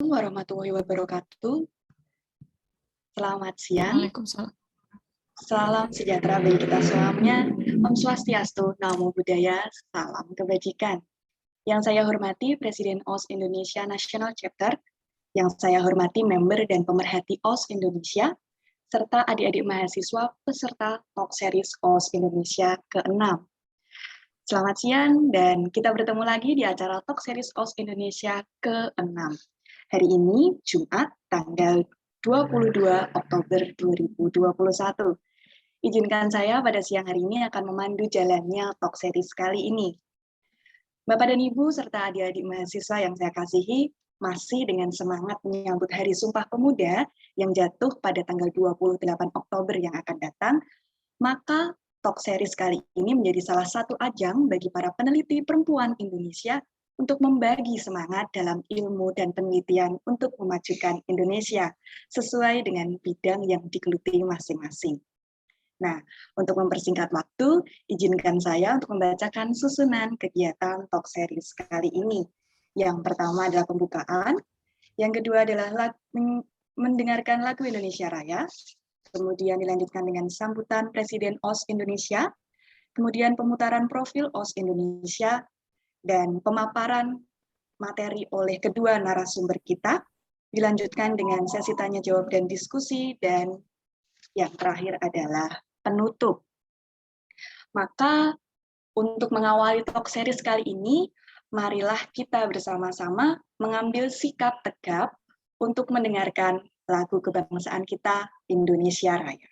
Warahmatullahi wabarakatuh. Selamat siang. Waalaikumsalam. Salam sejahtera bagi kita semuanya. Om Swastiastu, Namo Buddhaya, salam kebajikan. Yang saya hormati Presiden OS Indonesia National Chapter, yang saya hormati member dan pemerhati OS Indonesia, serta adik-adik mahasiswa peserta Talk Series OS Indonesia ke-6. Selamat siang, dan kita bertemu lagi di acara Talk Series OS Indonesia ke-6. Hari ini, Jumat, tanggal 22 Oktober 2021. Izinkan saya pada siang hari ini akan memandu jalannya Talk Series kali ini. Bapak dan Ibu serta adik-adik mahasiswa yang saya kasihi, masih dengan semangat menyambut Hari Sumpah Pemuda yang jatuh pada tanggal 28 Oktober yang akan datang, maka Talk Series kali ini menjadi salah satu ajang bagi para peneliti perempuan Indonesia untuk membagi semangat dalam ilmu dan penelitian untuk memajukan Indonesia sesuai dengan bidang yang digeluti masing-masing. Nah, untuk mempersingkat waktu, izinkan saya untuk membacakan susunan kegiatan Talk Series kali ini. Yang pertama adalah pembukaan, yang kedua adalah mendengarkan lagu Indonesia Raya, kemudian dilanjutkan dengan sambutan Presiden OS Indonesia, kemudian pemutaran profil OS Indonesia, dan pemaparan materi oleh kedua narasumber kita, dilanjutkan dengan sesi tanya jawab dan diskusi, dan yang terakhir adalah penutup. Maka untuk mengawali Talk Series kali ini, marilah kita bersama-sama mengambil sikap tegap untuk mendengarkan lagu kebangsaan kita, Indonesia Raya.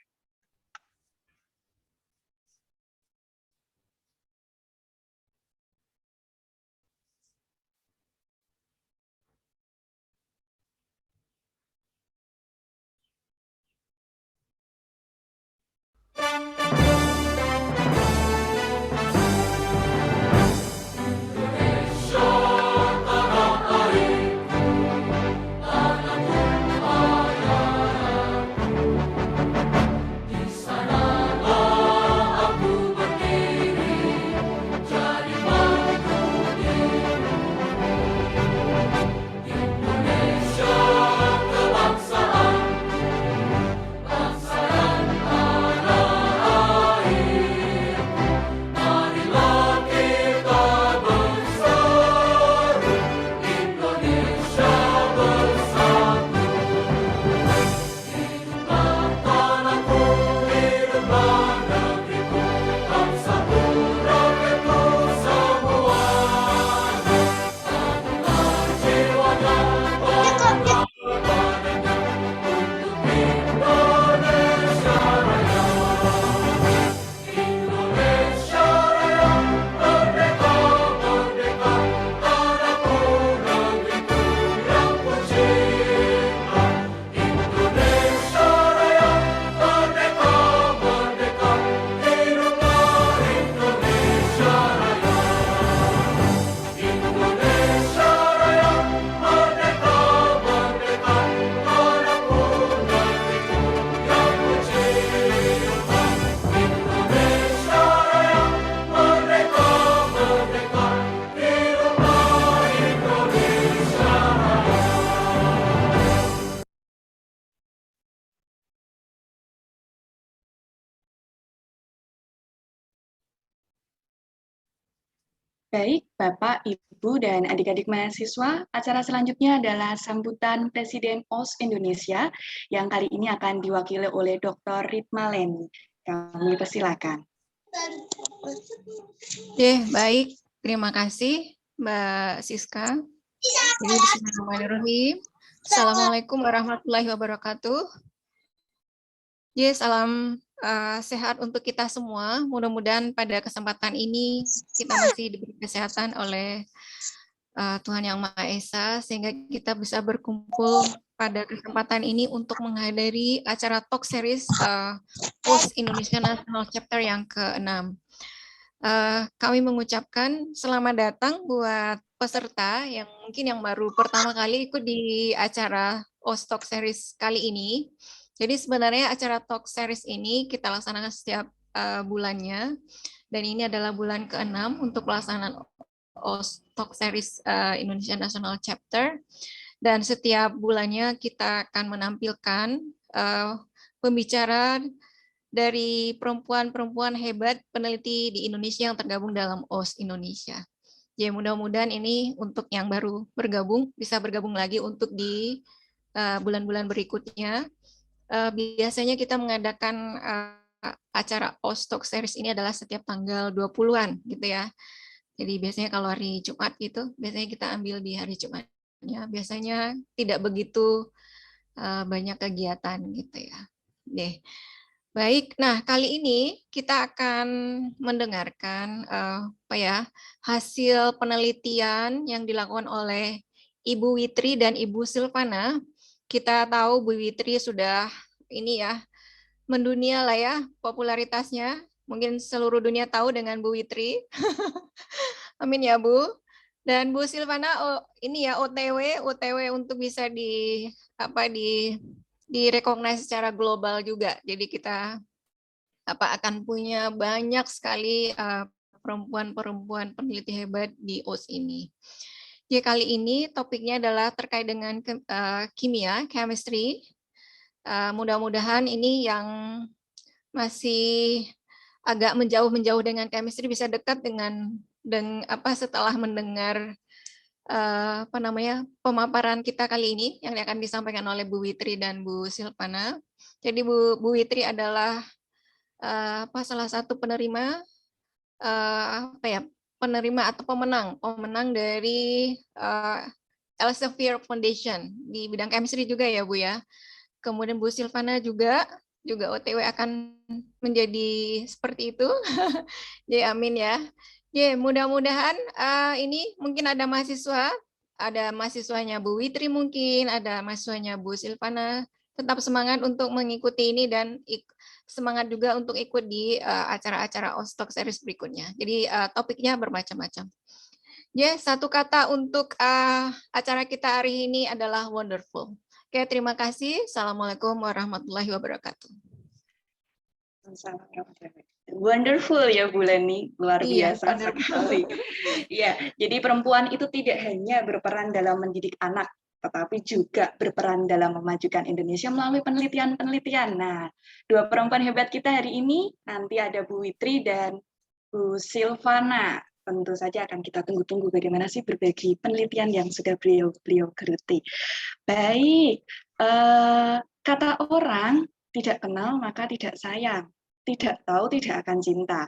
Baik, Bapak, Ibu, dan adik-adik mahasiswa, acara selanjutnya adalah sambutan Presiden OS Indonesia yang kali ini akan diwakili oleh Dr. Ritma Leni. Kami persilakan. Oke, baik. Terima kasih, Mbak Siska. Jadi, bismillahirrahmanirrahim. Assalamualaikum warahmatullahi wabarakatuh. Salam sehat untuk kita semua. Mudah-mudahan pada kesempatan ini kita masih diberi kesehatan oleh Tuhan Yang Maha Esa, sehingga kita bisa berkumpul pada kesempatan ini untuk menghadiri acara Talk Series OS Indonesia National Chapter yang ke-6. Kami mengucapkan selamat datang buat peserta yang mungkin yang baru pertama kali ikut di acara OS Talk Series kali ini. Jadi sebenarnya acara Talk Series ini kita laksanakan setiap bulannya, dan ini adalah bulan ke-6 untuk pelaksanaan OS Talk Series Indonesia National Chapter. Dan setiap bulannya kita akan menampilkan pembicara dari perempuan-perempuan hebat peneliti di Indonesia yang tergabung dalam OS Indonesia. Jadi mudah-mudahan ini untuk yang baru bergabung, bisa bergabung lagi untuk di bulan-bulan berikutnya. Biasanya kita mengadakan acara OS Talk Series ini adalah setiap tanggal 20-an gitu ya. Jadi biasanya kalau hari Jumat gitu, biasanya kita ambil di hari Jumatnya. Biasanya tidak begitu banyak kegiatan gitu ya. Deh. Baik, nah kali ini kita akan mendengarkan apa ya, hasil penelitian yang dilakukan oleh Ibu Witri dan Ibu Silvana. Kita tahu Bu Witri sudah ini ya, mendunia lah ya popularitasnya. Mungkin seluruh dunia tahu dengan Bu Witri. Amin ya Bu. Dan Bu Silvana ini ya OTW untuk bisa di apa direkognize secara global juga. Jadi kita akan punya banyak sekali perempuan-perempuan peneliti hebat di OS ini. Jadi kali ini topiknya adalah terkait dengan kimia, chemistry. Mudah-mudahan ini yang masih agak menjauh dengan chemistry bisa dekat dengan setelah mendengar pemaparan kita kali ini yang akan disampaikan oleh Bu Witri dan Bu Silvana. Jadi Bu Witri adalah salah satu penerima penerima atau pemenang dari Elsevier Foundation di bidang chemistry juga ya Bu ya. Kemudian Bu Silvana juga OTW akan menjadi seperti itu. Jadi amin ya. Ya, mudah-mudahan ini mungkin ada mahasiswanya Bu Witri mungkin, ada mahasiswanya Bu Silvana. Tetap semangat untuk mengikuti ini dan semangat juga untuk ikut di acara-acara OSTOK series berikutnya. Jadi topiknya bermacam-macam. Ya, satu kata untuk acara kita hari ini adalah wonderful. Oke, terima kasih. Assalamualaikum warahmatullahi wabarakatuh. Wonderful ya Bu Leni, luar biasa wonderful sekali. Ya, jadi perempuan itu tidak hanya berperan dalam mendidik anak, tetapi juga berperan dalam memajukan Indonesia melalui penelitian-penelitian. Nah, dua perempuan hebat kita hari ini, nanti ada Bu Witri dan Bu Silvana. Tentu saja akan kita tunggu-tunggu bagaimana sih berbagi penelitian yang sudah beliau geluti. Baik, kata orang tidak kenal maka tidak sayang, tidak tahu tidak akan cinta.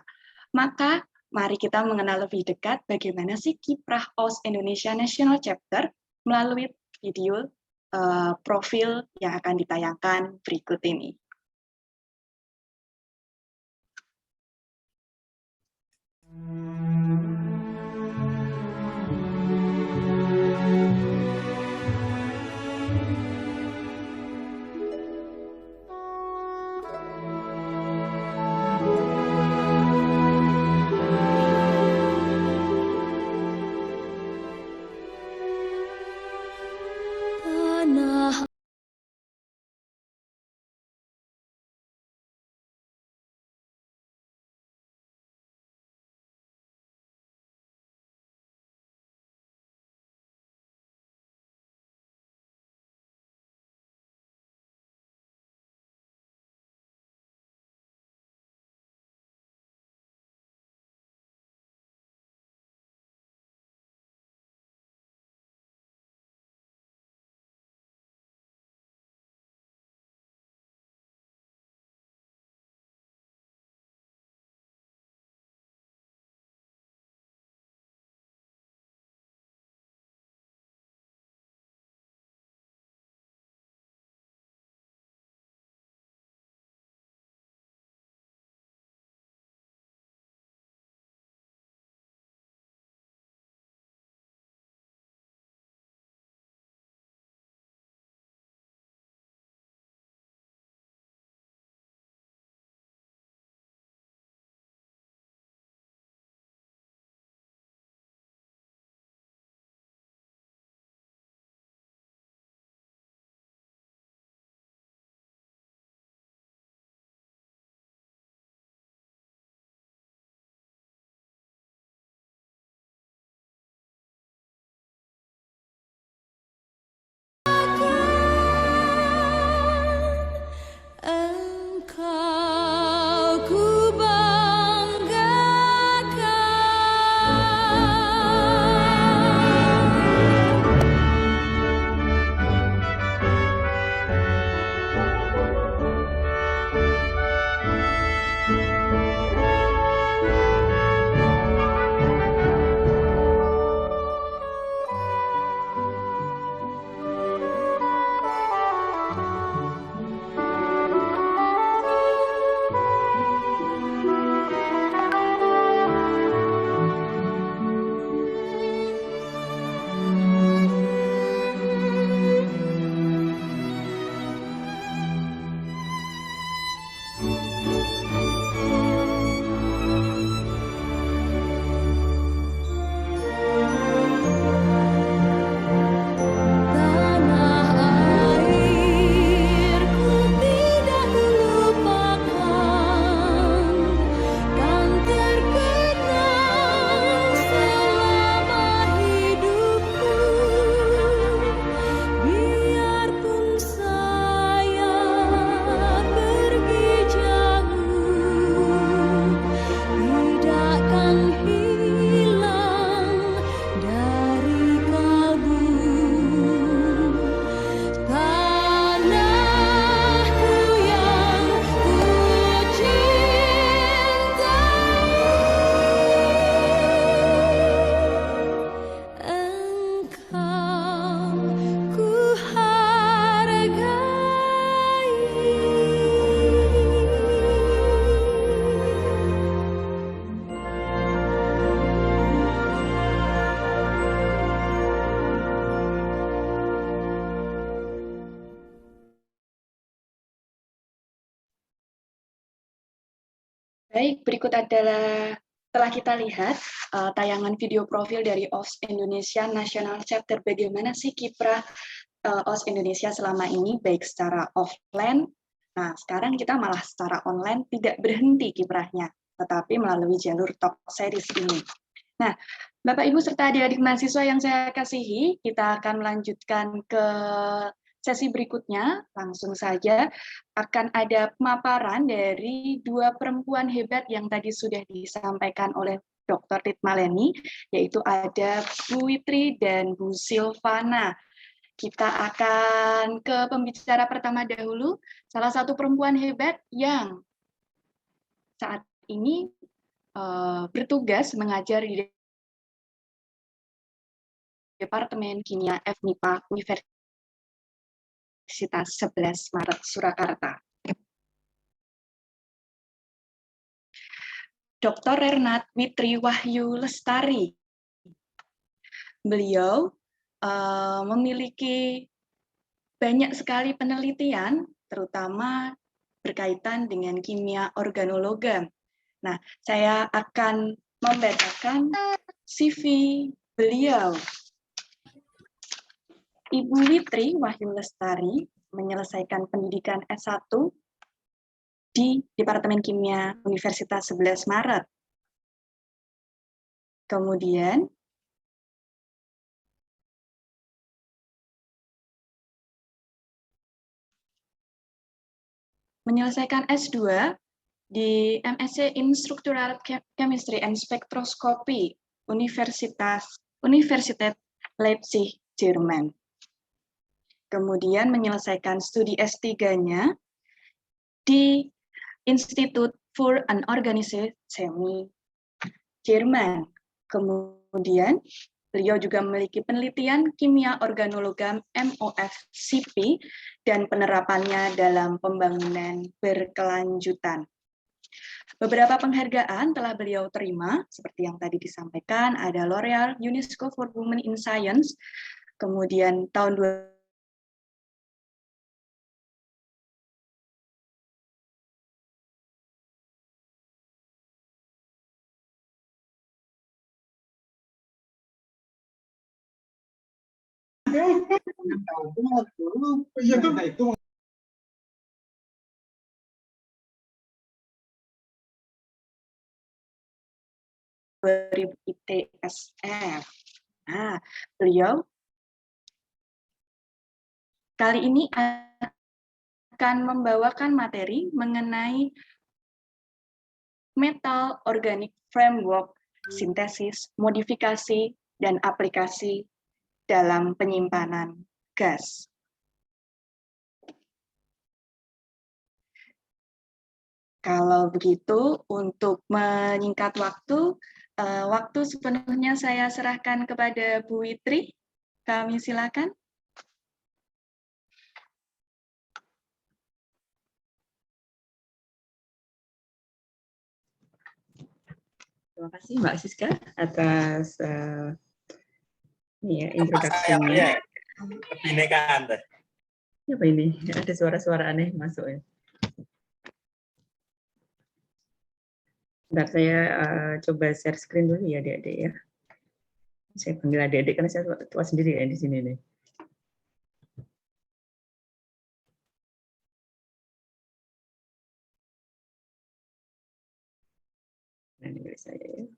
Maka mari kita mengenal lebih dekat bagaimana sih kiprah OS Indonesia National Chapter melalui video profil yang akan ditayangkan berikut ini. Baik, berikut adalah telah kita lihat tayangan video profil dari OS Indonesia National Chapter. Bagaimana sih kiprah OS Indonesia selama ini, baik secara offline. Nah, sekarang kita malah secara online tidak berhenti kiprahnya, tetapi melalui jalur Talk Series ini. Nah, Bapak, Ibu, serta adik-adik mahasiswa yang saya kasihi, kita akan melanjutkan ke sesi berikutnya. Langsung saja akan ada pemaparan dari dua perempuan hebat yang tadi sudah disampaikan oleh Dr. Ritma Leni, yaitu ada Bu Witri dan Bu Silvana. Kita akan ke pembicara pertama dahulu, salah satu perempuan hebat yang saat ini bertugas mengajar di Departemen Kimia FMIPA Universitas 11 Maret Surakarta. Dr. Renat Witri Wahyu Lestari. Beliau memiliki banyak sekali penelitian, terutama berkaitan dengan kimia organologam. Nah, saya akan membacakan CV beliau. Ibu Witri Wahyu Lestari menyelesaikan pendidikan S1 di Departemen Kimia Universitas 11 Maret. Kemudian menyelesaikan S2 di MSc in Structural Chemistry and Spectroscopy Universität Leipzig, Jerman. Kemudian menyelesaikan studi S3-nya di Institut für Anorganische Chemie, Jerman. Kemudian beliau juga memiliki penelitian kimia organologam MOFCP dan penerapannya dalam pembangunan berkelanjutan. Beberapa penghargaan telah beliau terima, seperti yang tadi disampaikan, ada L'Oreal UNESCO for Women in Science, kemudian tahun 2000 ITSF. Nah, beliau kali ini akan membawakan materi mengenai Metal Organic Framework, sintesis, modifikasi, dan aplikasi dalam penyimpanan gas. Kalau begitu, untuk menyingkat waktu sepenuhnya saya serahkan kepada Bu Witri. Kami silakan. Terima kasih Mbak Siska atas introduction-nya. Kebinekaan. Apa ini? Ada suara-suara aneh masuk ya. Bentar, saya coba share screen dulu ya adik-adik ya. Saya panggil adik-adik karena saya tua sendiri ya di sini nih. Nah, ini dari saya ya.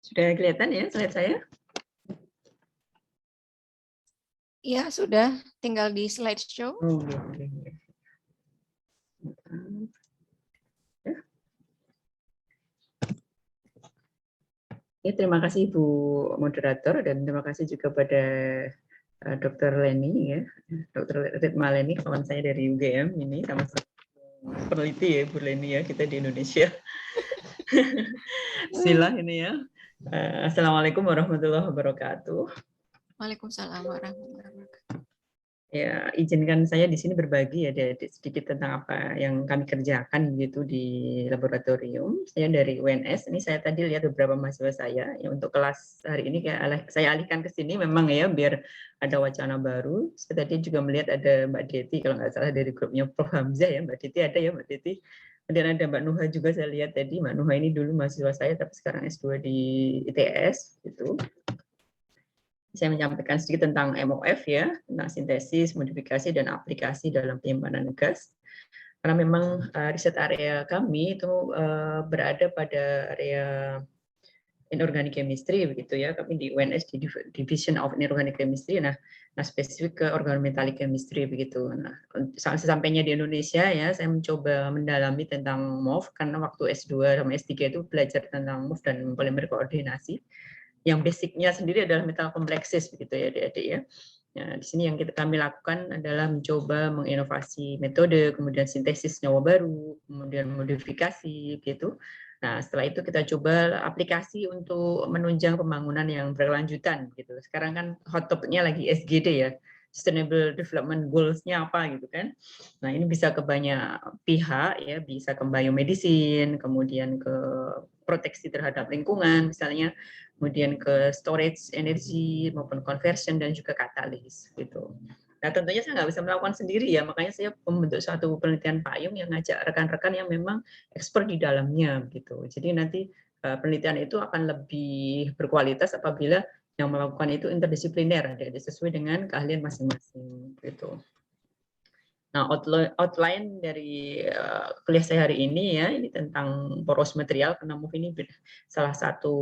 Sudah kelihatan ya slide saya? Ya, sudah. Tinggal di slideshow. Oh, oke. Ya, terima kasih Bu Moderator dan terima kasih juga pada Dr. Leni ya, Dr. Ritma Leni, kawan saya dari UGM ini, sama peneliti ya Bu Leni ya, kita di Indonesia. Bismillah ini ya. Assalamualaikum warahmatullahi wabarakatuh. Waalaikumsalam warahmatullahi wabarakatuh. Ya, izinkan saya di sini berbagi ya sedikit tentang apa yang kami kerjakan gitu di laboratorium. Saya dari UNS, ini saya tadi lihat beberapa mahasiswa saya ya, untuk kelas hari ini saya alihkan ke sini memang ya biar ada wacana baru. Saya tadi juga melihat ada Mbak Deti kalau nggak salah dari grupnya Prof Hamzah ya, Mbak Deti ada ya Mbak Deti. Kemudian ada Mbak Nuha juga saya lihat tadi, Mbak Nuha ini dulu mahasiswa saya tapi sekarang S2 di ITS gitu. Saya menyampaikan sedikit tentang MOF ya, tentang sintesis, modifikasi, dan aplikasi dalam penyimpanan gas. Karena memang riset area kami itu berada pada area inorganic chemistry begitu ya. Kami di UNS di Division of Inorganic Chemistry. Nah spesifik ke organometallic chemistry begitu. Nah, sesampainya di Indonesia ya, saya mencoba mendalami tentang MOF karena waktu S2 sama S3 itu belajar tentang MOF dan polimer koordinasi. Yang basicnya sendiri adalah metal kompleksis begitu ya adik-adik ya. Nah, di sini yang kami lakukan adalah mencoba menginovasi metode, kemudian sintesis nyawa baru, kemudian modifikasi gitu. Nah, setelah itu kita coba aplikasi untuk menunjang pembangunan yang berkelanjutan gitu. Sekarang kan hot topicnya lagi SGD ya. Sustainable Development Goals-nya apa gitu kan. Nah, ini bisa ke banyak pihak ya, bisa ke biomedicine, kemudian ke proteksi terhadap lingkungan misalnya, kemudian ke storage energi maupun conversion dan juga katalis gitu. Nah tentunya saya nggak bisa melakukan sendiri ya, makanya saya membentuk suatu penelitian payung yang ngajak rekan-rekan yang memang expert di dalamnya gitu. Jadi nanti penelitian itu akan lebih berkualitas apabila yang melakukan itu interdisipliner, sesuai dengan keahlian masing-masing gitu. Nah, outline dari kuliah saya hari ini ya, ini tentang poros material, karena MOF ini salah satu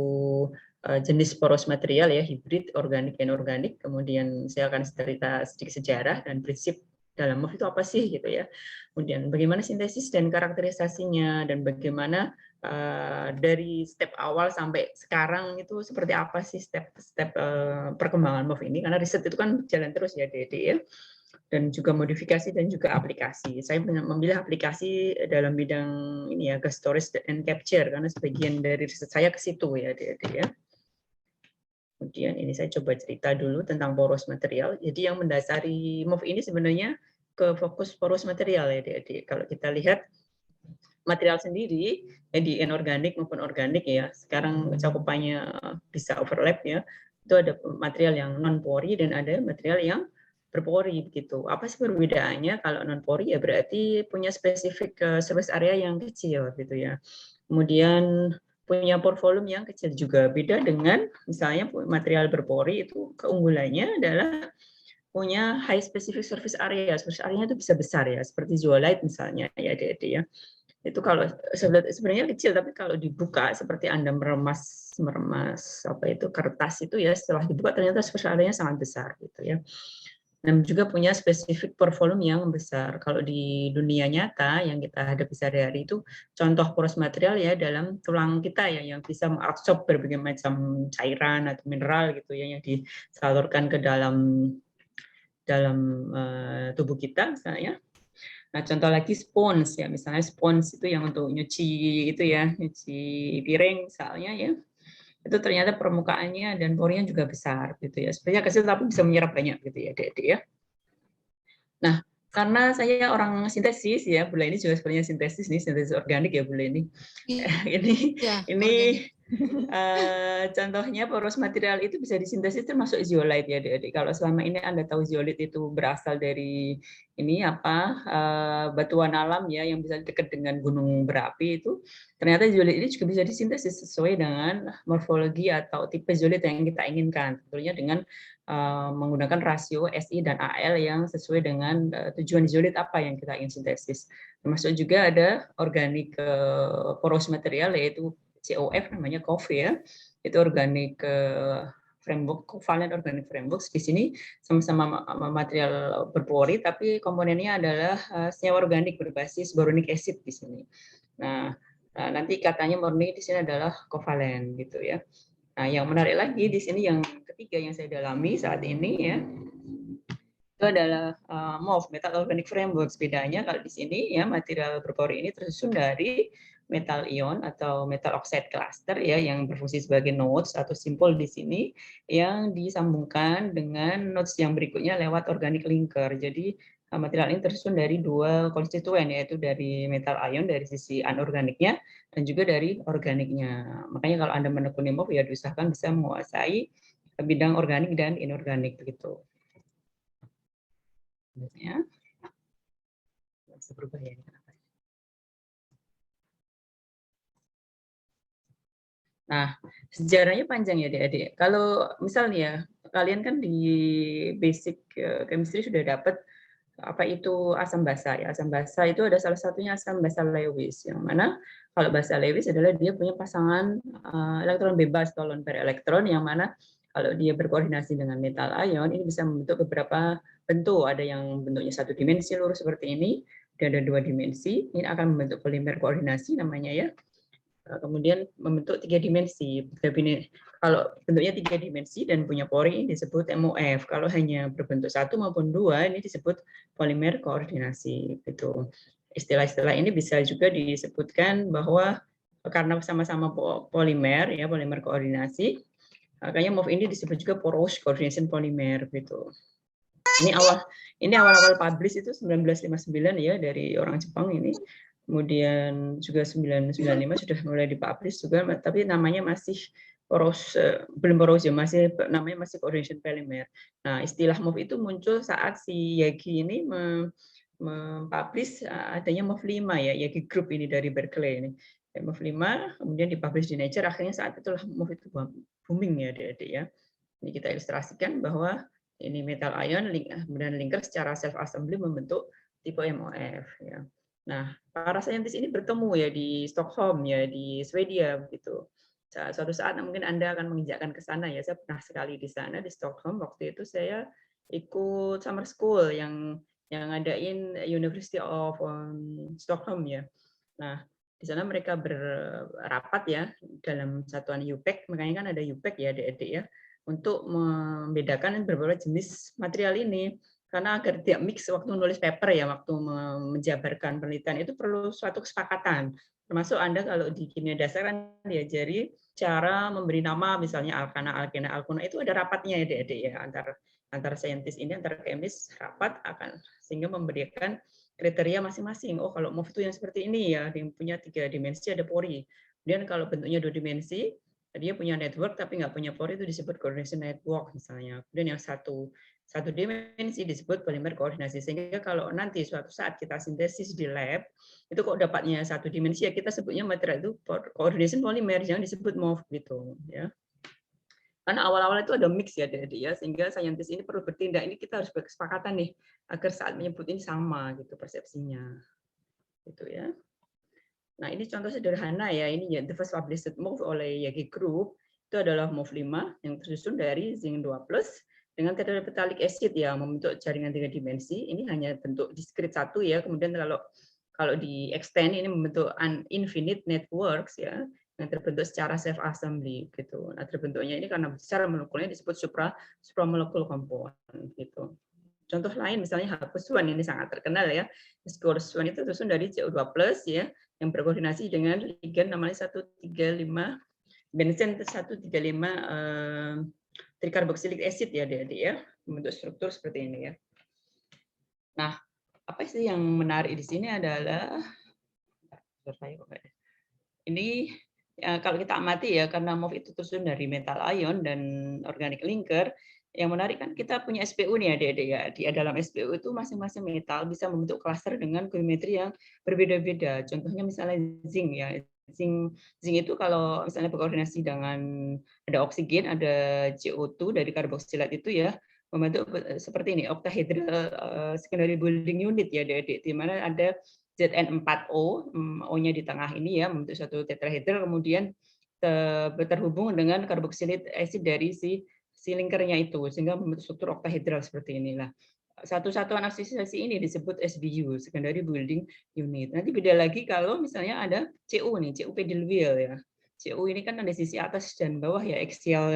jenis poros material ya, hibrid, organik, inorganik. Kemudian saya akan cerita sedikit sejarah dan prinsip dalam MOF itu apa sih gitu ya. Kemudian bagaimana sintesis dan karakterisasinya, dan bagaimana dari step awal sampai sekarang itu seperti apa sih step-step perkembangan MOF ini, karena riset itu kan jalan terus ya, Dede ya. Dan juga modifikasi dan juga aplikasi. Saya memilih aplikasi dalam bidang ini ya, gas storage and capture karena sebagian dari riset saya ke situ ya, adik-adik ya. Kemudian ini saya coba cerita dulu tentang poros material. Jadi yang mendasari MOF ini sebenarnya ke fokus poros material ya, adik-adik. Kalau kita lihat material sendiri ya, di inorganik maupun organik ya, sekarang cakupannya bisa overlap ya. Itu ada material yang non pori dan ada material yang berpori begitu. Apa sih perbedaannya? Kalau non pori ya berarti punya spesifik surface area yang kecil gitu ya. Kemudian punya pore volume yang kecil juga. Beda dengan misalnya material berpori itu keunggulannya adalah punya high specific surface area. Surface area itu bisa besar ya, seperti zeolite misalnya ya adik-adik ya. Itu kalau sebenarnya kecil, tapi kalau dibuka seperti Anda meremas apa itu kertas itu ya, setelah dibuka ternyata surface area-nya sangat besar gitu ya. Dan juga punya spesifik pore volume yang besar. Kalau di dunia nyata yang kita hadapi sehari-hari itu contoh poros material ya dalam tulang kita ya, yang bisa mengabsorb berbagai macam cairan atau mineral gitu ya, yang disalurkan ke dalam tubuh kita misalnya. Nah, contoh lagi spons ya, misalnya spons itu yang untuk nyuci itu ya, nyuci piring misalnya ya. Itu ternyata permukaannya dan porinya juga besar gitu ya. Sebenarnya kecil tapi bisa menyerap banyak gitu ya, Adik-adik ya. Nah, karena saya orang sintesis ya, Bula ini juga sebenarnya sintesis nih, sintesis organik ya Bula ini. Ini contohnya poros material itu bisa disintesis termasuk zeolite ya adik-adik. Kalau selama ini Anda tahu zeolite itu berasal dari ini apa batuan alam ya yang bisa dekat dengan gunung berapi itu, ternyata zeolite ini juga bisa disintesis sesuai dengan morfologi atau tipe zeolite yang kita inginkan, tentunya dengan menggunakan rasio Si dan Al yang sesuai dengan tujuan zeolite apa yang kita ingin sintesis. Termasuk juga ada organik poros material yaitu COF namanya COF ya, itu organik framework, covalent organic framework. Di sini sama-sama material berpori, tapi komponennya adalah senyawa organik berbasis boronic acid di sini. Nah, nanti katanya murni di sini adalah covalent gitu ya. Nah, yang menarik lagi di sini yang ketiga yang saya dalami saat ini ya, itu adalah MOF, metal organic framework. Bedanya kalau di sini ya material berpori ini tersusun dari metal ion atau metal oxide cluster ya yang berfungsi sebagai nodes atau simpul di sini yang disambungkan dengan nodes yang berikutnya lewat organic linker. Jadi material ini tersusun dari dua konstituen, yaitu dari metal ion dari sisi anorganiknya dan juga dari organiknya. Makanya kalau Anda menekuni MOF ya diusahakan bisa menguasai bidang organik dan inorganik begitu. Ya. Bisa berubah ya. Nah, sejarahnya panjang ya adik-adik. Kalau misalnya kalian kan di basic chemistry sudah dapat apa itu asam basa ya. Asam basa itu ada salah satunya asam basa Lewis, yang mana kalau basa Lewis adalah dia punya pasangan elektron bebas atau lone pair elektron, yang mana kalau dia berkoordinasi dengan metal ion ini bisa membentuk beberapa bentuk. Ada yang bentuknya satu dimensi lurus seperti ini, dan ada dua dimensi. Ini akan membentuk polimer koordinasi namanya ya. Kemudian membentuk tiga dimensi. Kalau bentuknya tiga dimensi dan punya pori ini disebut MOF. Kalau hanya berbentuk satu maupun dua ini disebut polimer koordinasi. Gitu. Istilah-istilah ini bisa juga disebutkan bahwa karena sama-sama polimer ya, polimer koordinasi, makanya MOF ini disebut juga porous coordination polymer gitu. Ini awal-awal publish itu 1959 ya dari orang Jepang ini. Kemudian juga 995 sudah mulai dipublish juga, tapi namanya masih poros, belum poros ya, namanya masih coordination polymer. Nah, istilah MOF itu muncul saat si Yagi ini mempublish adanya MOF 5 ya, Yagi Group ini dari Berkeley ini. MOF 5 kemudian dipublish di Nature, akhirnya saat itulah MOF itu booming ya adik-adik ya. Ini kita ilustrasikan bahwa ini metal ion kemudian linker secara self assembly membentuk tipe MOF ya. Nah, para saintis ini bertemu ya di Stockholm ya di Swedia begitu. Suatu saat mungkin Anda akan menginjakkan ke sana ya. Saya pernah sekali di sana di Stockholm, waktu itu saya ikut summer school yang ngadain University of Stockholm ya. Nah, di sana mereka berapat ya dalam satuan UPEC, makanya kan ada UPEC ya adik-adik ya, untuk membedakan beberapa jenis material ini. Karena agar tidak mix waktu nulis paper ya, waktu menjabarkan penelitian itu perlu suatu kesepakatan. Termasuk Anda kalau di kimia dasar kan diajari cara memberi nama, misalnya alkana, alkena, alkuna, itu ada rapatnya ya adik-adik ya, antara saintis ini, antara kemis rapat akan sehingga memberikan kriteria masing-masing. Oh, kalau MOF itu yang seperti ini ya, yang punya 3 dimensi ada pori. Kemudian kalau bentuknya 2 dimensi, dia punya network tapi nggak punya pori, itu disebut coordination network misalnya. Kemudian yang satu dimensi disebut polimer koordinasi. Sehingga kalau nanti suatu saat kita sintesis di lab, itu kok dapatnya 1 dimensi ya kita sebutnya material itu coordination polymer, jangan disebut MOF gitu ya. Karena awal-awal itu ada mix ya adik-adik ya, sehingga saintis ini perlu bertindak. Ini kita harus berkesepakatan nih agar saat menyebut ini sama gitu persepsinya. Gitu ya. Nah, ini contoh sederhana ya, ini ya the first published MOF oleh Yagi Group, itu adalah MOF 5 yang tersusun dari zinc 2+ dengan tetraphtalic acid ya, membentuk jaringan 3 dimensi. Ini hanya bentuk discrete 1 ya, kemudian kalau di extend ini membentuk infinite networks ya, yang terbentuk secara self assembly gitu. Nah, terbentuknya ini karena secara molekulnya disebut supramolekul compound gitu. Contoh lain misalnya H+1 ini sangat terkenal ya. H+1 itu tersusun dari CO2+ ya, yang berkoordinasi dengan ligan namanya 135 benzen 135 tricarboxylic acid ya adik-adik ya, membentuk struktur seperti ini ya. Nah, apa sih yang menarik di sini adalah ini ya, kalau kita amati ya, karena MOF itu tersusun dari metal ion dan organic linker, yang menarik kan kita punya SPU nih adik-adik ya. Di dalam SPU itu masing-masing metal bisa membentuk klaster dengan geometri yang berbeda-beda. Contohnya misalnya zinc ya. Zinc itu kalau misalnya berkoordinasi dengan ada oksigen, ada CO2 dari karboksilat itu ya, membentuk seperti ini octahedral secondary building unit ya adik-adik, di mana ada Zn4O, O-nya di tengah ini ya, membentuk satu tetrahedral, kemudian terhubung dengan karboksilit acid dari si linkernya itu, sehingga membentuk struktur oktahedral seperti inilah. Satu satuan aksesasi ini disebut SBU, secondary building unit. Nanti beda lagi kalau misalnya ada CU nih, CU pedal wheel ya. CU ini kan ada sisi atas dan bawah ya, axial.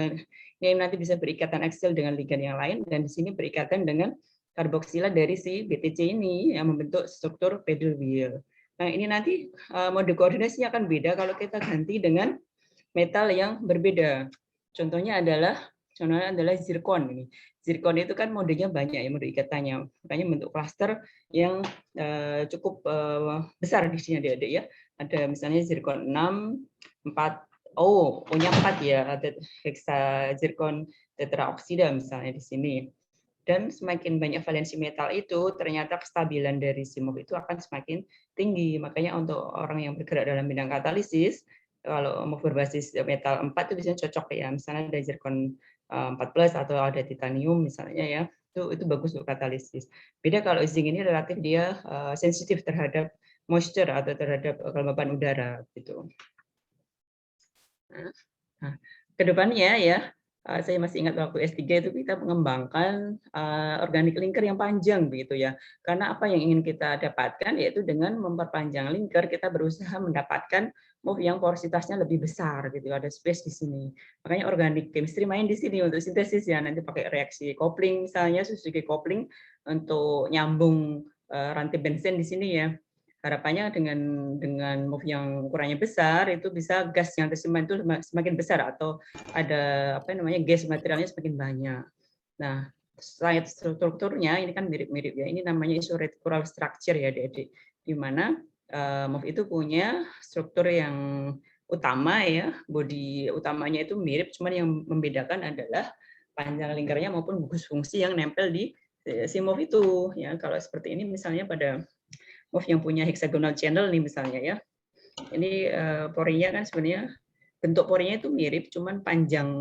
Ini nanti bisa berikatan axial dengan ligan yang lain, dan di sini berikatan dengan karboksila dari si BTC ini yang membentuk struktur pedal wheel. Nah, ini nanti mode koordinasinya akan beda kalau kita ganti dengan metal yang berbeda. Contohnya adalah zirkon ini. Zirkon itu kan modenya banyak ya, mode ikatannya. Makanya bentuk klaster yang cukup besar di sini adik-adik ya. Ada misalnya zirkon 6, 4, O-nya 4 ya, ada heksa zirkon tetraoksida misalnya di sini. Dan semakin banyak valensi metal itu, ternyata kestabilan dari si MOF itu akan semakin tinggi. Makanya untuk orang yang bergerak dalam bidang katalisis, kalau MOF berbasis metal 4 itu biasanya cocok ya. Misalnya ada zirkon 14 atau ada titanium misalnya ya. Itu bagus untuk katalisis. Beda kalau zinc ini relatif dia sensitif terhadap moisture atau terhadap kelembapan udara gitu. Nah, kedepannya ya, saya masih ingat waktu S3 itu kita mengembangkan organic linker yang panjang begitu ya. Karena apa yang ingin kita dapatkan yaitu dengan memperpanjang linker kita berusaha mendapatkan MOF yang porositasnya lebih besar gitu. Ada space di sini. Makanya organic chemistry main di sini untuk sintesis ya. Nanti pakai reaksi coupling misalnya, Suzuki coupling untuk nyambung rantai benzen di sini ya. Harapannya dengan MOF yang ukurannya besar itu bisa gas yang tersimpan itu semakin besar atau ada gas materialnya semakin banyak. Nah, selain strukturnya ini kan mirip-mirip ya. Ini namanya isoreticular structure ya, Adik-adik. Di mana MOF itu punya struktur yang utama ya, bodi utamanya itu mirip, cuman yang membedakan adalah panjang lingkarnya maupun gugus fungsi yang nempel di si MOF itu ya. Kalau seperti ini misalnya pada MOF yang punya hexagonal channel nih misalnya ya. Ini porinya kan sebenarnya bentuk porinya itu mirip, cuman panjang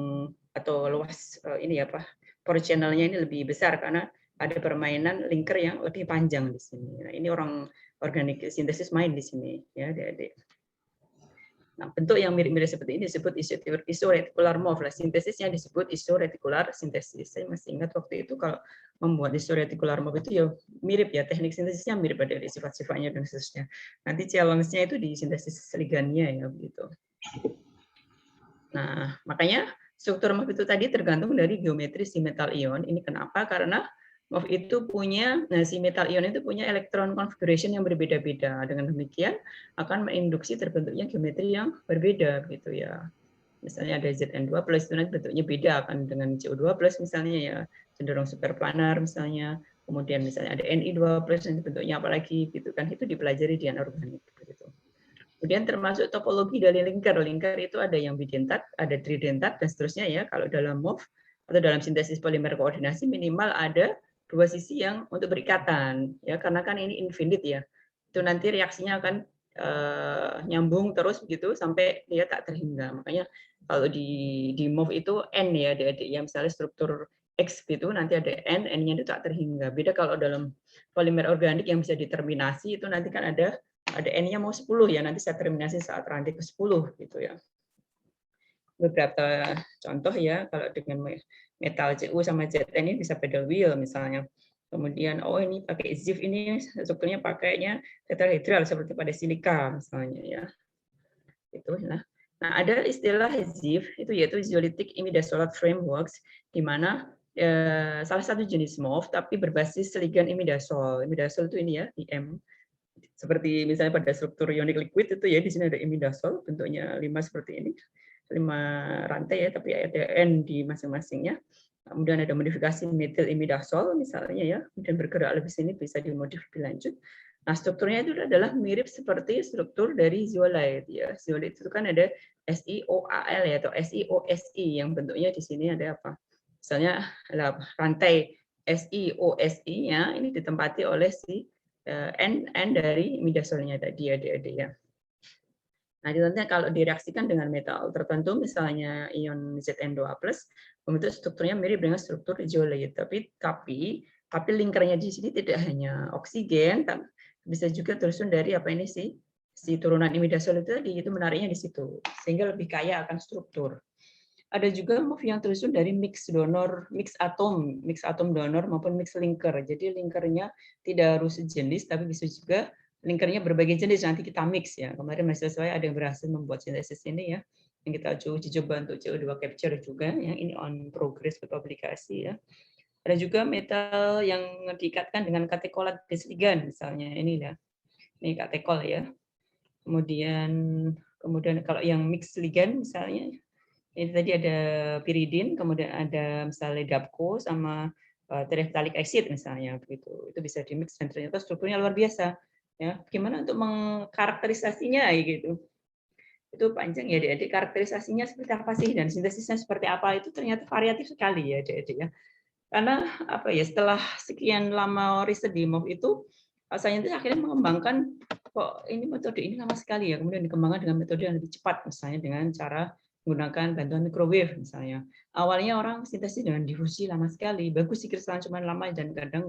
atau luas ini apa pore channelnya ini lebih besar karena ada permainan linker yang lebih panjang di sini. Nah, ini orang organic sintesis main di sini ya adik-adik. Nah, bentuk yang mirip-mirip seperti ini disebut isoreticular MOF. Sintesisnya disebut isoreticular sintesis. Saya masih ingat waktu itu kalau membuat isoreticular MOF itu ya mirip ya, teknik sintesisnya mirip dari sifat-sifatnya dan seterusnya. Nanti challenge-nya itu di sintesis ligannya ya begitu. Nah, makanya struktur MOF itu tadi tergantung dari geometri si metal ion. Ini kenapa? Karena MOF itu punya, si metal ion itu punya elektron configuration yang berbeda-beda. Dengan demikian akan menginduksi terbentuknya geometri yang berbeda gitu ya. Misalnya ada Zn2+, itu nanti bentuknya beda akan dengan CO2+ misalnya ya, cenderung superplanar misalnya. Kemudian misalnya ada Ni2+, nanti bentuknya apa lagi gitu kan, itu dipelajari di anorganik gitu. Kemudian termasuk topologi dari linker. Linker itu ada yang bidentat, ada tridentat, dan seterusnya ya. Kalau dalam MOF atau dalam sintesis polimer koordinasi minimal ada dua sisi yang untuk berikatan ya, karena kan ini infinite ya. Itu nanti reaksinya akan nyambung terus begitu sampai dia tak terhingga. Makanya kalau di MOF itu N ya adik-adik ya, misalnya struktur X gitu nanti ada N-nya itu tak terhingga. Beda kalau dalam polimer organik yang bisa diterminasi itu nanti kan ada N-nya mau 10 ya, nanti saya terminasi saat rantai ke 10 gitu ya. Beberapa contoh ya, kalau dengan metal Cu sama Zn ini bisa pedal wheel misalnya. Kemudian ini pakai ZIF ini strukturnya pakainya tetrahedral seperti pada silika misalnya ya. Itu nah. Nah, ada istilah ZIF itu yaitu Zeolitic Imidazolate Frameworks di mana salah satu jenis MOF tapi berbasis ligan imidazol. Imidazol itu ini ya, IM. Seperti misalnya pada struktur ionic liquid itu ya, di sini ada imidazol bentuknya 5 seperti ini, 5 rantai ya, tapi ada N di masing-masingnya. Kemudian ada modifikasi metil imidazol misalnya ya, kemudian bergerak lebih sini bisa dimodifikasi lebih lanjut. Nah, strukturnya itu adalah mirip seperti struktur dari zeolite ya. Zeolite itu kan ada SiOAl ya atau SiOSi yang bentuknya di sini ada apa? Misalnya rantai SiOSi-nya ini ditempati oleh si N dari imidazolnya tadi adik-adik ya. Nah, nanti kalau direaksikan dengan metal tertentu, misalnya ion Zn2+, membentuk strukturnya mirip dengan struktur zeolite. Tapi linkernya di sini tidak hanya oksigen, tapi bisa juga tersusun dari apa ini sih? Si turunan imidazol itu tadi, itu menariknya di situ, sehingga lebih kaya akan struktur. Ada juga MOF yang tersusun dari mix atom donor maupun mix linker. Jadi linkernya tidak harus sejenis, tapi bisa juga linkernya berbagai jenis, nanti kita mix ya. Kemarin mahasiswa saya ada yang berhasil membuat sintesis ini ya, yang kita uji coba untuk CO2 capture juga ya, ini on progress publikasi ya. Ada juga metal yang diikatkan dengan katekolat disligan misalnya ini ya. ini katekol ya. Kemudian kalau yang mix ligand misalnya, ini tadi ada piridin, kemudian ada misalnya dapko sama terephthalic acid misalnya begitu. Itu bisa di-mix dan ternyata strukturnya luar biasa. Ya, gimana untuk mengkarakterisasinya gitu. Itu panjang ya Adik-adik, karakterisasinya seperti apa sih dan sintesisnya seperti apa itu ternyata variatif sekali ya Adik-adik ya. Karena apa ya, setelah sekian lama riset di MOF itu, saintis akhirnya mengembangkan kok ini metode ini lama sekali ya, kemudian dikembangkan dengan metode yang lebih cepat, misalnya dengan cara menggunakan bantuan microwave misalnya. Awalnya orang sintesis dengan difusi lama sekali, bagus sih kristalnya cuma lama dan kadang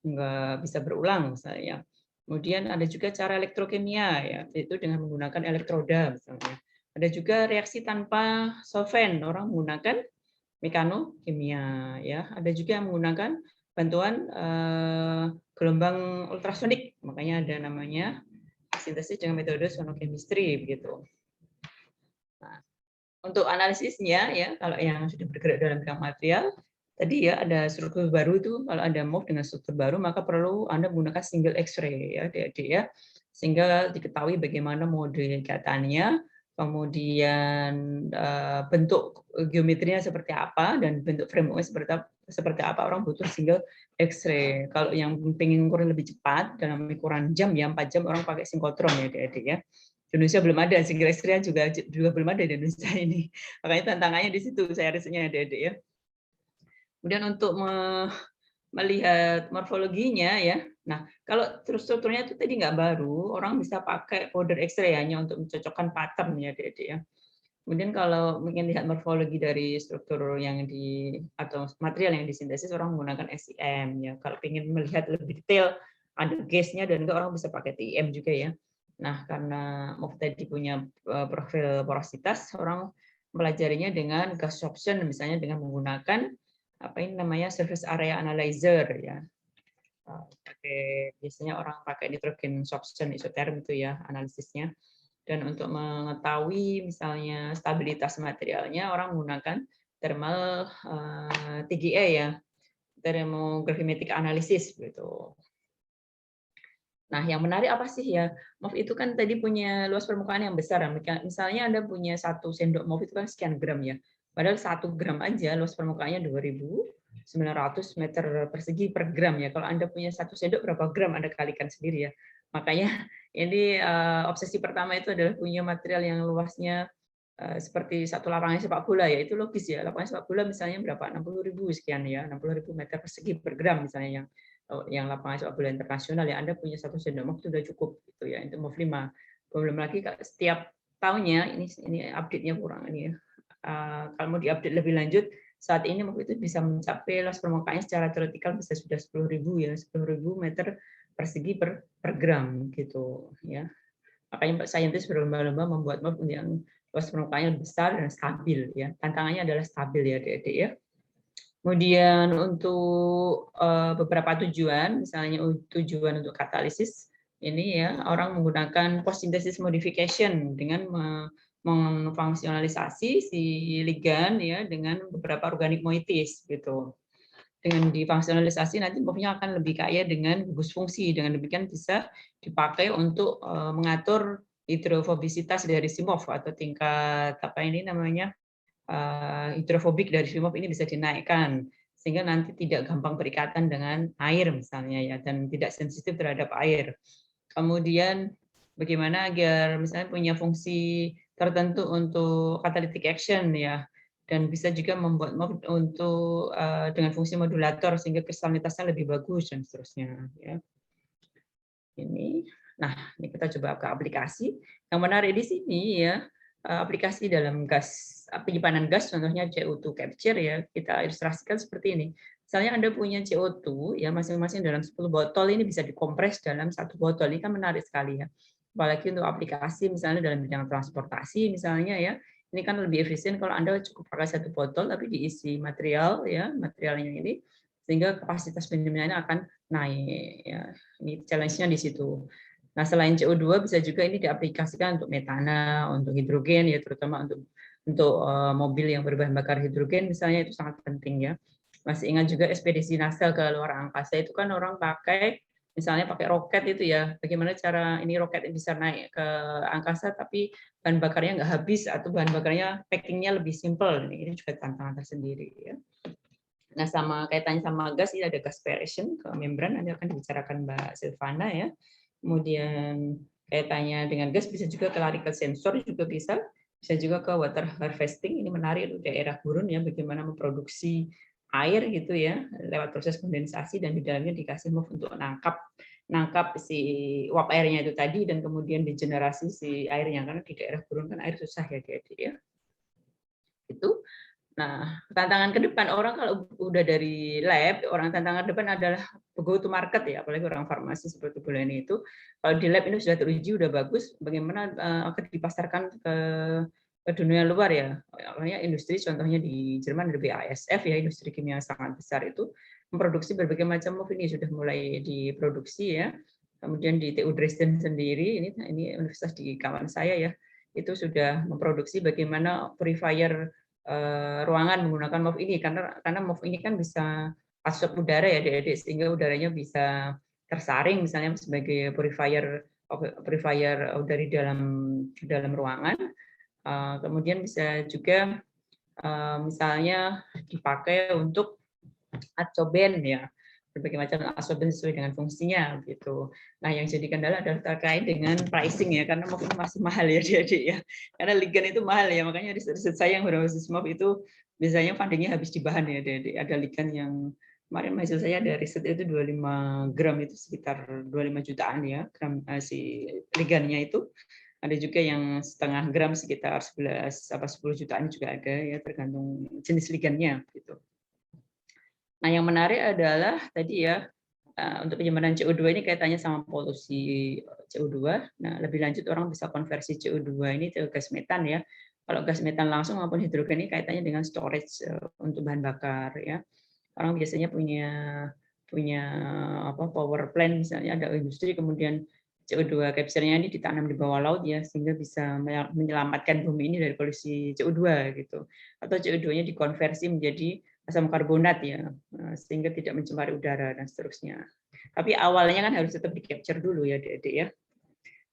nggak bisa berulang misalnya. Kemudian ada juga cara elektrokimia ya, yaitu dengan menggunakan elektroda misalnya. Ada juga reaksi tanpa solvent, orang menggunakan mekanokimia ya. Ada juga yang menggunakan bantuan gelombang ultrasonik, makanya ada namanya sintesis dengan metode sonochemistry begitu. Nah, untuk analisisnya ya, kalau yang sudah bergerak dalam bidang material tadi ya ada struktur baru itu, kalau ada MOF dengan struktur baru maka perlu Anda menggunakan single X-ray ya, Adik-adik ya, sehingga diketahui bagaimana mode kegiatannya, kemudian bentuk geometrinya seperti apa dan bentuk framework-nya seperti apa, orang butuh single X-ray. Kalau yang pengen kurang lebih cepat dalam ukuran jam ya 4 jam orang pakai sinkotron ya Adik-adik ya. Di Indonesia belum ada, single X-ray juga belum ada di Indonesia ini. Makanya tantangannya di situ saya risetnya Adik-adik ya. Kemudian untuk melihat morfologinya ya. Nah, kalau strukturnya itu tadi nggak baru, orang bisa pakai powder X-ray hanya untuk mencocokkan pattern ya Adik-adik ya. Kemudian kalau ingin lihat morfologi dari struktur yang atau material yang disintesis, orang menggunakan SEM ya. Kalau ingin melihat lebih detail ada gasnya dan orang bisa pakai TEM juga ya. Nah, karena MOF tadi punya profil porositas, orang mempelajarinya dengan gas sorption misalnya dengan menggunakan apa ini namanya surface area analyzer ya. Biasanya orang pakai nitrogen sorption isoterm itu ya analisisnya. Dan untuk mengetahui misalnya stabilitas materialnya orang menggunakan thermal TGA ya, thermogravimetric analysis gitu. Nah, yang menarik apa sih ya? MOF itu kan tadi punya luas permukaan yang besar. Misalnya Anda punya 1 sendok MOF itu kan sekian gram ya. Padahal 1 gram aja luas permukaannya 2.900 meter persegi per gram ya. Kalau Anda punya 1 sendok berapa gram Anda kalikan sendiri ya. Makanya ini obsesi pertama itu adalah punya material yang luasnya seperti satu lapangan sepak bola ya. Itu logis ya. Lapangan sepak bola misalnya berapa? 60.000 sekian ya. 60.000 meter persegi per gram misalnya yang lapangan sepak bola internasional ya, Anda punya 1 sendok MOF itu sudah cukup gitu ya, itu MOF 5. Belum lagi setiap tahunnya ini update-nya kurang ini ya. Kalau mau diupdate lebih lanjut, saat ini MOF itu bisa mencapai luas permukaannya secara teoretikal bisa sudah 10.000 ya, 10.000 meter persegi per gram gitu ya. Makanya saintis berlomba-lomba membuat MOF yang luas permukaannya besar dan stabil ya. Tantangannya adalah stabil ya Adik-adik ya. Kemudian untuk beberapa tujuan, misalnya tujuan untuk katalisis, ini ya orang menggunakan post-synthesis modification dengan mengfungsionalisasi si ligan ya dengan beberapa organik moieties gitu. Dengan difungsionalisasi nanti MOF-nya akan lebih kaya dengan gugus fungsi. Dengan demikian bisa dipakai untuk mengatur hidrofobisitas dari si MOF atau tingkat apa ini namanya hidrofobik dari MOF ini bisa dinaikkan sehingga nanti tidak gampang berikatan dengan air misalnya ya dan tidak sensitif terhadap air. Kemudian bagaimana agar misalnya punya fungsi tertentu untuk catalytic action ya dan bisa juga membuat MOF untuk dengan fungsi modulator sehingga kristalinitasnya lebih bagus dan seterusnya ya. Ini kita coba ke aplikasi. Yang menarik di sini ya aplikasi dalam gas penyimpanan gas contohnya CO2 capture ya kita ilustrasikan seperti ini. Misalnya Anda punya CO2 ya masing-masing dalam 10 botol ini bisa dikompres dalam 1 botol. Ini kan menarik sekali ya. Apalagi untuk aplikasi misalnya dalam bidang transportasi misalnya ya. Ini kan lebih efisien kalau Anda cukup pakai 1 botol tapi diisi material ya, materialnya ini sehingga kapasitas penyimpanan akan naik ya. Ini challenge-nya di situ. Nah, selain CO2 bisa juga ini diaplikasikan untuk metana, untuk hidrogen ya terutama untuk mobil yang berbahan bakar hidrogen misalnya itu sangat penting ya. Masih ingat juga ekspedisi NASA ke luar angkasa itu kan orang pakai misalnya pakai roket itu ya, bagaimana cara ini roket bisa naik ke angkasa tapi bahan bakarnya nggak habis atau bahan bakarnya packingnya lebih simple. Ini juga tantangan tersendiri ya. Nah, sama kaitannya sama gas, ini ada gas aeration ke membran, nanti akan dibicarakan Mbak Silvana ya. Kemudian kaitannya dengan gas bisa juga ke lari ke sensor juga bisa juga ke water harvesting. Ini menarik untuk daerah gurun ya, bagaimana memproduksi air gitu ya lewat proses kondensasi dan di dalamnya dikasih MOF untuk nangkap si uap airnya itu tadi dan kemudian digenerasi si airnya, karena di daerah gurun kan air susah ya adik-adik ya. Itu. Nah, tantangan ke depan orang kalau udah dari lab, tantangan depan adalah go to market ya, apalagi orang farmasi seperti Bu Leni itu. Kalau di lab ini sudah teruji, udah bagus, bagaimana akan dipasarkan ke dunia luar ya. Makanya industri contohnya di Jerman ada BASF ya, industri kimia sangat besar itu memproduksi berbagai macam MOF ini sudah mulai diproduksi ya. Kemudian di TU Dresden sendiri, ini universitas di kawan saya ya, itu sudah memproduksi bagaimana purifier ruangan menggunakan MOF ini, karena MOF ini kan bisa asup udara ya adik-adik, sehingga udaranya bisa tersaring misalnya sebagai purifier dari dalam ruangan. Kemudian bisa juga misalnya dipakai untuk adsoben ya, berbagai macam adsoben sesuai dengan fungsinya gitu. Nah, yang jadi kendala adalah terkait dengan pricing ya, karena MOF masih mahal ya adik-adik ya. Karena ligan itu mahal ya, makanya riset saya yang berbasis MOF itu biasanya fundingnya habis di bahan ya adik-adik. Ada ligan yang kemarin hasil saya ada riset itu 25 gram itu sekitar 25 jutaan ya, gram si ligannya itu. Ada juga yang setengah gram sekitar 10 jutaan juga ada ya, tergantung jenis ligannya gitu. Nah, yang menarik adalah tadi ya, untuk penyimpanan CO2 ini kaitannya sama polusi CO2. Nah, lebih lanjut orang bisa konversi CO2 ini ke gas metan ya. Kalau gas metan langsung maupun hidrogen ini kaitannya dengan storage untuk bahan bakar ya. Orang biasanya punya power plant misalnya, ada industri kemudian CO2 capture-nya ini ditanam di bawah laut ya, sehingga bisa menyelamatkan bumi ini dari polusi CO2 gitu. Atau CO2-nya dikonversi menjadi asam karbonat ya, sehingga tidak mencemari udara dan seterusnya. Tapi awalnya kan harus tetap di-capture dulu ya adik-adik ya.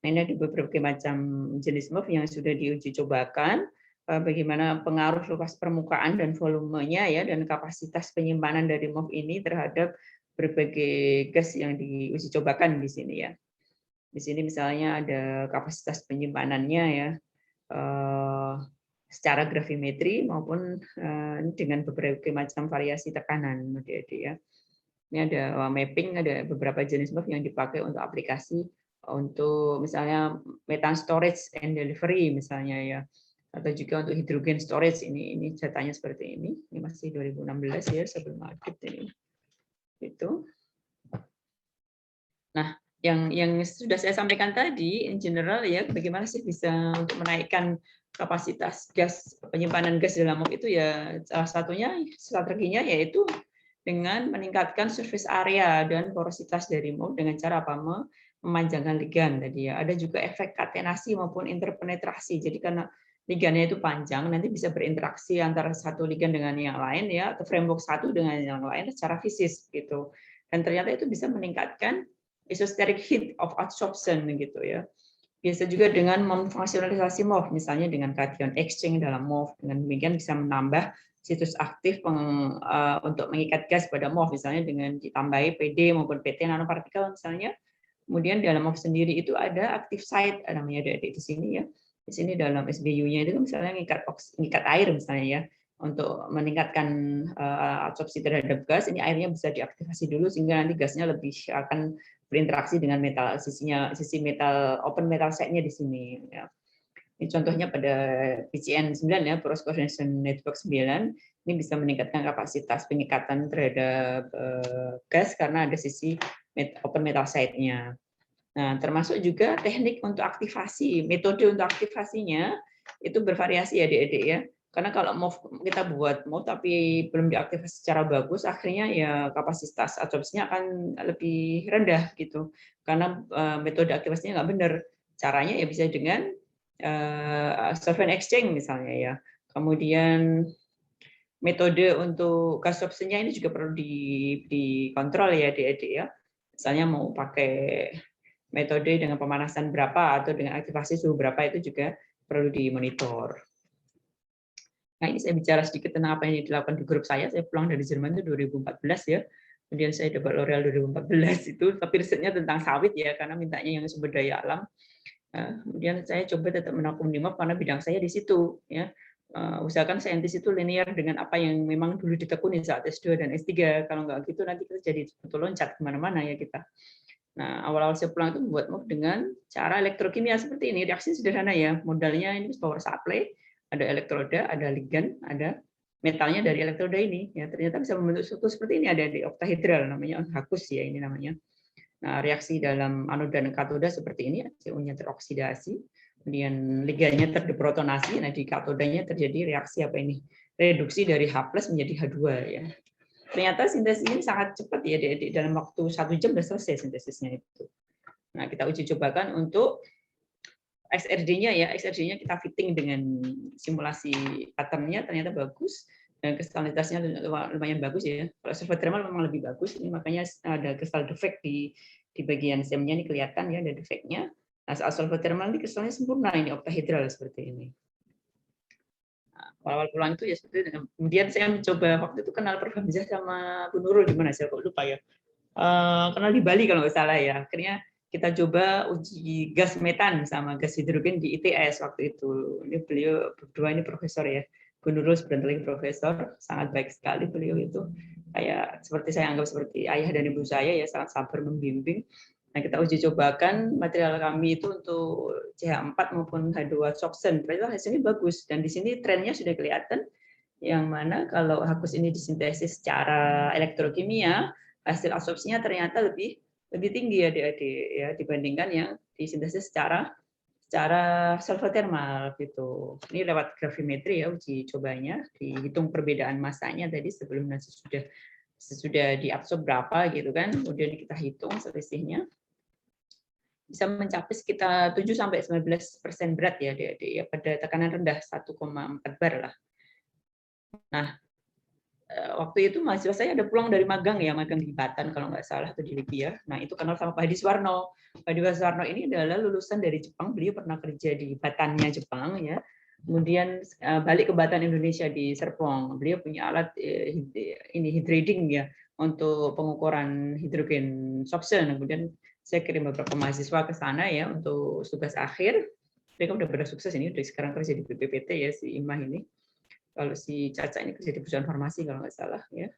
Nah, ini ada beberapa macam jenis MOF yang sudah diuji cobakan, bagaimana pengaruh luas permukaan dan volumenya ya, dan kapasitas penyimpanan dari MOF ini terhadap berbagai gas yang diuji cobakan di sini ya. Di sini misalnya ada kapasitas penyimpanannya ya, secara gravimetri maupun dengan berbagai macam variasi tekanan adik-adik ya. Ini ada mapping, ada beberapa jenis MOF yang dipakai untuk aplikasi untuk misalnya metan storage and delivery misalnya ya, atau juga untuk hidrogen storage. Ini datanya seperti ini masih 2016 ya, sebelum audit ini. Itu. Nah, yang sudah saya sampaikan tadi in general ya, bagaimana sih bisa untuk menaikkan kapasitas gas, penyimpanan gas dalam MOF itu ya, salah satunya strateginya yaitu dengan meningkatkan surface area dan porositas dari MOF dengan cara apa? Memanjangkan ligan tadi ya. Ada juga efek katenasi maupun interpenetrasi. Jadi karena ligannya itu panjang, nanti bisa berinteraksi antara satu ligan dengan yang lain ya, atau framework satu dengan yang lain secara fisis gitu. Dan ternyata itu bisa meningkatkan isosteric heat of adsorption gitu ya. Biasa juga dengan memfungsionalisasi MOF, misalnya dengan cation exchange dalam MOF. Dengan demikian bisa menambah situs aktif untuk mengikat gas pada MOF, misalnya dengan ditambahi PD maupun PT nanopartikel misalnya. Kemudian dalam MOF sendiri itu ada active site, namanya ada di sini ya. Di sini dalam SBU-nya itu misalnya mengikat air misalnya ya, untuk meningkatkan absorpsi terhadap gas. Ini airnya bisa diaktifasi dulu sehingga nanti gasnya lebih akan berinteraksi dengan metal, sisi metal open metal site-nya di sini ya. Ini contohnya pada PCN 9 ya, Porous Coordination Network 9, ini bisa meningkatkan kapasitas pengikatan terhadap gas karena ada sisi open metal site-nya. Nah, termasuk juga teknik untuk aktivasi, metode untuk aktivasinya itu bervariasi ya adik-adik ya. Karena kalau kita buat MOF tapi belum diaktifasi secara bagus, akhirnya ya kapasitas absorpsinya akan lebih rendah gitu. Karena metode aktivasinya nggak benar. Caranya ya bisa dengan solvent exchange misalnya ya. Kemudian metode untuk gas absorpsinya ini juga perlu dikontrol ya adik-adik ya. Misalnya mau pakai metode dengan pemanasan berapa atau dengan aktivasi suhu berapa itu juga perlu dimonitor. Nah, ini saya bicara sedikit tentang apa yang dilakukan di grup saya. Saya pulang dari Jerman itu 2014 ya. Kemudian saya dapat L'Oreal 2014 itu, tapi risetnya tentang sawit ya, karena mintanya yang sumber daya alam. Kemudian saya coba tetap menakum karena bidang saya di situ ya. Usahakan saintis itu linear dengan apa yang memang dulu ditekuni saat S2 dan S3. Kalau nggak gitu nanti kita jadi betul loncat kemana-mana ya kita. Nah, awal-awal saya pulang itu membuat MOOC dengan cara elektrokimia seperti ini. Reaksi sederhana ya. Modalnya ini power supply, ada elektroda, ada ligan, ada metalnya dari elektroda ini. Ya, ternyata bisa membentuk struktur seperti ini. Ada di oktahedral namanya HAKUS ya ini namanya. Nah, reaksi dalam anoda dan katoda seperti ini, CO-nya teroksidasi, kemudian ligannya terdeprotonasi. Nah, di katodanya terjadi reaksi apa ini? Reduksi dari H+ menjadi H2 ya. Ternyata sintesis ini sangat cepat ya, dalam waktu 1 jam sudah selesai sintesisnya itu. Nah, kita uji cobakan untuk XRD-nya ya, XRD-nya kita fitting dengan simulasi pattern-nya ternyata bagus dan kristalitasnya lumayan bagus ya. Kalau surface thermal memang lebih bagus, ini makanya ada kristal defect di bagian SEM-nya ini kelihatan ya ada defeknya. Nah, saat surface thermal ini kristalnya sempurna ini oktahedral seperti ini. Awal-awal pulang itu ya seperti itu. Kemudian saya mencoba waktu itu kenal Prof. Hamzah sama Bu Nurul di mana saya kok lupa ya. Kenal di Bali kalau nggak salah ya. Akhirnya kita coba uji gas metan sama gas hidrogen di ITS waktu itu. Ini beliau berdua ini profesor ya. Bu Nurul sebenarnya profesor, sangat baik sekali beliau itu. Kayak seperti saya anggap seperti ayah dan ibu saya ya, sangat sabar membimbing. Nah, kita uji cobakan material kami itu untuk CH4 maupun H2 Soxen. Ternyata hasilnya bagus dan di sini trennya sudah kelihatan yang mana kalau HAKUS ini disintesis secara elektrokimia, hasil absorpsinya ternyata lebih tinggi ya adik-adik ya dibandingkan yang disintesis secara surface thermal gitu. Ini lewat gravimetri ya uji cobanya, dihitung perbedaan masanya tadi sebelum dan sesudah diabsorb berapa gitu kan. Kemudian kita hitung selisihnya. Bisa mencapai sekitar 7-19% berat ya adik-adik ya pada tekanan rendah 1,4 bar lah. Nah, waktu itu mahasiswa saya ada pulang dari magang ya, magang di Batan kalau nggak salah atau di Libya. Nah, itu kenal sama Pak Hadi Suwarno. Pak Hadi Suwarno ini adalah lulusan dari Jepang, beliau pernah kerja di Batannya Jepang ya. Kemudian balik ke Batan Indonesia di Serpong. Beliau punya alat ini hydrading ya untuk pengukuran hidrogen Soxen. Kemudian saya kirim beberapa mahasiswa ke sana ya untuk tugas akhir. Mereka udah bersukses ini, udah sekarang kerja di BPPT ya si Imah ini. Kalau si Caca ini kerja di perusahaan farmasi kalau nggak salah ya.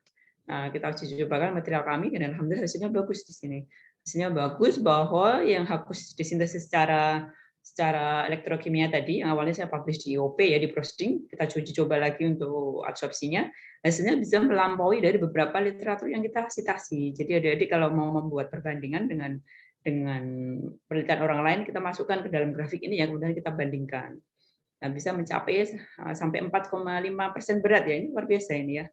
Nah, kita uji cobakan material kami dan alhamdulillah hasilnya bagus di sini. Hasilnya bagus bahwa yang HAKUS disintesis secara elektrokimia tadi, yang awalnya saya publish di IOP ya di Prosting, kita uji coba lagi untuk absorpsinya, hasilnya bisa melampaui dari beberapa literatur yang kita citasi. Jadi adik-adik kalau mau membuat perbandingan dengan penelitian orang lain, kita masukkan ke dalam grafik ini ya, kemudian kita bandingkan. Nah, bisa mencapai sampai 4,5% berat ya, ini luar biasa ini ya.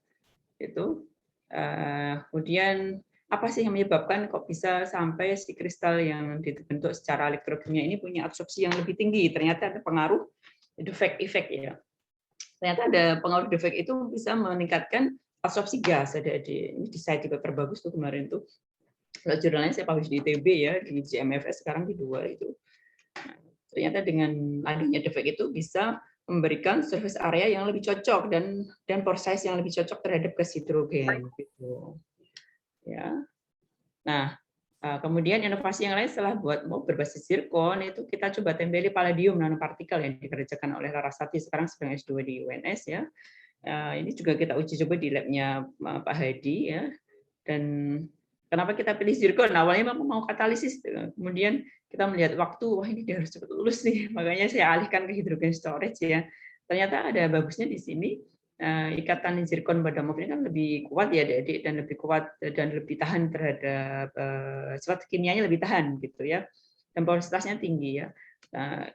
Itu kemudian apa sih yang menyebabkan kok bisa sampai si kristal yang dibentuk secara elektrokimia ini punya absorpsi yang lebih tinggi? Ternyata ada pengaruh defect effect ya. Ternyata ada pengaruh defect itu bisa meningkatkan absorpsi gas. Ada ini di site paper bagus tuh kemarin tuh. Kalau jurnalnya saya publish di ITB ya, di JMFS sekarang di 2 itu. Nah, ternyata dengan adanya defect itu bisa memberikan surface area yang lebih cocok dan pore size yang lebih cocok terhadap gas hidrogen gitu. Ya. Nah, kemudian inovasi yang lain setelah buat MOOC berbasis zirkon itu kita coba tempeli palladium nanopartikel yang dikerjakan oleh Larasati sekarang sedang S2 di UNS ya. Ini juga kita uji coba di labnya Pak Hadi ya. Dan kenapa kita pilih zirkon? Awalnya memang mau katalisis, kemudian kita melihat waktu, wah ini dia harus cepat lulus nih, makanya saya alihkan ke hidrogen storage ya. Ternyata ada bagusnya di sini. Ikatan zirkon pada MOOC ini kan lebih kuat ya adik-adik, dan lebih kuat dan lebih tahan terhadap sifat kimianya lebih tahan gitu ya, dan porositasnya tinggi ya.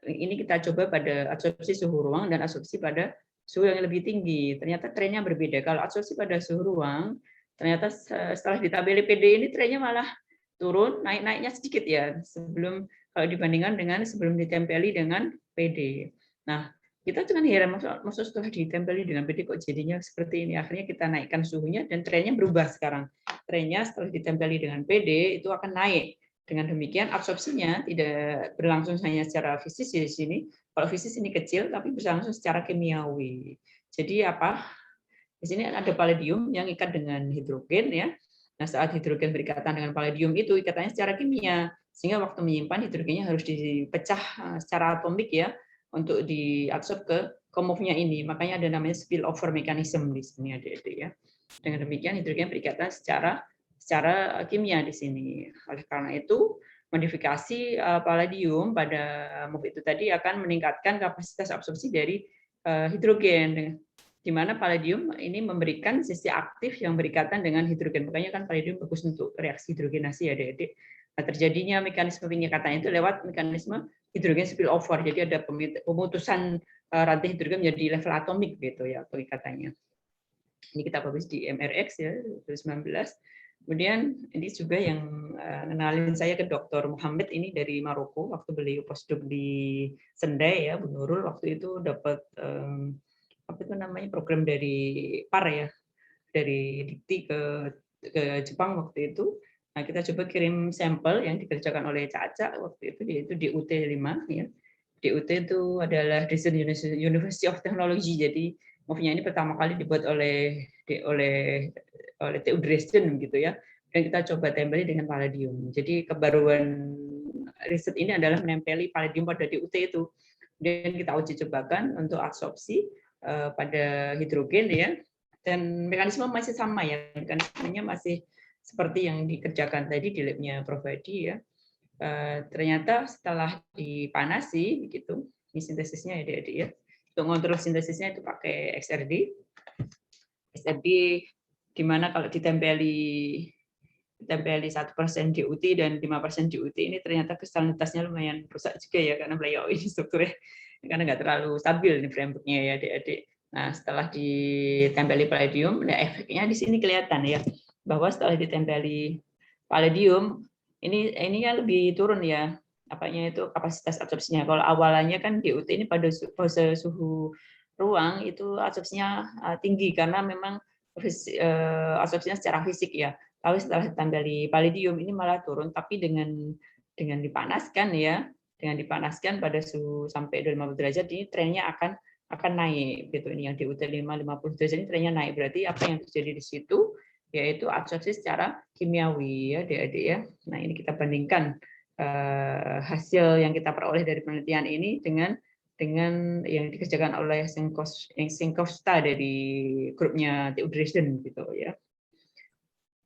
Ini kita coba pada absorpsi suhu ruang dan absorpsi pada suhu yang lebih tinggi. Ternyata trennya berbeda. Kalau absorpsi pada suhu ruang, ternyata setelah ditabeli PD ini trennya malah turun, naiknya sedikit ya sebelum kalau dibandingkan dengan sebelum ditempeli dengan PD. Nah, kita dengan heran maksud setelah ditempeli dengan PD kok jadinya seperti ini. Akhirnya kita naikkan suhunya dan trennya berubah sekarang. trennya setelah ditempeli dengan PD itu akan naik. Dengan demikian absorpsinya tidak berlangsung hanya secara fisik di sini. Kalau fisik ini kecil, tapi berlangsung secara kimiawi. Jadi apa? Di sini ada palladium yang ikat dengan hidrogen ya. Nah, saat hidrogen berikatan dengan palladium itu ikatannya secara kimia, sehingga waktu menyimpan hidrogennya harus dipecah secara atomik ya untuk diabsorb ke move-nya ini. Makanya ada namanya spillover mechanism di sini adik-adik ya. Dengan demikian hidrogen berikatan secara kimia di sini. Oleh karena itu modifikasi palladium pada move itu tadi akan meningkatkan kapasitas absorpsi dari hidrogen, di mana palladium ini memberikan sisi aktif yang berikatan dengan hidrogen. Makanya kan palladium bagus untuk reaksi hidrogenasi ya adik-adik. Nah, terjadinya mekanisme pengikatan itu lewat mekanisme hidrogen spillover. Jadi ada pemutusan rantai hidrogen menjadi level atomik gitu ya pengikatannya. Ini kita publish di MRX ya 2019. Kemudian ini juga yang kenalin saya ke Dr. Muhammad ini dari Maroko waktu beliau postdoc di Sendai ya Bu Nurul, waktu itu dapat apa itu namanya program dari PAR ya, dari Dikti ke Jepang waktu itu. Nah, kita coba kirim sampel yang dikerjakan oleh Caca waktu itu, yaitu DUT 5 ya. DUT itu adalah Dresden University of Technology. Jadi move-nya ini pertama kali dibuat oleh TU Dresden gitu ya. Dan kita coba tempeli dengan palladium. Jadi kebaruan riset ini adalah menempeli palladium pada DUT itu. Dan kita uji cobakan untuk absorpsi pada hidrogen ya, dan mekanisme masih sama ya, mekanismenya masih seperti yang dikerjakan tadi di labnya Prof. Hadi ya. Ternyata setelah dipanasi begitu, ini sintesisnya ya adik-adik ya. Untuk mengontrol sintesisnya itu pakai XRD di mana kalau ditempeli 1% DUT dan 5% DUT ini ternyata kristalinitasnya lumayan rusak juga ya, karena beliau ini strukturnya karena nggak terlalu stabil ini framework-nya ya adik-adik. Nah, setelah ditempeli palladium, nah efeknya di sini kelihatan ya, bahwa setelah ditempeli palladium ini lebih turun ya, apanya itu kapasitas absorpsinya. Kalau awalnya kan DUT ini pada suhu ruang itu absorpsinya tinggi karena memang absorpsinya secara fisik ya. Tapi setelah ditempeli palladium ini malah turun, tapi dengan dipanaskan ya, dengan dipanaskan pada suhu sampai 250 derajat ini trennya akan naik gitu. Ini yang di UT 50 derajat ini trennya naik. Berarti apa yang terjadi di situ yaitu absorpsi secara kimiawi ya adik-adik ya. Nah, ini kita bandingkan hasil yang kita peroleh dari penelitian ini dengan yang dikerjakan oleh Sinkowska dari grupnya TU Dresden gitu ya.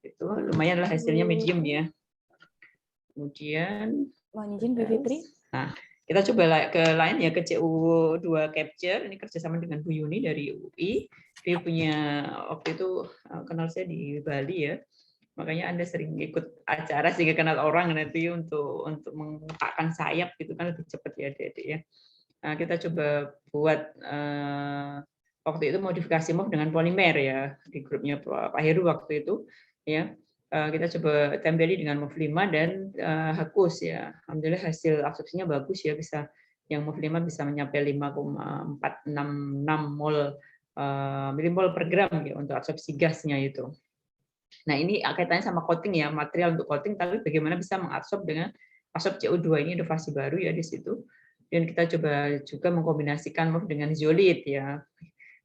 Itu lumayan lah hasilnya medium ya. Kemudian Mohon izin Bu Fitri. Nah, kita coba ke lain ya, ke CO2 capture. Ini kerjasama dengan Bu Yuni dari UI. Dia punya waktu itu kenal saya di Bali ya. Makanya Anda sering ikut acara sehingga kenal orang nanti untuk mengepakkan sayap gitu kan lebih cepat ya adik-adik ya. Nah, kita coba buat waktu itu modifikasi MOF dengan polimer ya di grupnya Pak Heru waktu itu ya. Kita coba tempeli dengan MOF 5 dan HAKUS ya. Alhamdulillah hasil absorpsinya bagus ya, bisa yang MOF 5 bisa mencapai 5,466 milimol per gram ya untuk absorpsi gasnya itu. Nah, ini kaitannya sama coating ya, material untuk coating, tapi bagaimana bisa mengabsorb dengan absorb CO2 ini inovasi baru ya di situ. Dan kita coba juga mengkombinasikan MOF dengan zeolit ya.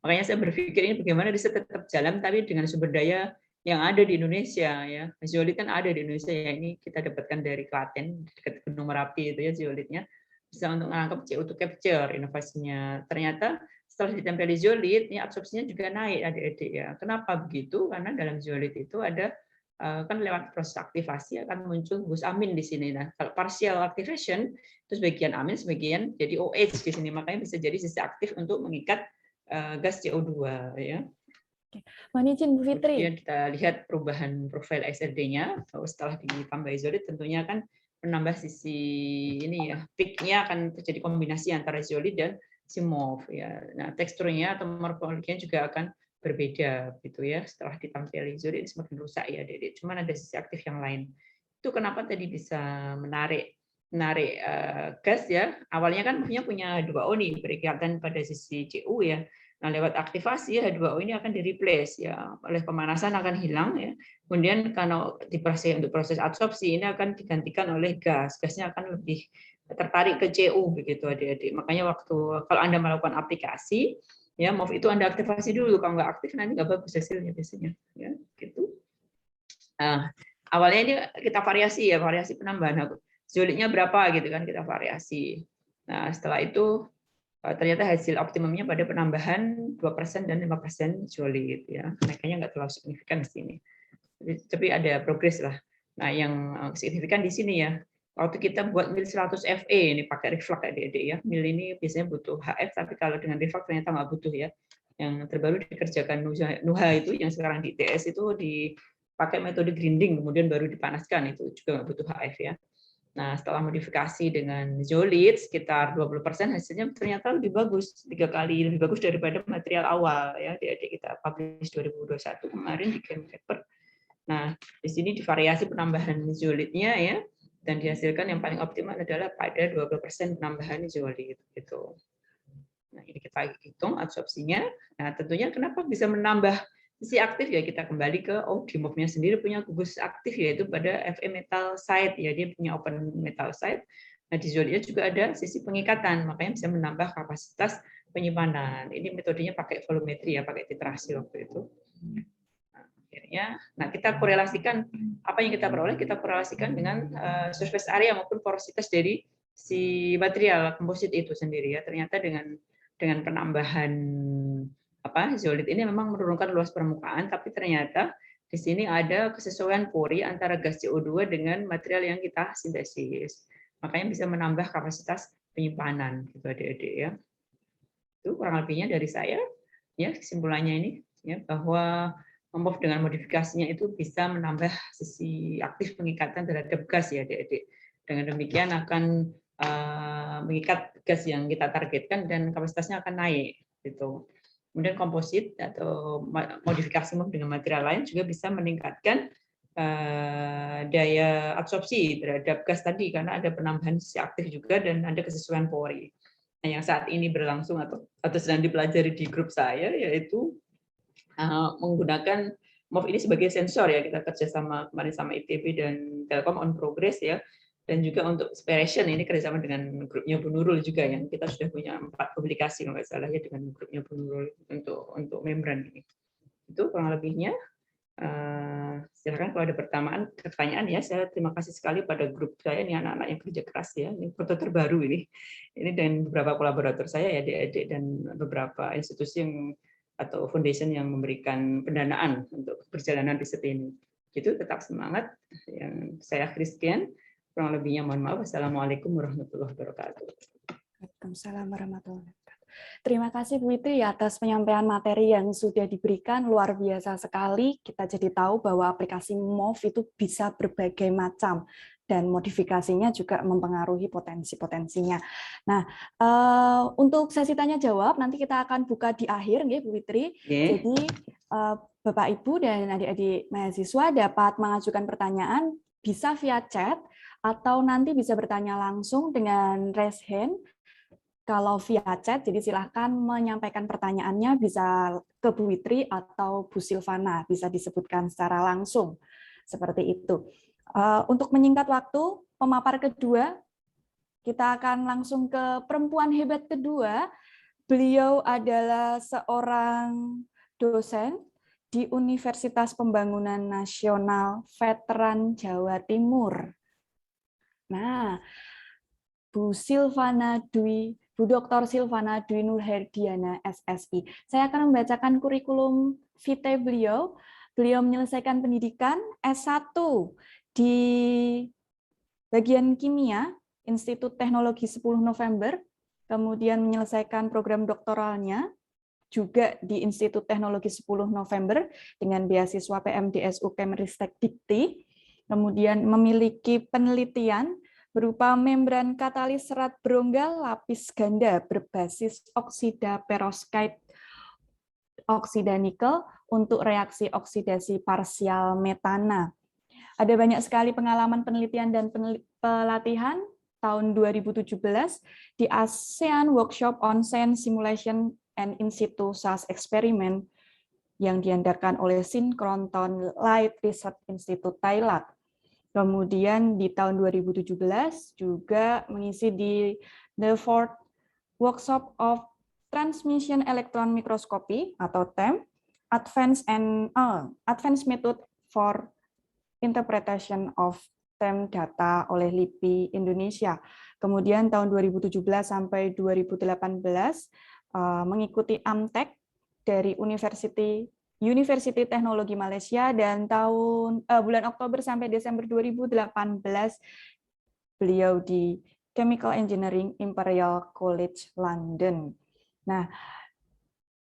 Makanya saya berpikir ini bagaimana bisa tetap jalan tapi dengan sumber daya yang ada di Indonesia ya. Zeolit kan ada di Indonesia ya, ini kita dapatkan dari Klaten dekat Gunung Merapi itu ya zeolitnya. Bisa untuk mengangkut CO2 capture inovasinya. Ternyata setelah ditempeli zeolit, ini absorpsinya juga naik adik-adik ya. Kenapa begitu? Karena dalam zeolit itu ada kan lewat proses aktivasi akan muncul gus amin di sini. Nah, kalau partial activation itu sebagian amin, sebagian jadi OH di sini. Makanya bisa jadi sisi aktif untuk mengikat gas CO2 ya. Mohon izin Bu Fitri. Kemudian kita lihat perubahan profil XRD-nya setelah ditambah zeolit, tentunya kan menambah sisi ini ya, peak-nya akan terjadi kombinasi antara zeolit dan MOF ya. Nah, teksturnya atau morfologinya juga akan berbeda gitu ya. Setelah ditampili zeolit semakin rusak ya, Dedek. Cuman ada sisi aktif yang lain. Itu kenapa tadi bisa menarik gas ya. Awalnya kan punya 2O nih berikatan pada sisi CU ya. Nah, lewat aktivasi H2O ini akan di-replace ya oleh pemanasan akan hilang ya. Kemudian kalau untuk proses absorpsi ini akan digantikan oleh gas. Gasnya akan lebih tertarik ke CO begitu adik-adik. Makanya kalau Anda melakukan aplikasi ya MOF itu Anda aktivasi dulu, kalau nggak aktif nanti nggak bagus hasilnya biasanya ya gitu. Nah, awalnya ini kita variasi penambahan zolidnya berapa gitu kan, kita variasi. Nah, setelah itu ternyata hasil optimumnya pada penambahan 2% dan 5% zolid ya. Kenaikannya nggak terlalu signifikan di sini. Tapi ada progres lah. Nah, yang signifikan di sini ya, waktu kita buat mil 100 FE ini pakai reflux adik-adik ya. Mil ini biasanya butuh HF, tapi kalau dengan reflux ternyata nggak butuh ya. Yang terbaru dikerjakan NUHA itu yang sekarang di ITS itu dipakai metode grinding kemudian baru dipanaskan, itu juga nggak butuh HF ya. Nah, setelah modifikasi dengan zolid sekitar 20% hasilnya ternyata lebih bagus, 3 kali lebih bagus daripada material awal ya. Adik-adik kita publish 2021 kemarin di Game Paper. Nah, di sini divariasi penambahan zolidnya ya, dan dihasilkan yang paling optimal adalah pada 20% penambahan zolid gitu. Nah, ini kita hitung absorpsinya. Nah, tentunya kenapa bisa menambah sisi aktif ya, kita kembali ke di MOF-nya sendiri punya gugus aktif yaitu pada Fe metal site ya, dia punya open metal site. Nah, di zolidnya juga ada sisi pengikatan, makanya bisa menambah kapasitas penyimpanan. Ini metodenya pakai volumetri ya, pakai titrasi waktu itu. Nah, kita korelasikan apa yang kita peroleh, kita korelasikan dengan surface area maupun porositas dari si material komposit itu sendiri ya. Ternyata dengan penambahan zolid ini memang menurunkan luas permukaan, tapi ternyata di sini ada kesesuaian pori antara gas CO2 dengan material yang kita sintesis. Makanya bisa menambah kapasitas penyimpanan gitu adik-adik ya. Itu kurang lebihnya dari saya ya, kesimpulannya ini ya, bahwa MOF dengan modifikasinya itu bisa menambah sisi aktif pengikatan terhadap gas ya adik-adik. Dengan demikian akan mengikat gas yang kita targetkan dan kapasitasnya akan naik gitu. Kemudian komposit atau modifikasi MOF dengan material lain juga bisa meningkatkan daya absorpsi terhadap gas tadi karena ada penambahan sisi aktif juga dan ada kesesuaian pori. Nah, yang saat ini berlangsung atau sedang dipelajari di grup saya yaitu menggunakan MOF ini sebagai sensor ya, kita kerjasama kemarin sama ITB dan Telkom on progress ya, dan juga untuk aspiration ini kerjasama dengan grupnya Bu Nurul juga yang kita sudah punya 4 publikasi kalau nggak salah ya dengan grupnya Bu Nurul untuk membran ini. Itu kurang lebihnya. Silakan kalau ada pertanyaan ya. Saya terima kasih sekali pada grup saya ini anak-anak yang kerja keras ya. Ini foto terbaru ini dan beberapa kolaborator saya ya adik-adik dan beberapa institusi atau foundation yang memberikan pendanaan untuk perjalanan riset ini. Itu tetap semangat. Yang saya Christian, kurang lebihnya mohon maaf. Assalamualaikum warahmatullahi wabarakatuh. Waalaikumsalam warahmatullahi wabarakatuh. Terima kasih Bu Fitri atas penyampaian materi yang sudah diberikan, luar biasa sekali. Kita jadi tahu bahwa aplikasi MOF itu bisa berbagai macam dan modifikasinya juga mempengaruhi potensi-potensinya. Nah, untuk sesi tanya jawab nanti kita akan buka di akhir, nggih Bu Fitri. Jadi Bapak Ibu dan adik-adik mahasiswa dapat mengajukan pertanyaan bisa via chat atau nanti bisa bertanya langsung dengan raise hand. Kalau via chat, jadi silahkan menyampaikan pertanyaannya bisa ke Bu Fitri atau Bu Silvana, bisa disebutkan secara langsung. Seperti itu. Untuk menyingkat waktu, pemapar kedua, kita akan langsung ke perempuan hebat kedua. Beliau adalah seorang dosen di Universitas Pembangunan Nasional Veteran Jawa Timur. Nah, Bu Dr. Silvana Dwi Nurherdiana, SSI. Saya akan membacakan kurikulum vitae beliau. Beliau menyelesaikan pendidikan S1 di bagian kimia, Institut Teknologi 10 November, kemudian menyelesaikan program doktoralnya juga di Institut Teknologi 10 November dengan beasiswa PMDSU Kemristek Dikti, kemudian memiliki penelitian berupa membran katalis serat berongga lapis ganda berbasis oksida perovskite oksida nikel untuk reaksi oksidasi parsial metana. Ada banyak sekali pengalaman penelitian dan pelatihan tahun 2017 di ASEAN Workshop on Science Simulation and in situ SAS Experiment yang diadakan oleh Synchrotron Light Research Institute Thailand. Kemudian di tahun 2017 juga mengisi di the fourth Workshop of Transmission Electron Microscopy atau TEM, Advanced Method for Interpretation of TEM Data oleh LIPI Indonesia. Kemudian tahun 2017 sampai 2018 mengikuti AMTEK dari University Teknologi Malaysia, dan bulan Oktober sampai Desember 2018 beliau di Chemical Engineering Imperial College London. Nah,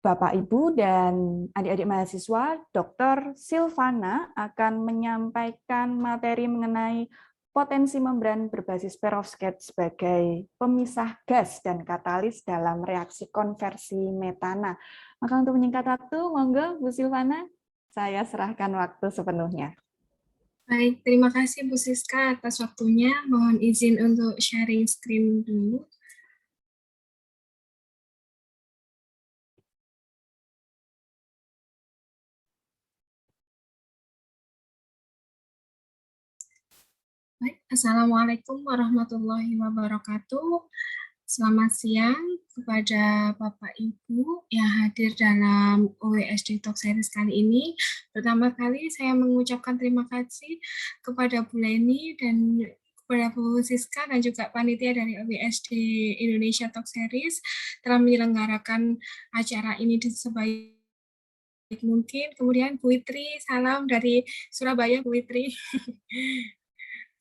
Bapak, Ibu, dan adik-adik mahasiswa, Dr. Silvana akan menyampaikan materi mengenai potensi membran berbasis perovskit sebagai pemisah gas dan katalis dalam reaksi konversi metana. Maka untuk menyingkat waktu, monggo Bu Silvana, saya serahkan waktu sepenuhnya. Baik, terima kasih Bu Siska atas waktunya. Mohon izin untuk sharing screen dulu. Baik, Assalamualaikum warahmatullahi wabarakatuh. Selamat siang kepada Bapak Ibu yang hadir dalam OESD Talk Series kali ini. Pertama kali saya mengucapkan terima kasih kepada Bu Leni dan kepada Bu Siska dan juga panitia dari OESD Indonesia Talk Series telah menyelenggarakan acara ini di sebaik mungkin. Kemudian Bu Witri, salam dari Surabaya, Bu Witri.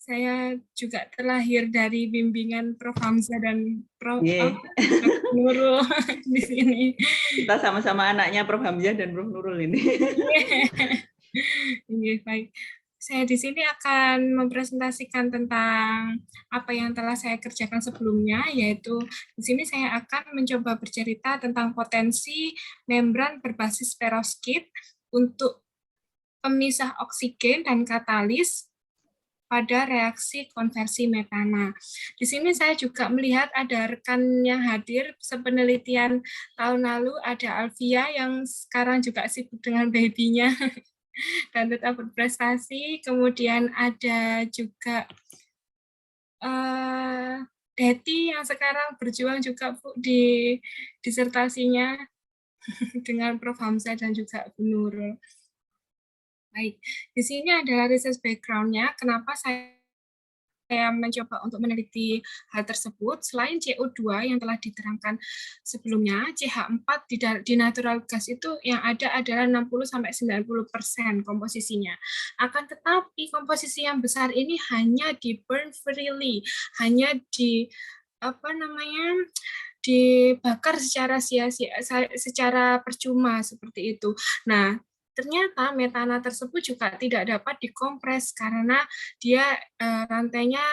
Saya juga terlahir dari bimbingan Prof. Hamzah dan Prof. Nurul di sini. Kita sama-sama anaknya Prof. Hamzah dan Prof. Nurul ini. Baik. Saya di sini akan mempresentasikan tentang apa yang telah saya kerjakan sebelumnya, yaitu di sini saya akan mencoba bercerita tentang potensi membran berbasis perovskit untuk pemisah oksigen dan katalis pada reaksi konversi metana. Di sini saya juga melihat ada rekan yang hadir sepenelitian tahun lalu, ada Alvia yang sekarang juga sibuk dengan babynya dan tetap berprestasi. Kemudian ada juga Deti yang sekarang berjuang juga Bu di disertasinya dengan Prof. Hamzah dan juga Bu Nurul. Baik, di sini adalah research background-nya. Kenapa saya mencoba untuk meneliti hal tersebut? Selain CO2 yang telah diterangkan sebelumnya, CH4 di natural gas itu yang ada adalah 60-90% komposisinya. Akan tetapi komposisi yang besar ini hanya di burn freely, hanya dibakar secara sia-sia, secara percuma seperti itu. Nah, ternyata metana tersebut juga tidak dapat dikompres karena dia rantainya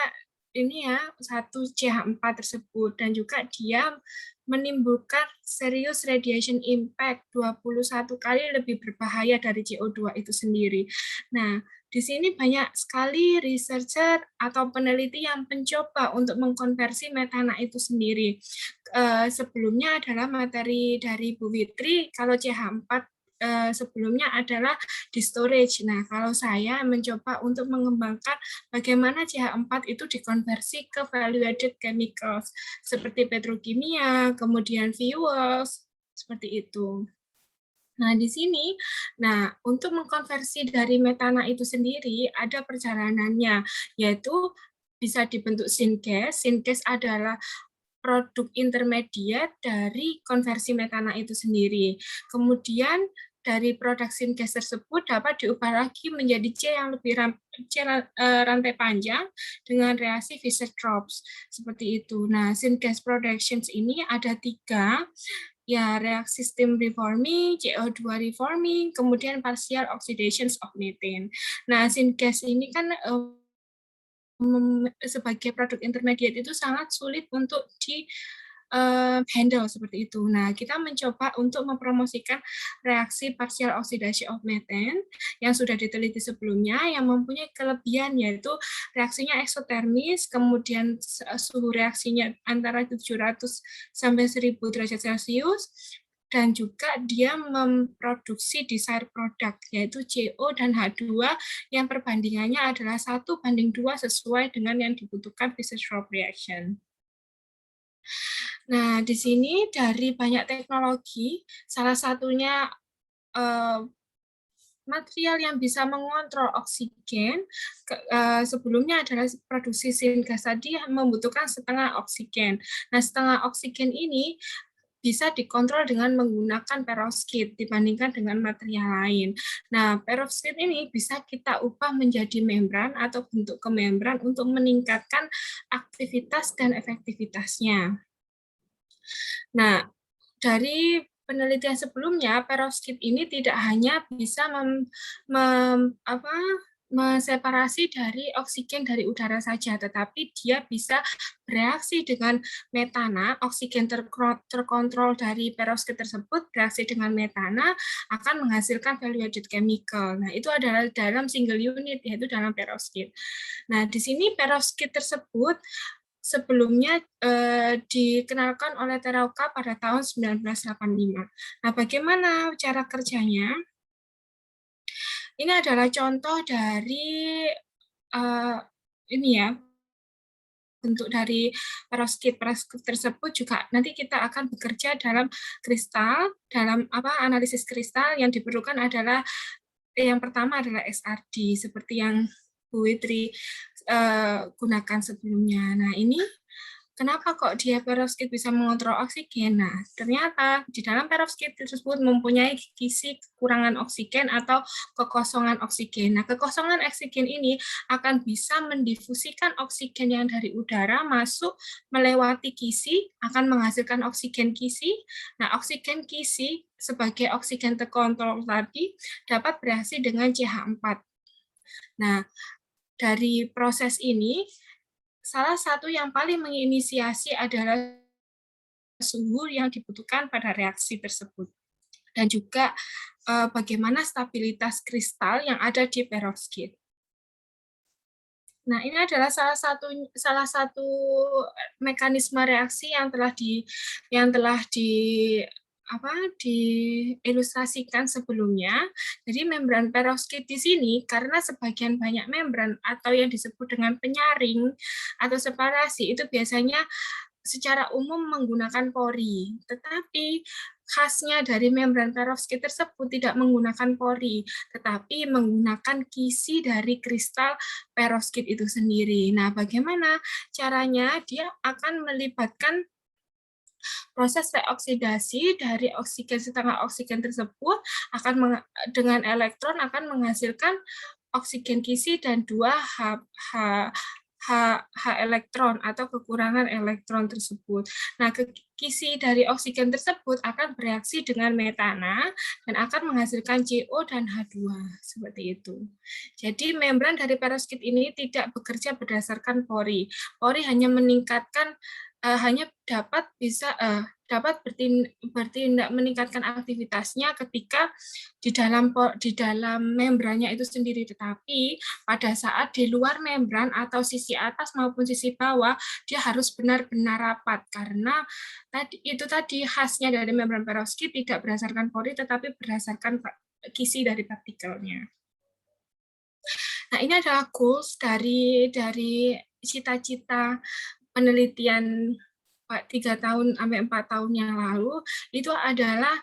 ini ya, satu CH4 tersebut, dan juga dia menimbulkan serious radiation impact 21 kali lebih berbahaya dari CO2 itu sendiri. Nah, di sini banyak sekali researcher atau peneliti yang mencoba untuk mengkonversi metana itu sendiri. Sebelumnya adalah materi dari Bu Witri, kalau CH4 sebelumnya adalah di storage. Nah, kalau saya mencoba untuk mengembangkan bagaimana CH4 itu dikonversi ke value added chemicals seperti petrokimia, kemudian fuels, seperti itu. Nah, di sini, untuk mengkonversi dari metana itu sendiri ada perjalanannya, yaitu bisa dibentuk syngas. Syngas adalah produk intermediate dari konversi metana itu sendiri. Kemudian dari produk syngas tersebut dapat diubah lagi menjadi C yang lebih rantai panjang dengan reaksi Fischer-Tropsch seperti itu. Nah, syngas productions ini ada 3, ya, reaksi steam reforming, CO2 reforming, kemudian partial oxidation of methane. Nah, syngas ini kan sebagai produk intermediate itu sangat sulit untuk handle seperti itu. Nah, kita mencoba untuk mempromosikan reaksi partial oxidation of methane yang sudah diteliti sebelumnya, yang mempunyai kelebihan yaitu reaksinya eksotermis, kemudian suhu reaksinya antara 700 sampai 1000 derajat Celcius, dan juga dia memproduksi desired product, yaitu CO dan H2 yang perbandingannya adalah 1:2 sesuai dengan yang dibutuhkan Fischer-Tropsch reaction. Nah, di sini dari banyak teknologi, salah satunya material yang bisa mengontrol oksigen sebelumnya adalah produksi syngas tadi membutuhkan setengah oksigen. Nah, setengah oksigen ini bisa dikontrol dengan menggunakan perovskit dibandingkan dengan material lain. Nah, perovskit ini bisa kita ubah menjadi membran atau bentuk ke membran untuk meningkatkan aktivitas dan efektivitasnya. Nah, dari penelitian sebelumnya, perovskit ini tidak hanya bisa menseparasi dari oksigen dari udara saja, tetapi dia bisa bereaksi dengan metana, oksigen terkontrol dari perovskit tersebut bereaksi dengan metana akan menghasilkan value added chemical. Nah, itu adalah dalam single unit, yaitu dalam perovskit. Nah, di sini perovskit tersebut sebelumnya dikenalkan oleh Terauka pada tahun 1985. Nah, bagaimana cara kerjanya? Ini adalah contoh dari ini ya, bentuk dari perovskit tersebut juga nanti kita akan bekerja dalam kristal, dalam analisis kristal yang diperlukan adalah yang pertama adalah XRD seperti yang Bu Witri gunakan sebelumnya. Nah, ini kenapa kok dia perovskit bisa mengontrol oksigen? Nah, ternyata di dalam perovskit tersebut mempunyai kisi kekurangan oksigen atau kekosongan oksigen. Nah, kekosongan oksigen ini akan bisa mendifusikan oksigen yang dari udara masuk melewati kisi, akan menghasilkan oksigen kisi. Nah, oksigen kisi sebagai oksigen terkontrol tadi dapat bereaksi dengan CH4. Nah, dari proses ini, salah satu yang paling menginisiasi adalah suhu yang dibutuhkan pada reaksi tersebut. Dan juga bagaimana stabilitas kristal yang ada di perovskit. Nah, ini adalah salah satu mekanisme reaksi yang telah diilustrasikan sebelumnya. Jadi membran perovskit di sini karena sebagian banyak membran atau yang disebut dengan penyaring atau separasi itu biasanya secara umum menggunakan pori, tetapi khasnya dari membran perovskit tersebut tidak menggunakan pori, tetapi menggunakan kisi dari kristal perovskit itu sendiri. Nah, bagaimana caranya? Dia akan melibatkan proses reoksidasi dari oksigen setengah oksigen tersebut dengan elektron akan menghasilkan oksigen kisi dan 2 H elektron atau kekurangan elektron tersebut. Nah, kisi dari oksigen tersebut akan bereaksi dengan metana dan akan menghasilkan CO dan H2 seperti itu. Jadi membran dari perovskit ini tidak bekerja berdasarkan pori. Pori hanya meningkatkan dapat bertindak meningkatkan aktivitasnya ketika di dalam membrannya itu sendiri, tetapi pada saat di luar membran atau sisi atas maupun sisi bawah dia harus benar-benar rapat karena tadi khasnya dari membran perovskit tidak berdasarkan pori tetapi berdasarkan kisi dari partikelnya. Nah, ini adalah goals dari cita-cita penelitian 3 tahun sampai 4 tahun yang lalu itu adalah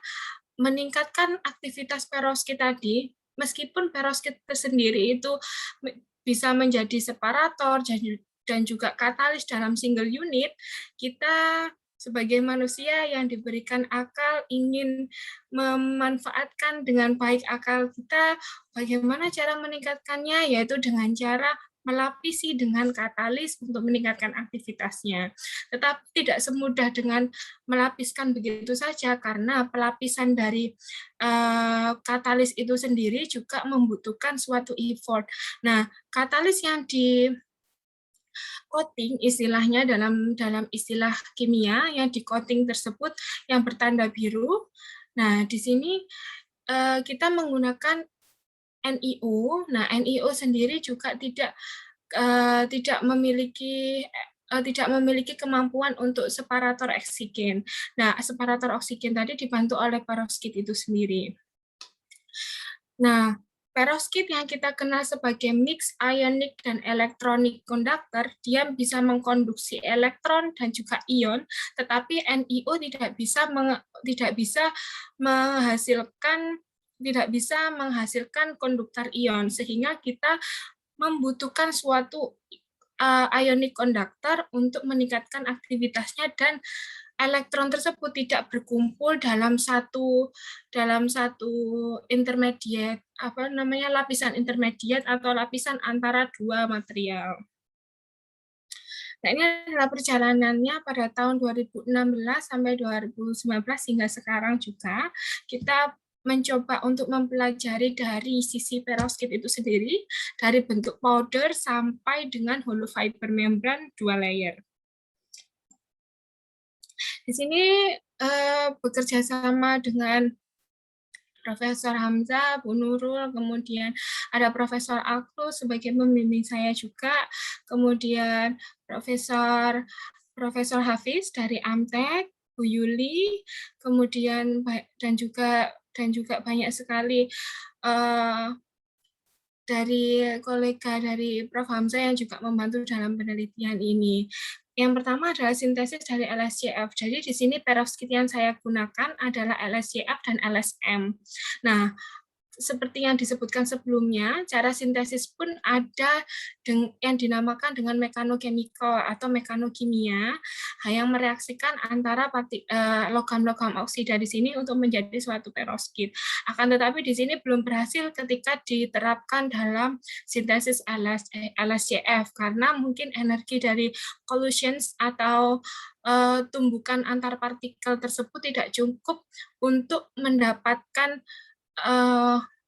meningkatkan aktivitas perovskit tadi, meskipun perovskit tersendiri itu bisa menjadi separator dan juga katalis dalam single unit, kita sebagai manusia yang diberikan akal ingin memanfaatkan dengan baik akal kita, bagaimana cara meningkatkannya, yaitu dengan cara melapisi dengan katalis untuk meningkatkan aktivitasnya. Tetapi tidak semudah dengan melapiskan begitu saja, karena pelapisan dari katalis itu sendiri juga membutuhkan suatu effort. Nah, katalis yang di coating istilahnya dalam istilah kimia yang di coating tersebut yang bertanda biru. Nah, di sini kita menggunakan NiO. Nah, NiO sendiri juga tidak memiliki tidak memiliki kemampuan untuk separator oksigen. Nah, separator oksigen tadi dibantu oleh perovskit itu sendiri. Nah, perovskit yang kita kenal sebagai mixed ionic dan electronic conductor, dia bisa mengkonduksi elektron dan juga ion, tetapi NiO tidak bisa menghasilkan konduktor ion, sehingga kita membutuhkan suatu ionic conductor untuk meningkatkan aktivitasnya dan elektron tersebut tidak berkumpul dalam satu intermediate, lapisan intermediate atau lapisan antara dua material. Nah, ini adalah perjalanannya pada tahun 2016 sampai 2019 hingga sekarang juga kita mencoba untuk mempelajari dari sisi perovskit itu sendiri, dari bentuk powder sampai dengan hollow fiber membran 2 layer. Di sini bekerja sama dengan Profesor Hamzah, Bu Nurul, kemudian ada Profesor Aklus sebagai pembimbing saya juga, kemudian Profesor Hafiz dari Amtek, Bu Yuli, kemudian dan juga banyak sekali dari kolega dari Prof. Hamzah yang juga membantu dalam penelitian ini. Yang pertama adalah sintesis dari LSCF. Jadi di sini perovskit yang saya gunakan adalah LSCF dan LSM. Nah, seperti yang disebutkan sebelumnya, cara sintesis pun ada yang dinamakan dengan mekanikal atau mekanokimia yang mereaksikan antara logam-logam oksida di sini untuk menjadi suatu perovskit. Akan tetapi di sini belum berhasil ketika diterapkan dalam sintesis LSCF karena mungkin energi dari collisions atau tumbukan antar partikel tersebut tidak cukup untuk mendapatkan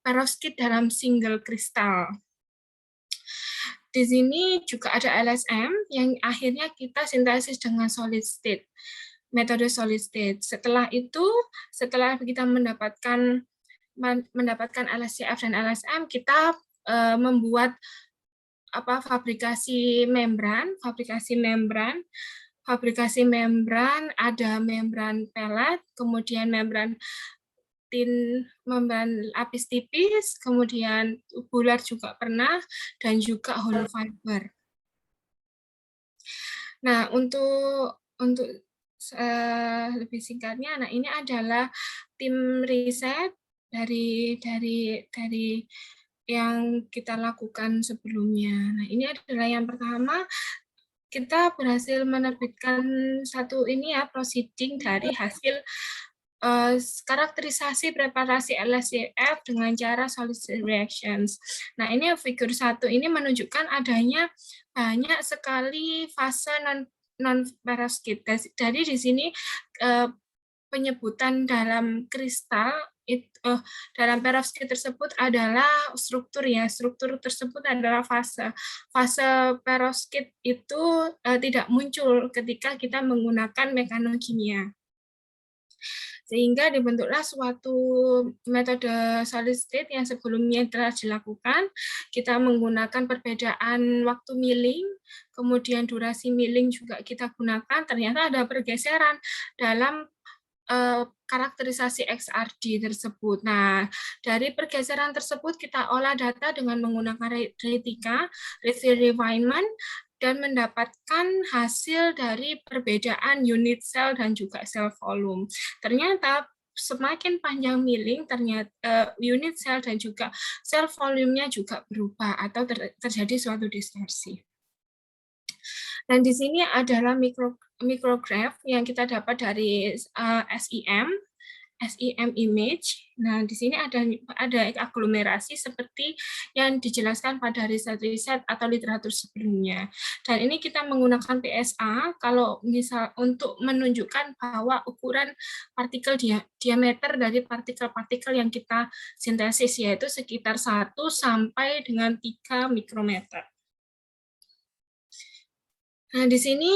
perovskit dalam single kristal. Di sini juga ada LSM yang akhirnya kita sintesis dengan solid state, metode solid state. Setelah itu, setelah kita mendapatkan LSCF dan LSM, kita membuat fabrikasi membran. Ada membran pelet, kemudian membran lapis tipis, kemudian bulat juga pernah, dan juga hollow fiber. Nah, untuk lebih singkatnya, nah ini adalah tim riset dari yang kita lakukan sebelumnya. Nah, ini adalah yang pertama, kita berhasil menerbitkan proceeding dari hasil karakterisasi preparasi LSCF dengan cara solid state reactions. Nah, ini figur 1 ini menunjukkan adanya banyak sekali fase non-perovskit. Jadi di sini penyebutan dalam kristal dalam perovskit tersebut adalah struktur ya. Struktur tersebut adalah fase. Fase perovskit itu tidak muncul ketika kita menggunakan mekanokimia. Sehingga dibentuklah suatu metode solid state yang sebelumnya telah dilakukan. Kita menggunakan perbedaan waktu milling, kemudian durasi milling juga kita gunakan. Ternyata ada pergeseran dalam karakterisasi XRD tersebut. Nah, dari pergeseran tersebut kita olah data dengan menggunakan Retika, Refill Refinement, dan mendapatkan hasil dari perbedaan unit cell dan juga cell volume. Ternyata semakin panjang milling, ternyata unit cell dan juga cell volume-nya juga berubah atau terjadi suatu distorsi. Dan di sini adalah micrograph yang kita dapat dari SEM image. Nah, di sini ada aglomerasi seperti yang dijelaskan pada riset-riset atau literatur sebelumnya. Dan ini kita menggunakan PSA kalau misal untuk menunjukkan bahwa ukuran partikel diameter dari partikel-partikel yang kita sintesis yaitu sekitar 1 sampai dengan 3 mikrometer. Nah, di sini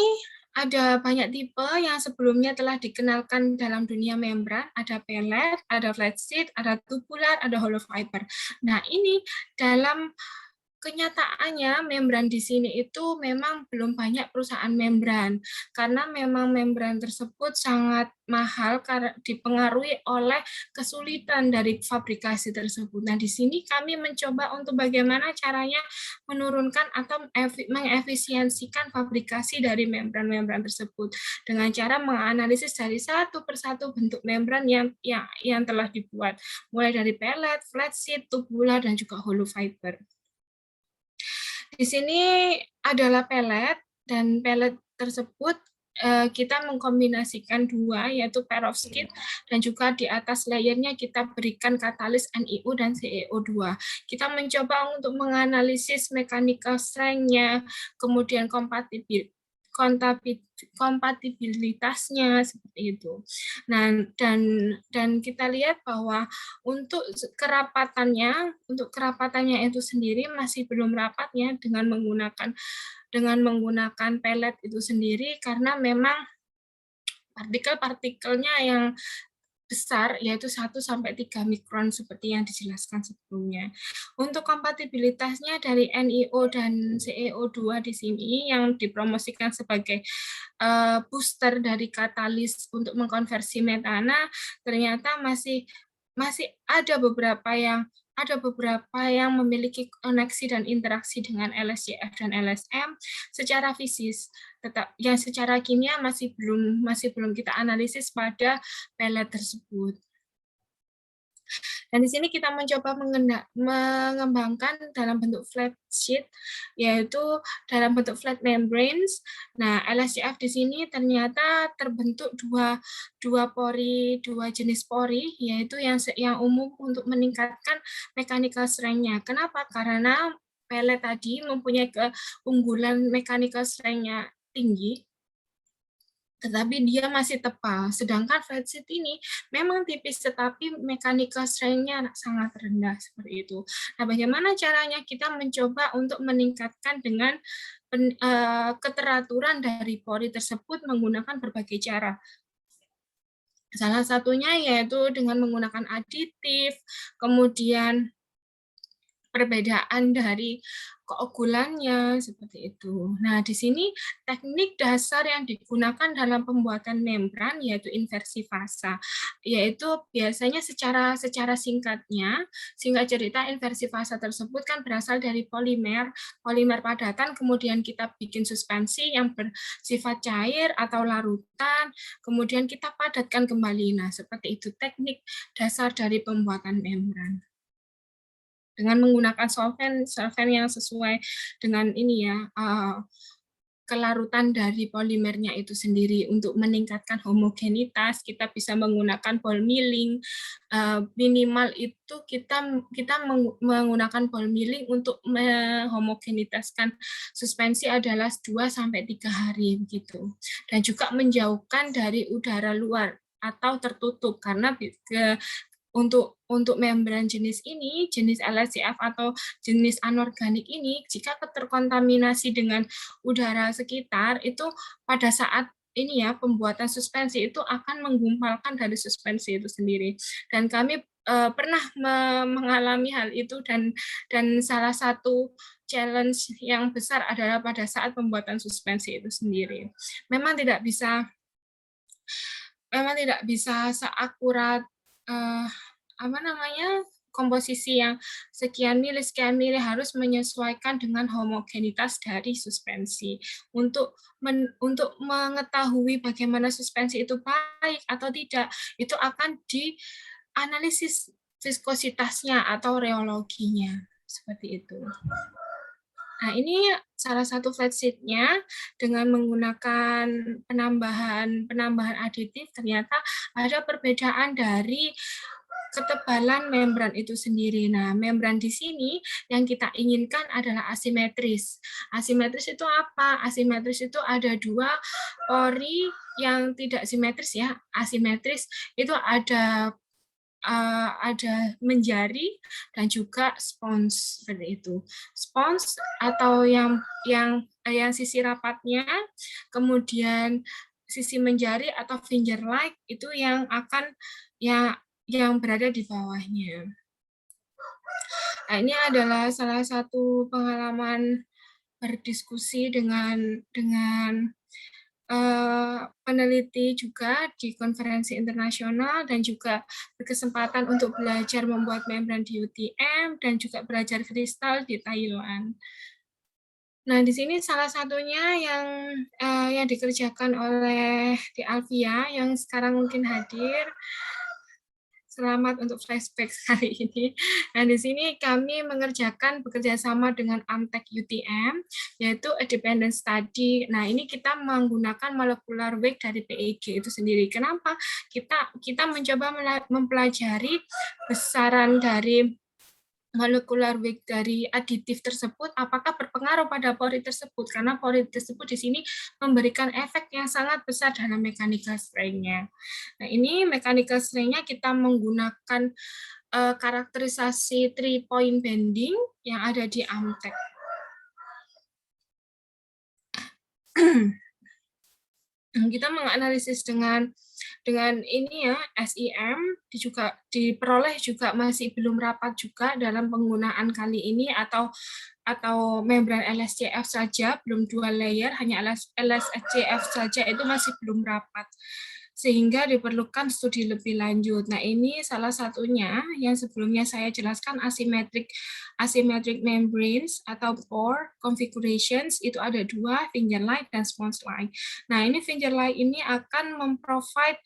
ada banyak tipe yang sebelumnya telah dikenalkan dalam dunia membran, ada pellet, ada flat sheet, ada tubular, ada hollow fiber. Nah, ini dalam kenyataannya membran di sini itu memang belum banyak perusahaan membran, karena memang membran tersebut sangat mahal karena dipengaruhi oleh kesulitan dari fabrikasi tersebut. Nah, di sini kami mencoba untuk bagaimana caranya menurunkan atau mengefisiensikan fabrikasi dari membran-membran tersebut dengan cara menganalisis dari satu persatu bentuk membran yang telah dibuat, mulai dari pellet, flat sheet, tubular, dan juga hollow fiber. Di sini adalah pellet, dan pellet tersebut kita mengkombinasikan dua, yaitu perovskit, dan juga di atas layernya kita berikan katalis NiO dan CeO2. Kita mencoba untuk menganalisis mechanical strength-nya, kemudian kompatibilitasnya seperti itu. Nah, dan kita lihat bahwa untuk kerapatannya itu sendiri masih belum rapatnya dengan menggunakan pellet itu sendiri, karena memang partikel-partikelnya yang besar, yaitu 1-3 mikron seperti yang dijelaskan sebelumnya. Untuk kompatibilitasnya dari NiO dan CeO2 di sini yang dipromosikan sebagai booster dari katalis untuk mengkonversi metana, ternyata masih ada beberapa yang memiliki koneksi dan interaksi dengan LSCF dan LSM secara fisik, yang secara kimia masih belum kita analisis pada pellet tersebut. Dan di sini kita mencoba mengembangkan dalam bentuk flat sheet, yaitu dalam bentuk flat membranes. Nah, LSCF di sini ternyata terbentuk dua jenis pori, yaitu yang umum untuk meningkatkan mechanical strength-nya. Kenapa? Karena pellet tadi mempunyai keunggulan mechanical strength-nya tinggi, tetapi dia masih tebal. Sedangkan flat sheet ini memang tipis, tetapi mechanical strength-nya sangat rendah, seperti itu. Nah, bagaimana caranya kita mencoba untuk meningkatkan dengan keteraturan dari pori tersebut menggunakan berbagai cara. Salah satunya yaitu dengan menggunakan aditif, kemudian perbedaan dari keogulannya, seperti itu. Nah, di sini teknik dasar yang digunakan dalam pembuatan membran yaitu inversi fasa, yaitu biasanya secara singkat cerita inversi fasa tersebut kan berasal dari polimer padatan, kemudian kita bikin suspensi yang bersifat cair atau larutan, kemudian kita padatkan kembali. Nah, seperti itu teknik dasar dari pembuatan membran. Dengan menggunakan solvent yang sesuai dengan kelarutan dari polimernya itu sendiri. Untuk meningkatkan homogenitas, kita bisa menggunakan ball milling. Minimal itu kita menggunakan ball milling untuk menghomogenitaskan suspensi adalah 2-3 hari begitu. Dan juga menjauhkan dari udara luar atau tertutup, karena untuk membran jenis ini, jenis LSCF atau jenis anorganik ini, jika terkontaminasi dengan udara sekitar, itu pada saat pembuatan suspensi itu akan menggumpalkan dari suspensi itu sendiri. Dan kami pernah mengalami hal itu, dan salah satu challenge yang besar adalah pada saat pembuatan suspensi itu sendiri. Memang tidak bisa seakurat komposisi yang sekian mili harus menyesuaikan dengan homogenitas dari suspensi. Untuk mengetahui bagaimana suspensi itu baik atau tidak, itu akan dianalisis viskositasnya atau reologinya, seperti itu. Nah, ini salah satu flat sheet-nya dengan menggunakan penambahan aditif, ternyata ada perbedaan dari ketebalan membran itu sendiri. Nah, membran di sini yang kita inginkan adalah asimetris. Asimetris itu apa? Asimetris itu ada 2 pori yang tidak simetris ya. Asimetris itu ada menjari dan juga spons, seperti itu. Spons atau yang sisi rapatnya, kemudian sisi menjari atau finger like itu yang berada di bawahnya. Nah, ini adalah salah satu pengalaman berdiskusi dengan peneliti juga di konferensi internasional dan juga berkesempatan untuk belajar membuat membran di UTM dan juga belajar kristal di Thailand. Nah, di sini salah satunya yang dikerjakan oleh Di Alvia yang sekarang mungkin hadir. Selamat untuk flashback hari ini. Nah, di sini kami bekerja sama dengan Amtek UTM, yaitu a dependent study. Nah, ini kita menggunakan molecular weight dari PEG itu sendiri. Kenapa? Kita mencoba mempelajari besaran dari molecular weight dari aditif tersebut apakah berpengaruh pada pori tersebut, karena pori tersebut di sini memberikan efek yang sangat besar dalam mechanical strength-nya. Nah, ini mechanical strength-nya kita menggunakan karakterisasi 3-point bending yang ada di Amtek. Kita menganalisis dengan ini ya, SEM juga diperoleh juga masih belum rapat juga dalam penggunaan kali ini atau membran LSCF saja, belum 2 layer, hanya LSCF saja itu masih belum rapat. Sehingga diperlukan studi lebih lanjut. Nah, ini salah satunya yang sebelumnya saya jelaskan asymmetric membranes atau pore configurations, itu ada 2, finger light dan sponge light. Nah, ini finger light ini akan memprovide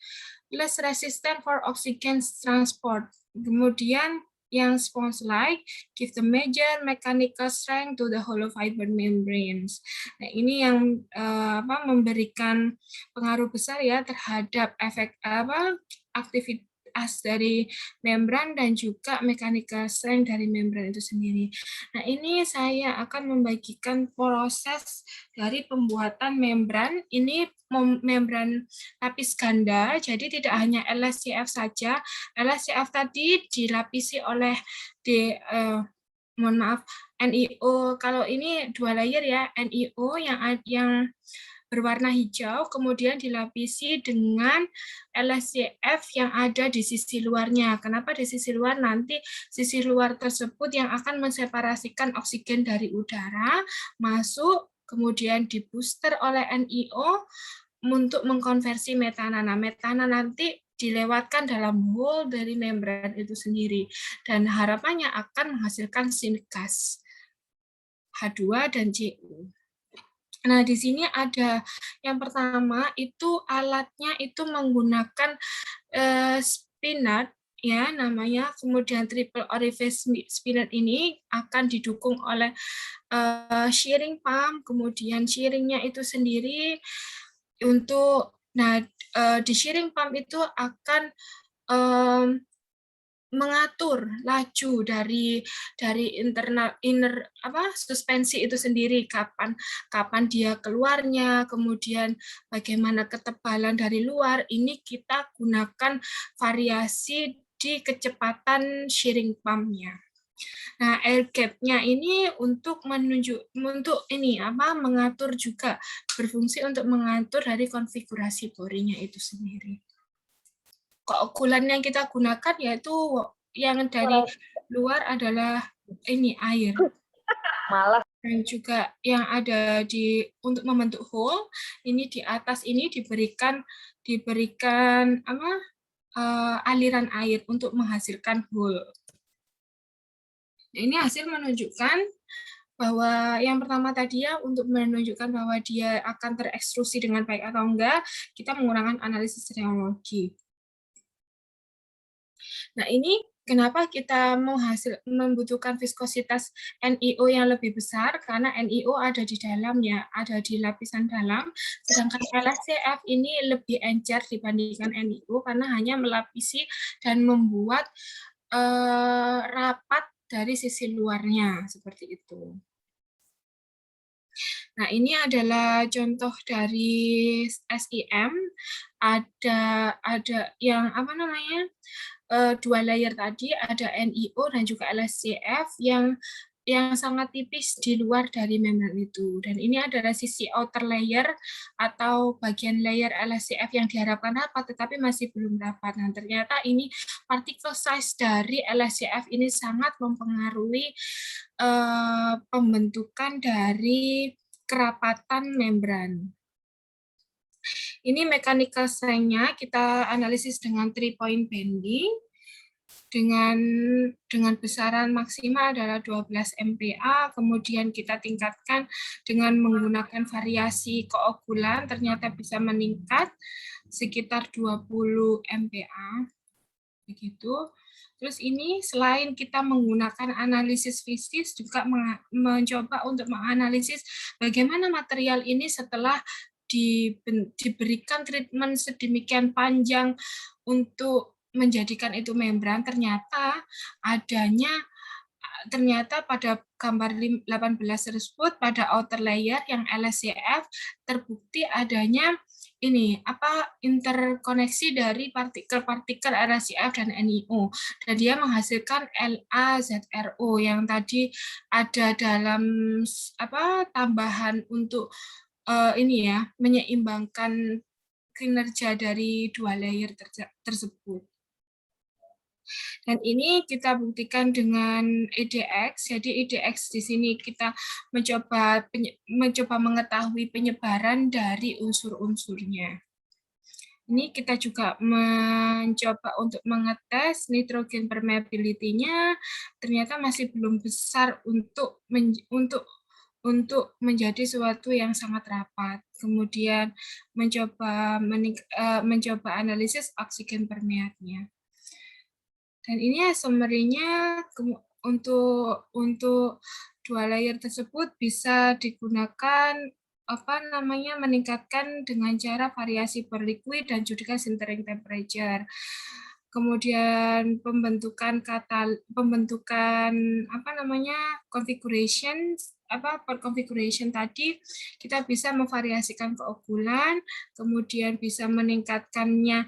less resistant for oxygen transport. Kemudian yang sponge light give the major mechanical strength to the hollow fiber membranes. Nah, ini yang memberikan pengaruh besar ya terhadap efek aktivitas dari membran dan juga mechanical strength dari membran itu sendiri. Nah, ini saya akan membagikan proses dari pembuatan membran. Ini membran lapis ganda, jadi tidak hanya LSCF saja. LSCF tadi dilapisi oleh NiO. Kalau ini 2 layer ya, NiO yang berwarna hijau, kemudian dilapisi dengan LSCF yang ada di sisi luarnya. Kenapa di sisi luar? Nanti sisi luar tersebut yang akan menseparasikan oksigen dari udara masuk, kemudian di booster oleh NiO untuk mengkonversi metana. Nah, metana nanti dilewatkan dalam hole dari membran itu sendiri dan harapannya akan menghasilkan gas H2 dan Cu. Nah, di sini ada yang pertama itu alatnya itu menggunakan spinet ya namanya, kemudian triple orifice spinet ini akan didukung oleh shearing pump, kemudian shearingnya itu sendiri untuk di shearing pump itu akan mengatur laju dari inner suspensi itu sendiri, kapan dia keluarnya, kemudian bagaimana ketebalan dari luar. Ini kita gunakan variasi di kecepatan shearing pump-nya. Nah, air gap-nya ini untuk mengatur juga, berfungsi untuk mengatur dari konfigurasi porinya itu sendiri. Keunggulan yang kita gunakan yaitu yang dari luar adalah ini air. Dan juga yang ada untuk membentuk hole, ini di atas ini diberikan aliran air untuk menghasilkan hole. Ini hasil menunjukkan bahwa yang pertama tadi ya, untuk menunjukkan bahwa dia akan terekstrusi dengan baik atau enggak, kita menggunakan analisis rheologi. Nah, ini kenapa kita membutuhkan viskositas NiO yang lebih besar, karena NiO ada di dalamnya, ada di lapisan dalam, sedangkan LSCF ini lebih encer dibandingkan NiO karena hanya melapisi dan membuat rapat dari sisi luarnya, seperti itu. Nah, ini adalah contoh dari SEM, ada yang 2 layer tadi, ada NiO dan juga LSCF yang yang sangat tipis di luar dari membran itu. Dan ini adalah sisi outer layer atau bagian layer LSCF yang diharapkan rapat, tetapi masih belum rapat. Nah, ternyata ini particle size dari LSCF ini sangat mempengaruhi pembentukan dari kerapatan membran. Ini mechanical strength-nya kita analisis dengan 3-point bending. Dengan besaran maksimal adalah 12 MPa, kemudian kita tingkatkan dengan menggunakan variasi keokulan, ternyata bisa meningkat sekitar 20 MPa. Begitu. Terus ini selain kita menggunakan analisis fisik, juga mencoba untuk menganalisis bagaimana material ini setelah diberikan treatment sedemikian panjang untuk menjadikan itu membran, ternyata pada gambar 18 tersebut pada outer layer yang LSCF terbukti adanya interkoneksi dari partikel-partikel LSCF dan NiO, dan dia menghasilkan LaZRO yang tadi ada dalam tambahan untuk menyeimbangkan kinerja dari dua layer tersebut. Dan ini kita buktikan dengan EDX. Jadi EDX di sini kita mencoba mengetahui penyebaran dari unsur-unsurnya. Ini kita juga mencoba untuk mengetes nitrogen permeability-nya, ternyata masih belum besar untuk menjadi suatu yang sangat rapat. Kemudian mencoba analisis oksigen permeatnya. Dan ini summary-nya untuk dua layer tersebut bisa digunakan meningkatkan dengan cara variasi per liquid dan juga sintering temperature. Kemudian pembentukan configuration tadi kita bisa memvariasikan keokulan, kemudian bisa meningkatkannya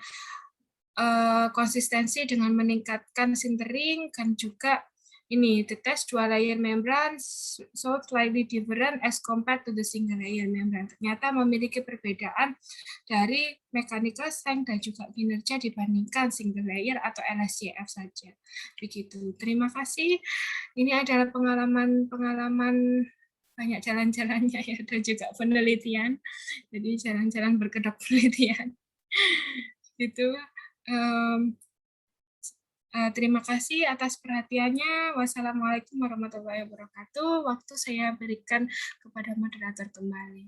konsistensi dengan meningkatkan sintering, dan juga the test dua layer membran so slightly different as compared to the single layer membran. Ternyata memiliki perbedaan dari mechanical strength dan juga kinerja dibandingkan single layer atau LSCF saja. Begitu. Terima kasih. Ini adalah pengalaman banyak jalan-jalannya ya, dan juga penelitian. Jadi jalan-jalan berkedok penelitian. Gitu. Terima kasih atas perhatiannya. Wassalamualaikum warahmatullahi wabarakatuh. Waktu saya berikan kepada moderator kembali.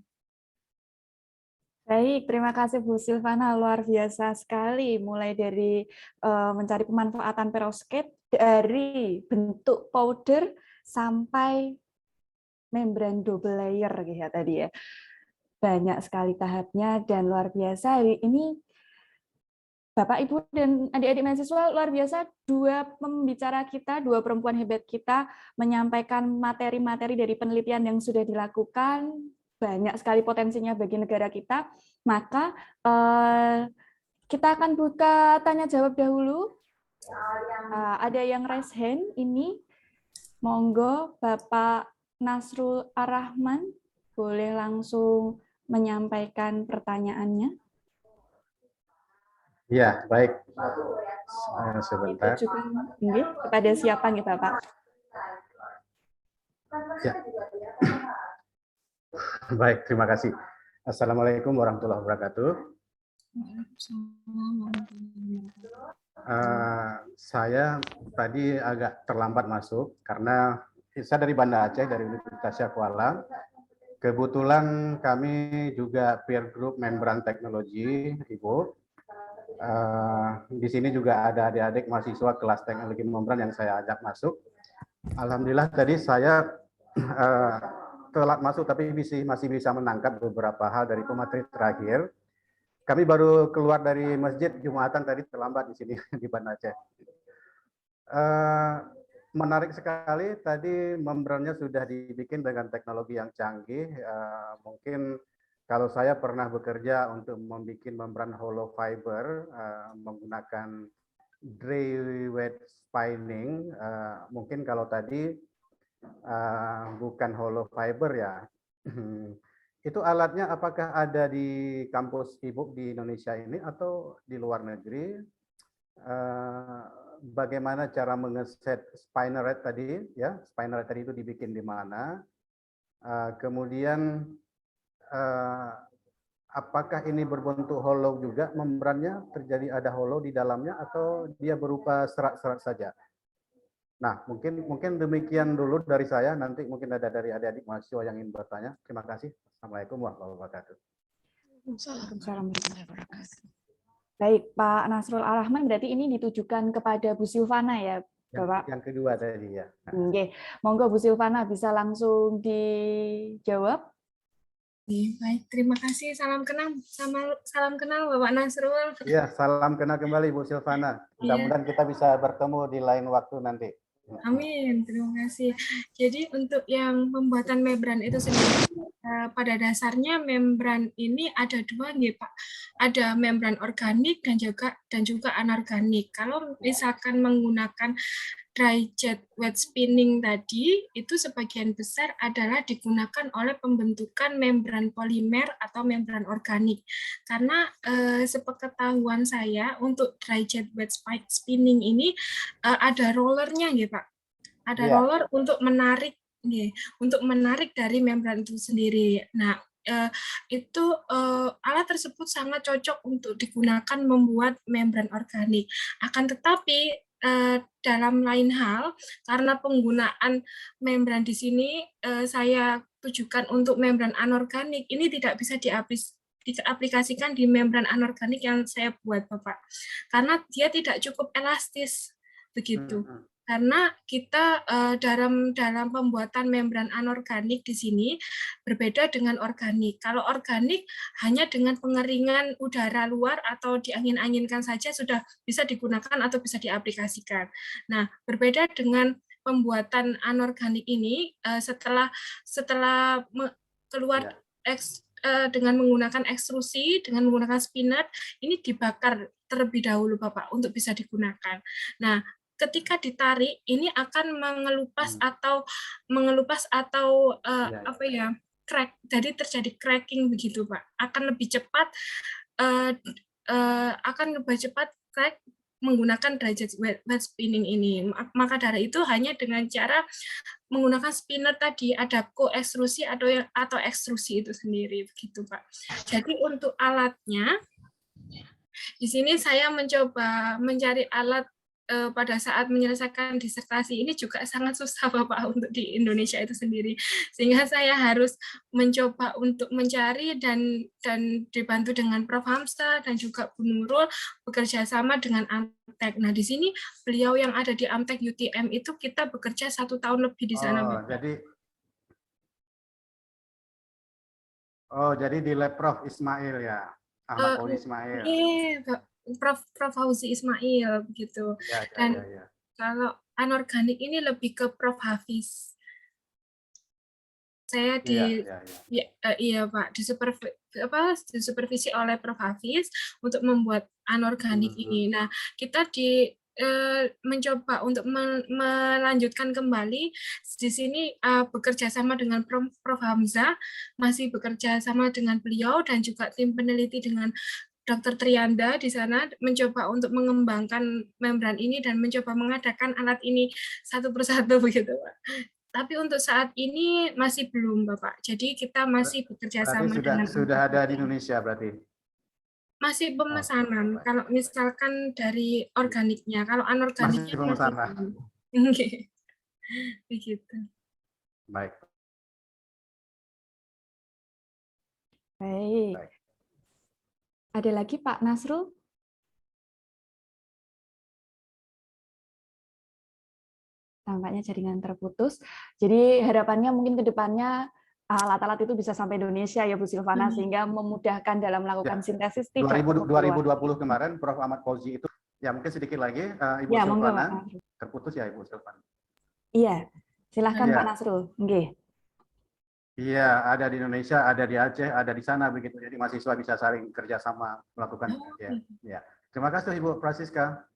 Baik, terima kasih Bu Silvana, luar biasa sekali. Mulai dari mencari pemanfaatan perovskite dari bentuk powder sampai membran double layer ya tadi ya. Banyak sekali tahapnya dan luar biasa. Hari ini Bapak, Ibu, dan adik-adik mahasiswa, luar biasa, dua pembicara kita, dua perempuan hebat kita menyampaikan materi-materi dari penelitian yang sudah dilakukan, banyak sekali potensinya bagi negara kita. Maka kita akan buka tanya jawab dahulu. Ada yang raise hand ini, monggo Bapak Nasrul Ar-Rahman, boleh langsung menyampaikan pertanyaannya. Ya, baik. Sebentar. Itu juga kepada siapa nih Bapak? Ya. Baik, terima kasih. Assalamualaikum warahmatullahi wabarakatuh. Saya tadi agak terlambat masuk karena saya dari Banda Aceh, dari Universitas Kuala. Kebetulan kami juga peer group membran teknologi, Ibu. Di sini juga ada adik-adik mahasiswa kelas teknologi membran yang saya ajak masuk. Alhamdulillah tadi saya telat masuk, tapi masih bisa menangkap beberapa hal dari pemateri terakhir. Kami baru keluar dari masjid Jumatan tadi, terlambat di sini di Banda Aceh. Menarik sekali tadi membrannya sudah dibikin dengan teknologi yang canggih. Mungkin kalau saya pernah bekerja untuk membuat membran hollow fiber menggunakan dry wet spinning, mungkin kalau tadi bukan hollow fiber ya. Itu alatnya apakah ada di kampus Ibu di Indonesia ini atau di luar negeri? Bagaimana cara mengeset spinneret tadi ya? Spinneret tadi itu dibikin di mana? Kemudian apakah ini berbentuk hollow juga membrannya? Terjadi ada hollow di dalamnya atau dia berupa serat-serat saja? Nah, mungkin demikian dulu dari saya. Nanti mungkin ada dari adik-adik mahasiswa yang ingin bertanya. Terima kasih. Assalamualaikum warahmatullahi wabarakatuh. Waalaikumsalam warahmatullahi wabarakatuh. Baik, Pak Nasrul Ar-Rahman, berarti ini ditujukan kepada Bu Silvana ya, Bapak? Yang kedua tadi ya. Oke, monggo Bu Silvana bisa langsung dijawab. Baik, terima kasih. Salam kenal Bapak Nasrul. Iya, salam kenal kembali Bu Silvana. Mudah-mudahan kita bisa bertemu di lain waktu nanti. Amin, terima kasih. Jadi untuk yang pembuatan membran itu sendiri, pada dasarnya membran ini ada dua nih Pak. Ada membran organik dan juga anorganik. Kalau misalkan menggunakan dry jet wet spinning tadi, itu sebagian besar adalah digunakan oleh pembentukan membran polimer atau membran organik. Karena sepengetahuan saya untuk dry jet wet spinning ini ada rollernya ya Pak. Ada roller untuk menarik dari membran itu sendiri. Nah, itu alat tersebut sangat cocok untuk digunakan membuat membran organik. Akan tetapi dalam lain hal, karena penggunaan membran di sini saya tujukan untuk membran anorganik, ini tidak bisa diaplikasikan di membran anorganik yang saya buat, Bapak. Karena dia tidak cukup elastis, begitu. Karena kita dalam pembuatan membran anorganik di sini berbeda dengan organik. Kalau organik hanya dengan pengeringan udara luar atau diangin-anginkan saja sudah bisa digunakan atau bisa diaplikasikan. Nah, berbeda dengan pembuatan anorganik ini setelah keluar dengan menggunakan ekstrusi, dengan menggunakan spinner, ini dibakar terlebih dahulu Bapak untuk bisa digunakan. Nah, ketika ditarik ini akan mengelupas atau crack, jadi terjadi cracking begitu Pak. Akan lebih cepat crack menggunakan dry jet wet spinning ini. Maka dari itu hanya dengan cara menggunakan spinner tadi, ada koekstrusi atau ekstrusi itu sendiri begitu Pak. Jadi untuk alatnya di sini saya mencoba mencari alat pada saat menyelesaikan disertasi ini juga sangat susah Bapak untuk di Indonesia itu sendiri, sehingga saya harus mencoba untuk mencari dan dibantu dengan Prof. Hamzah dan juga Bu Nurul bekerja sama dengan Amtek. Nah di sini beliau yang ada di Amtek UTM itu kita bekerja 1 tahun lebih di sana. Jadi di lab Prof. Ismail ya, Ahmad Fauzi Ismail. Iya, Prof. Fauzi Ismail begitu. Dan kalau anorganik ini lebih ke Prof. Hafiz. Saya iya Pak, disupervisi oleh Prof. Hafiz untuk membuat anorganik ini. Nah, kita mencoba untuk melanjutkan kembali di sini bekerja sama dengan Prof. Hamzah, masih bekerja sama dengan beliau dan juga tim peneliti dengan Dr. Trianda di sana mencoba untuk mengembangkan membran ini dan mencoba mengadakan alat ini satu persatu begitu Pak. Tapi untuk saat ini masih belum Bapak. Jadi kita masih bekerja sama dengan sudah ada di Indonesia berarti. Masih pemesanan. Kalau misalkan dari organiknya, kalau anorganiknya masih pemesanan. Oke. Begitu. Baik. Baik. Ada lagi Pak Nasrul? Tampaknya jaringan terputus. Jadi harapannya mungkin ke depannya alat-alat itu bisa sampai Indonesia ya Bu Silvana, sehingga memudahkan dalam melakukan sintesis. 2020 kemarin Prof. Ahmad Fauzi itu, ya mungkin sedikit lagi Ibu Silvana, terputus ya Ibu Silvana. Iya, silahkan Pak Nasrul. Iya, ada di Indonesia, ada di Aceh, ada di sana begitu. Jadi mahasiswa bisa saling kerjasama melakukan. Ya. Terima kasih Ibu Francisca.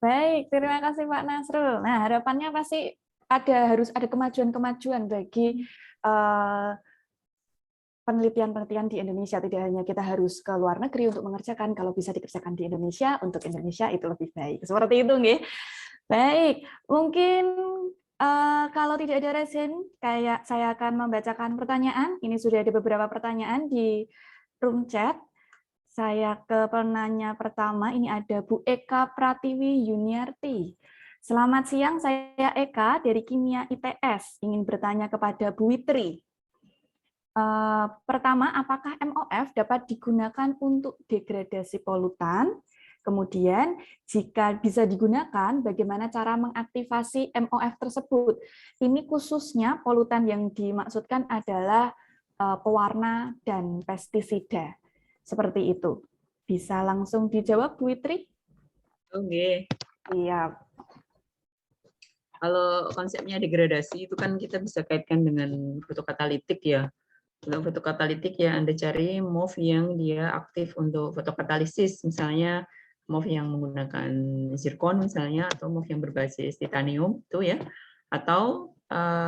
Baik, terima kasih Pak Nasrul. Nah, harapannya pasti harus ada kemajuan-kemajuan bagi penelitian-penelitian di Indonesia. Tidak hanya kita harus ke luar negeri untuk mengerjakan, kalau bisa dikerjakan di Indonesia, untuk Indonesia itu lebih baik. Seperti itu, nggih. Baik, mungkin kalau tidak ada resin, kayak saya akan membacakan pertanyaan. Ini sudah ada beberapa pertanyaan di room chat. Saya ke penanya pertama, ini ada Bu Eka Pratiwi Yuniarti. Selamat siang, saya Eka dari Kimia ITS. Ingin bertanya kepada Bu Witri. Pertama, apakah MOF dapat digunakan untuk degradasi polutan? Kemudian, jika bisa digunakan, bagaimana cara mengaktifasi MOF tersebut? Ini khususnya polutan yang dimaksudkan adalah pewarna dan pestisida. Seperti itu. Bisa langsung dijawab, Bu Witri? Oke. Iya. Kalau konsepnya degradasi itu kan kita bisa kaitkan dengan fotokatalitik ya. Untuk fotokatalitik ya Anda cari MOF yang dia aktif untuk fotokatalisis, misalnya MOF yang menggunakan zirkon misalnya, atau MOF yang berbasis titanium itu ya, atau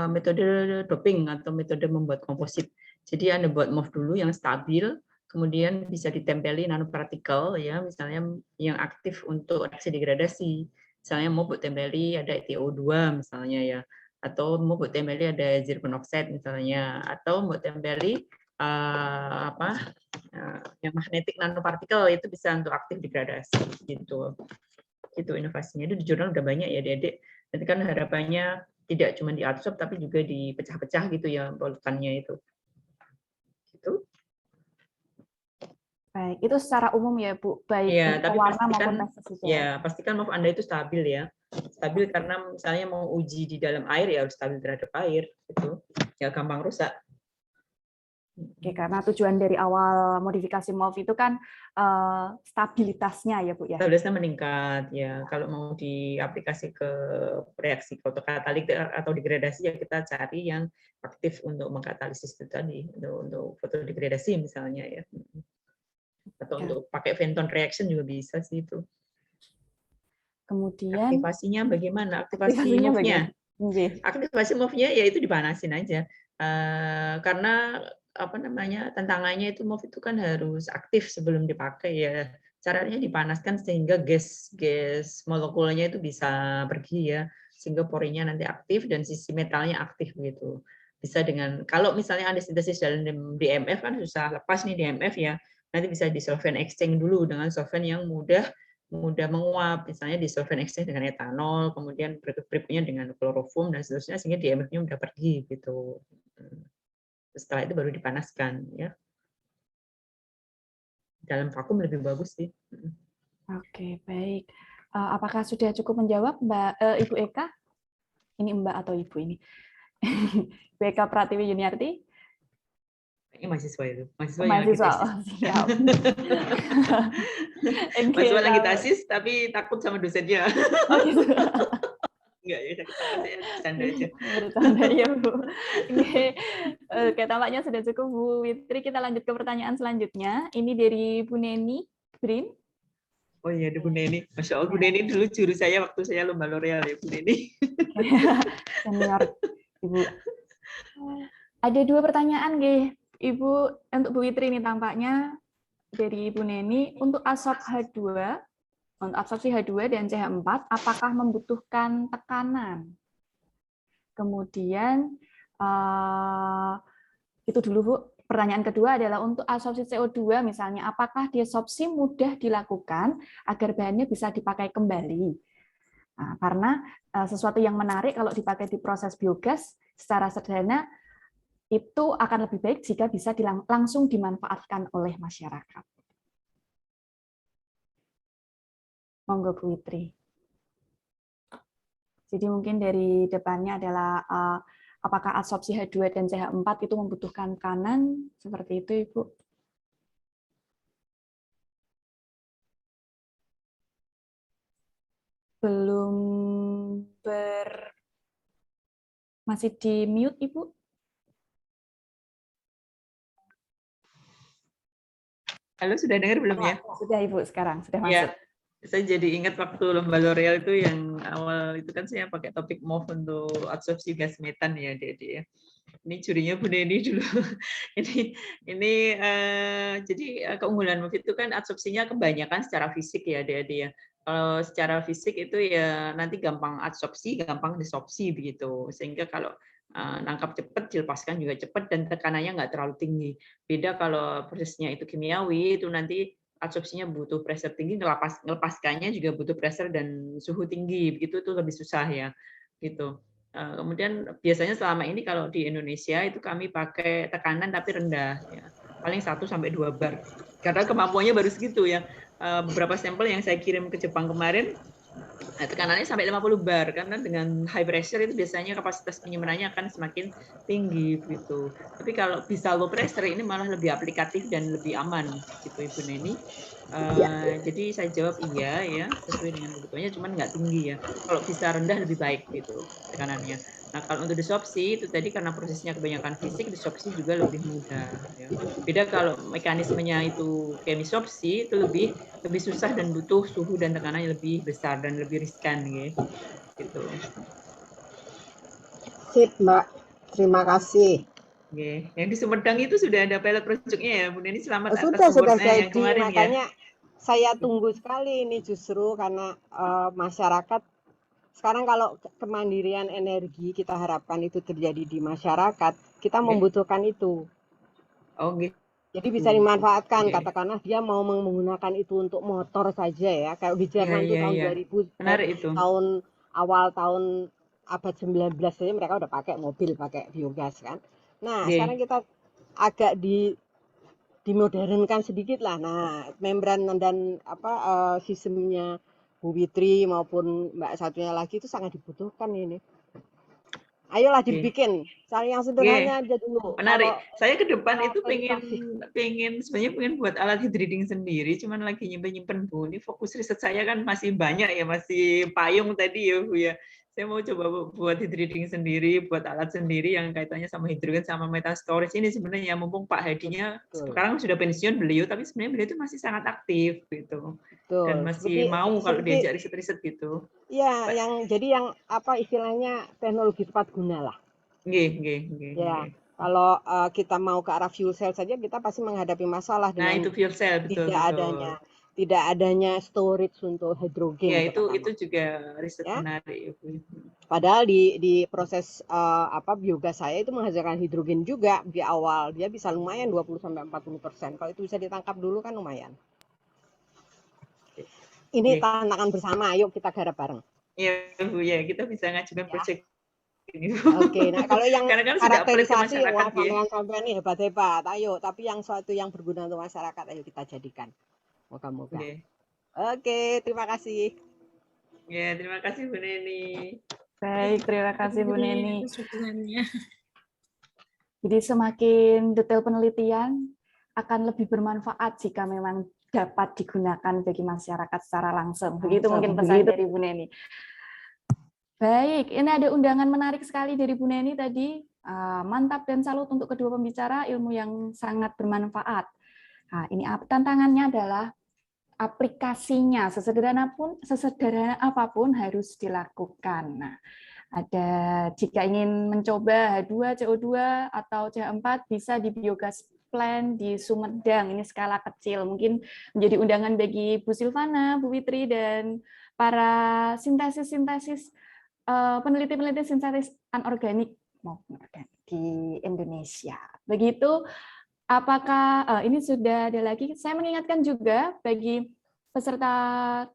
metode doping atau metode membuat komposit. Jadi Anda buat MOF dulu yang stabil, kemudian bisa ditempeli nanopartikel ya, misalnya yang aktif untuk reaksi degradasi. Misalnya MOF buat tempeli ada TO2 misalnya ya, atau mau buat tempeli ada zircon oxide misalnya, atau buat tempeli yang magnetic nanopartikel itu bisa untuk aktif degradasi gitu. Itu inovasinya, itu di jurnal udah banyak ya Dedek. Nanti kan harapannya tidak cuma diabsorb tapi juga dipecah-pecah gitu ya polutannya itu. Gitu. Baik, itu secara umum ya Bu, baik Ya, tapi pewarna maupun pastikan pestisida. ya, pastikan MOF Anda itu stabil ya. Stabil karena misalnya mau uji di dalam air ya harus stabil terhadap air gitu. Ya gampang rusak. Oke, karena tujuan dari awal modifikasi MOF itu kan stabilitasnya ya Bu ya. Stabilitasnya meningkat ya. Kalau mau diaplikasi ke reaksi fotokatalitik atau degradasi ya kita cari yang aktif untuk mengkatalisis itu tadi, untuk fotodegradasi misalnya ya. Atau Ya. untuk pakai Fenton reaction juga bisa sih itu. Kemudian Aktivasinya bagaimana? Aktivasi aktivasinya MOF-nya. bagaimana? Aktivasi MOF-nya ya itu dipanasin aja. Karena apa namanya, tantangannya itu MOF itu kan harus aktif sebelum dipakai ya. Caranya dipanaskan sehingga gas molekulnya itu bisa pergi ya, sehingga porinya nanti aktif dan sisi metalnya aktif gitu. Bisa dengan, kalau misalnya ada sintesis dalam DMF kan susah lepas nih DMF ya, nanti bisa di solvent exchange dulu dengan solvent yang mudah menguap, misalnya di solvent exchange dengan etanol, kemudian berikutnya dengan kloroform dan seterusnya, sehingga DMF-nya udah pergi gitu. Setelah itu baru dipanaskan ya. Dalam vakum lebih bagus sih. Oke, baik. Apakah sudah cukup menjawab Ibu Eka? Ini Mbak atau Ibu ini? Ibu Eka Pratiwi Yuniarti? Kayaknya mahasiswa itu. Mahasiswa Siap. Mahasiswa lagi tesis tapi takut sama dosennya. Oh gitu. Enggak ya, saya bercanda aja. Bercanda ya Bu. Oke, tampaknya sudah cukup Bu Witri. Kita lanjut ke pertanyaan selanjutnya. Ini dari Bu Neni Brin. Oh iya, ada Bu Neni. Masya Allah, Bu Neni dulu juru saya waktu saya lomba L'Oreal ya, Bu Neni. Senior Ibu. Ada dua pertanyaan, Ibu, untuk Bu Witri ini tampaknya dari Ibu Neni. Untuk absorpsi H2 dan CH4, apakah membutuhkan tekanan? Kemudian, itu dulu Bu. Pertanyaan kedua adalah untuk absorpsi CO2 misalnya, apakah desorpsi mudah dilakukan agar bahannya bisa dipakai kembali? Nah, karena sesuatu yang menarik kalau dipakai di proses biogas secara sederhana itu akan lebih baik jika bisa langsung dimanfaatkan oleh masyarakat. Monggo Bu Witri. Jadi mungkin dari depannya adalah apakah absorpsi H2 dan CH4 itu membutuhkan tekanan seperti itu, Ibu? Belum masih di mute, Ibu? Halo, sudah dengar belum ya? Sudah Ibu, sekarang sudah masuk. Ya. Saya jadi ingat waktu lomba L'Oreal itu yang awal itu kan saya pakai topik MOV untuk absorpsi gas metan ya, Dede ya. Ini jurinya Bu Neni dulu. Jadi keunggulan MOV itu kan absorpsinya kebanyakan secara fisik ya, Dede ya. Kalau secara fisik itu ya nanti gampang absorpsi, gampang desorpsi begitu. Sehingga kalau nangkap cepat, dilepaskan juga cepat dan tekanannya nggak terlalu tinggi. Beda kalau prosesnya itu kimiawi, itu nanti absorpsinya butuh pressure tinggi, melepaskannya juga butuh pressure dan suhu tinggi, begitu itu lebih susah ya, gitu. Kemudian biasanya selama ini kalau di Indonesia itu kami pakai tekanan tapi rendah, ya. Paling 1 sampai 2 bar, karena kemampuannya baru segitu ya. Beberapa sampel yang saya kirim ke Jepang kemarin, tekanannya sampai 50 bar, karena dengan high pressure itu biasanya kapasitas penyimpanan akan semakin tinggi gitu. Tapi kalau bisa low pressure ini malah lebih aplikatif dan lebih aman gitu Ibu Neni. Jadi saya jawab iya ya, sesuai dengan kebutuhannya, cuman nggak tinggi ya. Kalau bisa rendah lebih baik gitu tekanannya. Nah kalau untuk disopsi itu tadi karena prosesnya kebanyakan fisik, disopsi juga lebih mudah. Ya. Beda kalau mekanismenya itu kemisopsi itu lebih susah dan butuh suhu dan tekanan yang lebih besar dan lebih riskan gitu. Sip Mbak, terima kasih. Yang di Sumedang itu sudah ada pilot project-nya ya, Bu Neni, selamat atas Sudah award-nya yang jadi, kemarin makanya ya. saya tunggu sekali ini justru karena masyarakat sekarang kalau kemandirian energi kita harapkan itu terjadi di masyarakat, kita membutuhkan itu. Oh gitu. Jadi bisa dimanfaatkan, katakanlah dia mau menggunakan itu untuk motor saja ya, kayak di Jerman itu tahun 2000, menarik itu. awal tahun abad 19 saja mereka udah pakai mobil, pakai biogas kan. Nah, sekarang kita agak dimodernkan sedikit lah. Nah, membran dan sistemnya Bu Witri maupun Mbak satunya lagi itu sangat dibutuhkan ini. Ayolah dibikin, cari yang sederhana aja dulu. Menarik. Saya ke depan itu pengen buat alat heat reading sendiri, cuman lagi nyimpen Bu. Ini fokus riset saya kan masih banyak ya, masih payung tadi ya Bu ya. Saya mau coba buat heat reading sendiri, buat alat sendiri yang kaitannya sama hidrogen sama meta storage ini sebenarnya, mumpung Pak Hadinya sekarang sudah pensiun beliau, tapi sebenarnya beliau itu masih sangat aktif gitu. Betul. Dan masih mau kalau diajak riset-riset gitu. Iya, jadi yang apa istilahnya teknologi tepat guna lah. Ya. Kalau kita mau ke arah fuel cell saja kita pasti menghadapi masalah dengan itu fuel cell, betul. Tidak adanya storage untuk hidrogen. Ya, itu juga riset menarik. Padahal di proses biogas saya itu menghasilkan hidrogen juga di awal. Dia bisa lumayan 20-40%. Kalau itu bisa ditangkap dulu kan lumayan. Ini tantangan bersama, ayo kita garap bareng. Iya Bu ya, kita bisa ngajukan proyek ini. Oke, nah kalau yang kan karakterisasi, wah sampean ini hebat-hebat, ayo. Tapi yang suatu yang berguna untuk masyarakat, ayo kita jadikan. Moga-moga. Oke, terima kasih. Ya, terima kasih Bu Neni. Baik, terima kasih Bu Neni. Jadi semakin detail penelitian akan lebih bermanfaat jika memang dapat digunakan bagi masyarakat secara langsung. Begitu mungkin pesan dari Bu Neni. Baik, ini ada undangan menarik sekali dari Bu Neni tadi. Mantap dan salut untuk kedua pembicara, ilmu yang sangat bermanfaat. Nah, ini tantangannya adalah aplikasinya, sesederhana apapun harus dilakukan. Nah, ada jika ingin mencoba H2, CO2, atau CH4 bisa di biogas plant di Sumedang, ini skala kecil, mungkin menjadi undangan bagi Bu Silvana, Bu Witri, dan para peneliti-peneliti sintesis anorganik di Indonesia. Begitu, apakah ini sudah ada lagi? Saya mengingatkan juga bagi peserta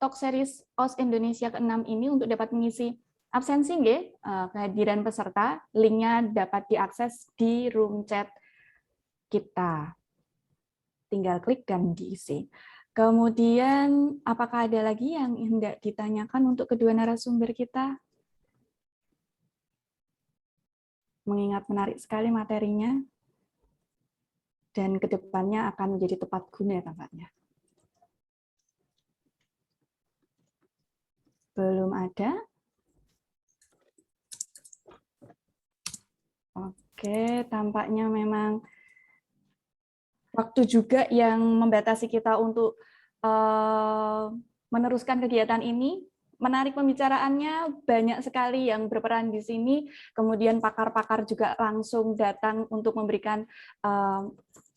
Talk Series OS Indonesia ke-6 ini untuk dapat mengisi absensi, kehadiran peserta, linknya dapat diakses di room chat kita. Tinggal klik dan diisi. Kemudian, apakah ada lagi yang hendak ditanyakan untuk kedua narasumber kita? Mengingat menarik sekali materinya, dan kedepannya akan menjadi tepat guna tampaknya. Belum ada? Oke, tampaknya memang waktu juga yang membatasi kita untuk meneruskan kegiatan ini. Menarik pembicaraannya, banyak sekali yang berperan di sini. Kemudian pakar-pakar juga langsung datang untuk memberikan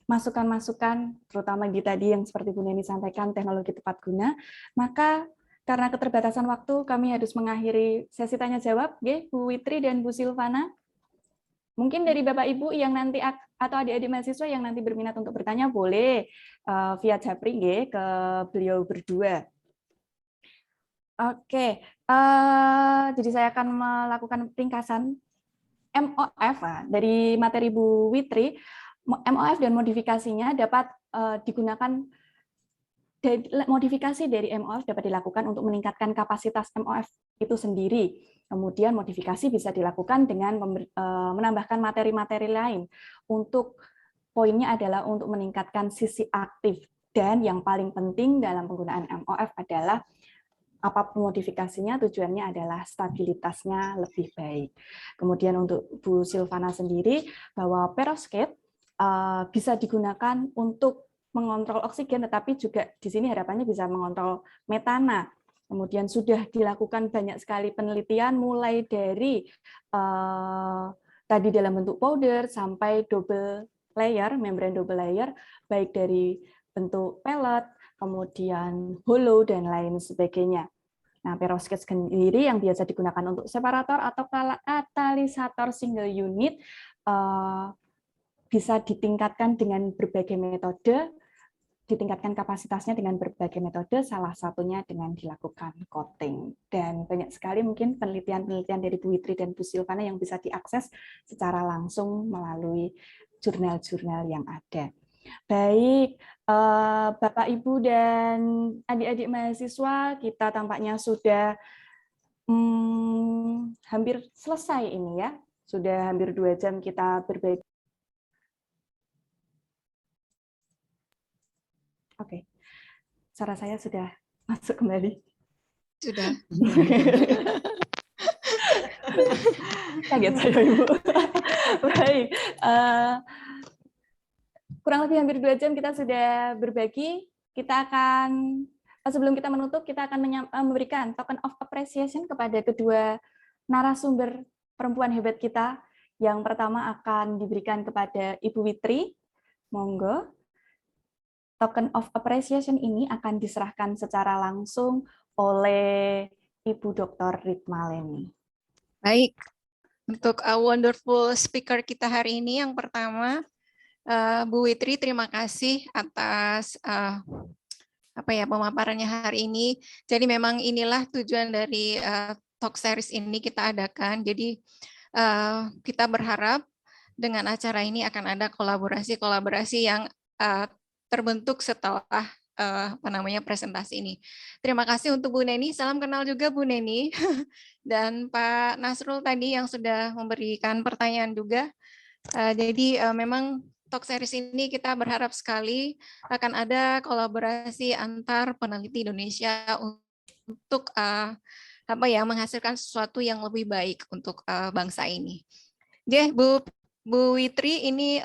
masukan-masukan, terutama di tadi yang seperti Bu Neni sampaikan, teknologi tepat guna. Maka karena keterbatasan waktu, kami harus mengakhiri sesi tanya-jawab. Bu Witri dan Bu Silvana. Mungkin dari Bapak Ibu yang nanti atau adik-adik mahasiswa yang nanti berminat untuk bertanya, boleh via Japri ke beliau berdua. Oke, jadi saya akan melakukan ringkasan MOF dari materi Bu Witri. MOF dan modifikasinya dapat digunakan. Modifikasi dari MOF dapat dilakukan untuk meningkatkan kapasitas MOF itu sendiri. Kemudian modifikasi bisa dilakukan dengan menambahkan materi-materi lain. Untuk poinnya adalah untuk meningkatkan sisi aktif. Dan yang paling penting dalam penggunaan MOF adalah apapun modifikasinya, tujuannya adalah stabilitasnya lebih baik. Kemudian untuk Bu Silvana sendiri, bahwa perovskite bisa digunakan untuk mengontrol oksigen, tetapi juga di sini harapannya bisa mengontrol metana. Kemudian sudah dilakukan banyak sekali penelitian, mulai dari tadi dalam bentuk powder sampai double layer, membran double layer, baik dari bentuk pellet, kemudian hollow, dan lain sebagainya. Nah, perovskite sendiri yang biasa digunakan untuk separator atau katalisator single unit bisa ditingkatkan dengan berbagai metode, ditingkatkan kapasitasnya dengan berbagai metode, salah satunya dengan dilakukan coating. Dan banyak sekali mungkin penelitian-penelitian dari Bu Witri dan Bu Silvana yang bisa diakses secara langsung melalui jurnal-jurnal yang ada. Baik, Bapak, Ibu, dan adik-adik mahasiswa, kita tampaknya sudah hampir selesai ini ya. Sudah hampir 2 jam kita berbagi. Oke, suara saya sudah masuk kembali. Sudah. Kaget saya, Ibu. Baik. Kurang lebih hampir 2 jam kita sudah berbagi. Kita akan, sebelum kita menutup, kita akan memberikan token of appreciation kepada kedua narasumber perempuan hebat kita. Yang pertama akan diberikan kepada Ibu Witri. Monggo. Token of appreciation ini akan diserahkan secara langsung oleh Ibu Dr. Ritma Leni. Baik, untuk wonderful speaker kita hari ini, yang pertama, Bu Witri, terima kasih atas pemaparannya hari ini. Jadi memang inilah tujuan dari talk series ini kita adakan. Jadi kita berharap dengan acara ini akan ada kolaborasi-kolaborasi yang terbentuk setelah presentasi ini. Terima kasih untuk Bu Neni. Salam kenal juga Bu Neni dan Pak Nasrul tadi yang sudah memberikan pertanyaan juga. Jadi memang talk series ini kita berharap sekali akan ada kolaborasi antar peneliti Indonesia untuk menghasilkan sesuatu yang lebih baik untuk bangsa ini. Oke, Bu Witri, ini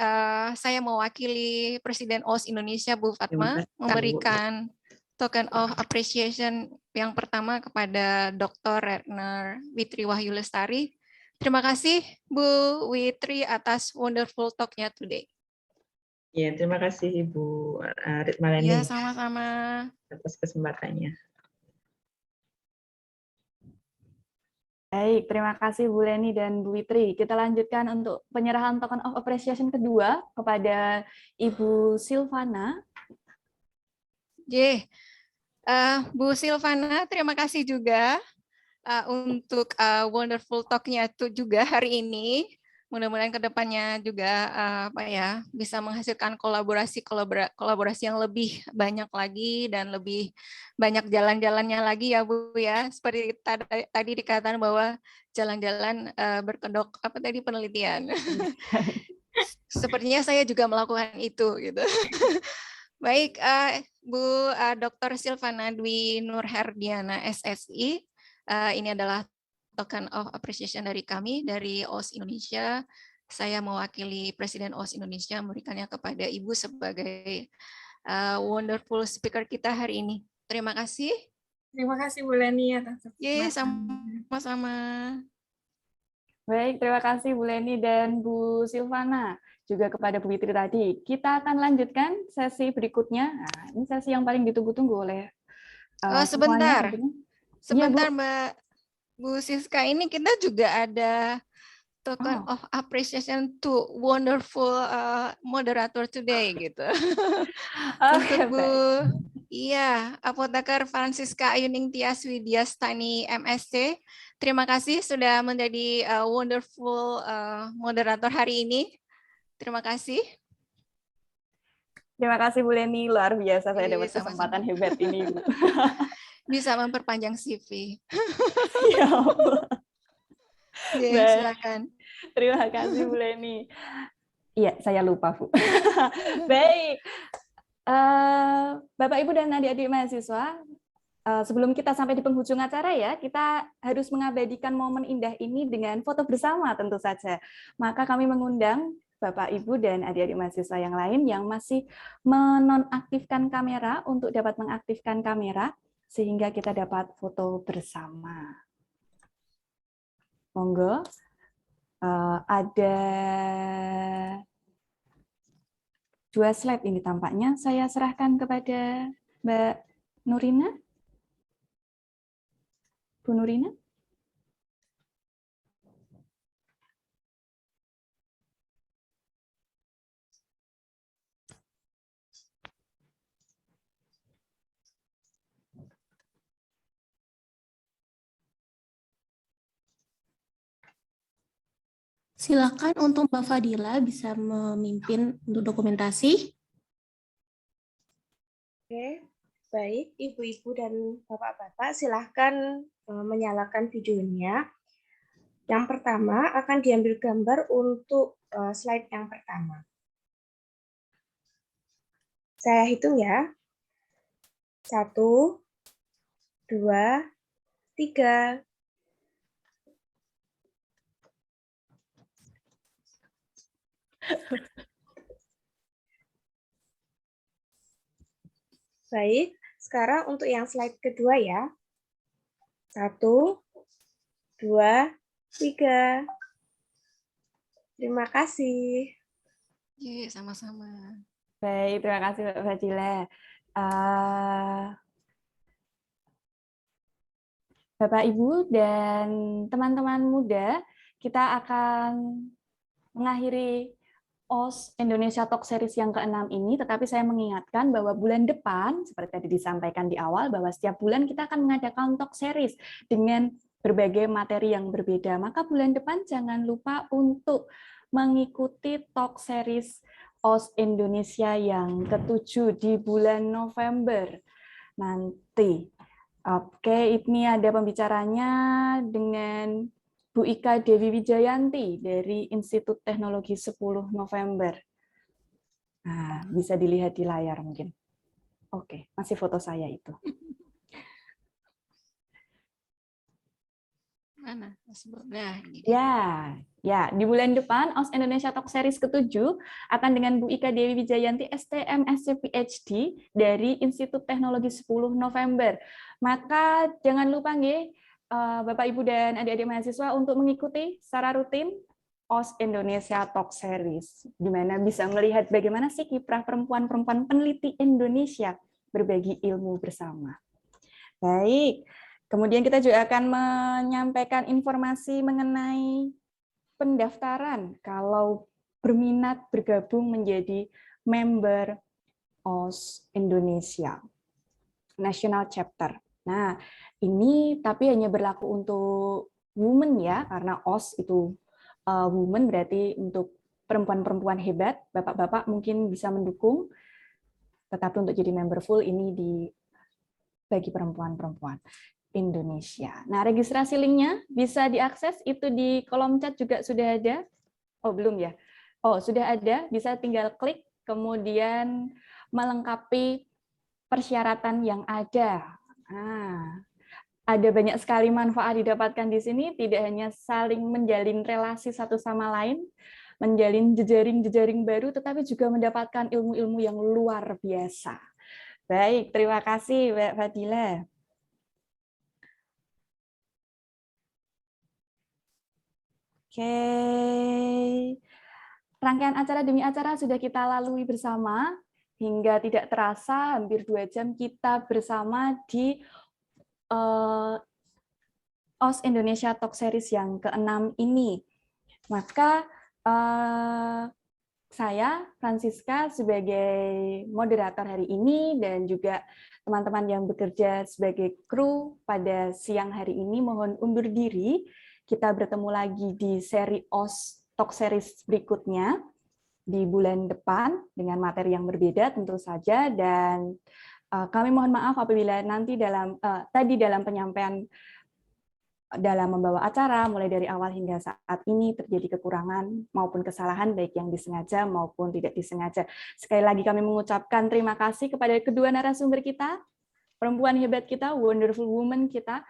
saya mewakili Presiden OS Indonesia, Bu Fatma, memberikan token of appreciation yang pertama kepada Dr. Retna Witri Wahyu Lestari. Terima kasih Bu Witri atas wonderful talk-nya today. Ya, terima kasih Ibu Ritma Leni. Ya, sama-sama. Atas kesempatannya. Baik, terima kasih Bu Leni dan Bu Witri. Kita lanjutkan untuk penyerahan token of appreciation kedua kepada Ibu Silvana. Bu Silvana, terima kasih juga untuk wonderful talk-nya juga hari ini. Mudah-mudahan kedepannya juga bisa menghasilkan kolaborasi yang lebih banyak lagi dan lebih banyak jalan-jalannya lagi ya Bu ya. Seperti tadi dikatakan bahwa jalan-jalan berkedok penelitian. Sepertinya saya juga melakukan itu gitu. Baik, Bu Dr. Silvana Dwi Nurherdiana SSI, ini adalah token of appreciation dari kami, dari OS Indonesia. Saya mewakili Presiden OS Indonesia memberikannya kepada Ibu sebagai wonderful speaker kita hari ini. Terima kasih. Terima kasih Bu Leni atas Yeay, kesempatannya. sama-sama. Baik, terima kasih Bu Leni dan Bu Silvana. Juga kepada Bu Fitri tadi. Kita akan lanjutkan sesi berikutnya. Nah, ini sesi yang paling ditunggu-tunggu oleh semuanya Sebentar, tentunya. Iya, Bu. sebentar Mbak Bu Siska, ini kita juga ada token Oh. of appreciation to wonderful moderator today gitu. Oke, Untuk Bu, baik. iya, Apoteker Francisca Ayuning Tias Widyastani MSc. Terima kasih sudah menjadi wonderful moderator hari ini. Terima kasih. Terima kasih Bu Leni, luar biasa saya dapat Sama-sama. kesempatan hebat ini, Bu. Bisa memperpanjang CV. Ya Allah. Oke, silakan. Terima kasih Bu Leni. Iya, saya lupa, Bu. Baik. Bapak, Ibu, dan adik-adik mahasiswa, sebelum kita sampai di penghujung acara ya, kita harus mengabadikan momen indah ini dengan foto bersama tentu saja. Maka kami mengundang Bapak, Ibu, dan adik-adik mahasiswa yang lain yang masih menonaktifkan kamera untuk dapat mengaktifkan kamera, sehingga kita dapat foto bersama. Monggo. Ada 2 slide ini tampaknya. Saya serahkan kepada Mbak Nurina. Bu Nurina. Silakan untuk Mbak Fadila bisa memimpin untuk dokumentasi. Oke, baik Ibu-Ibu dan Bapak-Bapak, silahkan menyalakan videonya. Yang pertama akan diambil gambar untuk slide yang pertama. Saya hitung ya. 1, 2, 3. Baik, sekarang untuk yang slide kedua ya. 1, 2, 3. Terima kasih. Iya, sama-sama. Baik, terima kasih Mbak Fadila. Bapak, Ibu, dan teman-teman muda, kita akan mengakhiri OS Indonesia Talk Series yang ke-6 ini, tetapi saya mengingatkan bahwa bulan depan, seperti tadi disampaikan di awal, bahwa setiap bulan kita akan mengadakan Talk Series dengan berbagai materi yang berbeda. Maka bulan depan jangan lupa untuk mengikuti Talk Series OS Indonesia yang ke-7 di bulan November nanti. Oke, ini ada pembicaranya dengan Bu Ika Dewi Wijayanti dari Institut Teknologi 10 November. Nah, bisa dilihat di layar mungkin. Oke, masih foto saya itu. Mana? Nah, ini. Ya, di bulan depan OS Indonesia Talk Series ke-7 akan dengan Bu Ika Dewi Wijayanti STM SC PhD dari Institut Teknologi 10 November. Maka jangan lupa nggih, Bapak, Ibu, dan adik-adik mahasiswa untuk mengikuti secara rutin OS Indonesia Talk Series, di mana bisa melihat bagaimana sih kiprah perempuan-perempuan peneliti Indonesia berbagi ilmu bersama. Baik, kemudian kita juga akan menyampaikan informasi mengenai pendaftaran kalau berminat bergabung menjadi member OS Indonesia National Chapter. Nah, ini tapi hanya berlaku untuk women ya, karena OS itu women berarti untuk perempuan-perempuan hebat. Bapak-bapak mungkin bisa mendukung, tetapi untuk jadi member full ini bagi perempuan-perempuan Indonesia. Nah, registrasi linknya bisa diakses, itu di kolom chat juga sudah ada. Oh, belum ya? Oh, sudah ada, bisa tinggal klik, kemudian melengkapi persyaratan yang ada. Nah, ada banyak sekali manfaat didapatkan di sini, tidak hanya saling menjalin relasi satu sama lain, menjalin jejaring-jejaring baru, tetapi juga mendapatkan ilmu-ilmu yang luar biasa. Baik, terima kasih Mbak Fadila. Oke. Rangkaian acara demi acara sudah kita lalui bersama. Hingga tidak terasa hampir 2 jam kita bersama di OS Indonesia Talk Series yang ke-6 ini. Maka saya, Francisca, sebagai moderator hari ini dan juga teman-teman yang bekerja sebagai kru pada siang hari ini mohon undur diri. Kita bertemu lagi di seri OS Talk Series berikutnya di bulan depan dengan materi yang berbeda tentu saja, dan kami mohon maaf apabila nanti dalam penyampaian dalam membawa acara mulai dari awal hingga saat ini terjadi kekurangan maupun kesalahan baik yang disengaja maupun tidak disengaja. Sekali lagi kami mengucapkan terima kasih kepada kedua narasumber kita, perempuan hebat kita, wonderful woman kita,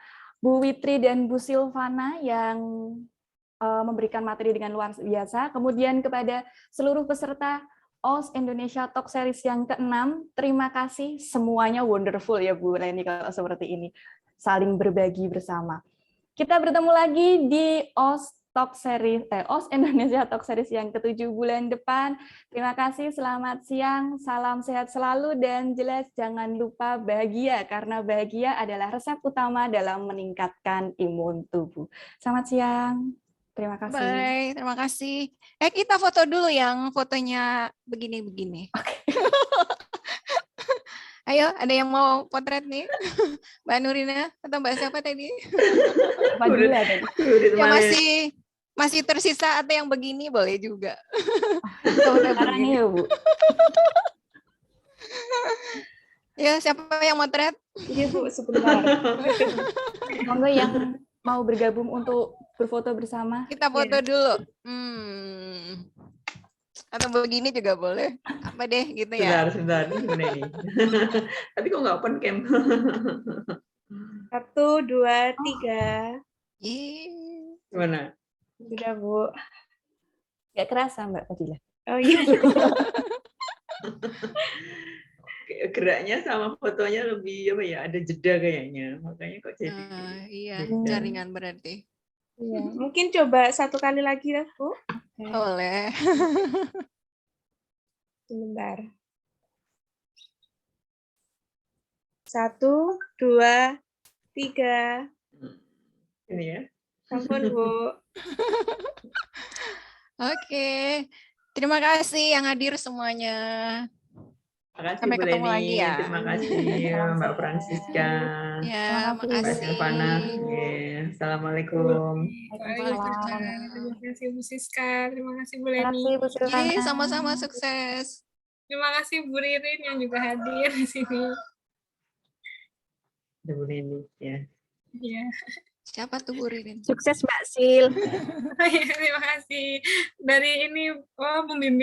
Bu Witri dan Bu Silvana yang memberikan materi dengan luar biasa. Kemudian kepada seluruh peserta OS Indonesia Talk Series yang ke-6, terima kasih, semuanya wonderful ya Bu Leni kalau seperti ini, saling berbagi bersama. Kita bertemu lagi di OS Talk Series, OS Indonesia Talk Series yang ke-7 bulan depan. Terima kasih, selamat siang, salam sehat selalu, dan jelas jangan lupa bahagia, karena bahagia adalah resep utama dalam meningkatkan imun tubuh. Selamat siang. Terima kasih. Bye, terima kasih. Kita foto dulu yang fotonya begini-begini. Okay. Ayo, ada yang mau potret nih? Mbak Nurina atau Mbak siapa tadi? Ya masih tersisa atau yang begini boleh juga. Sekarang ya, Bu. Ya, siapa yang motret? Iya, Bu, sebentar. Monggo yang mau bergabung untuk berfoto bersama. Kita foto dulu. Atau begini juga boleh. Apa deh gitu ya. Sebentar. Gimana ini? Tapi kok nggak open cam? 1, 2, 3. Gimana? Sudah, Bu. Nggak kerasa, Mbak Fadila. Oh iya. Geraknya sama fotonya lebih apa ya? Ada jeda kayaknya. Makanya kok jadi. Iya, jaringan berarti. Iya, mungkin coba 1 kali lagi ya, Bu. Boleh. Sebentar. 1, 2, 3. Ini ya. Ampun, Bu. Oke. Terima kasih yang hadir semuanya. Sampai ketemu Leni. lagi ya. Terima kasih Mbak Francisca. Ya, makasih. Mbak Silvana. Assalamualaikum. Terima kasih Bu Siska, terima kasih Bu Leni. Sama-sama sukses. Terima kasih Bu Ririn yang juga hadir di sini. Ada Bu Leni ya. Iya. Siapa tuh Bu Ririn? Sukses Mbak Sil. Terima kasih. Dari ini pembimbing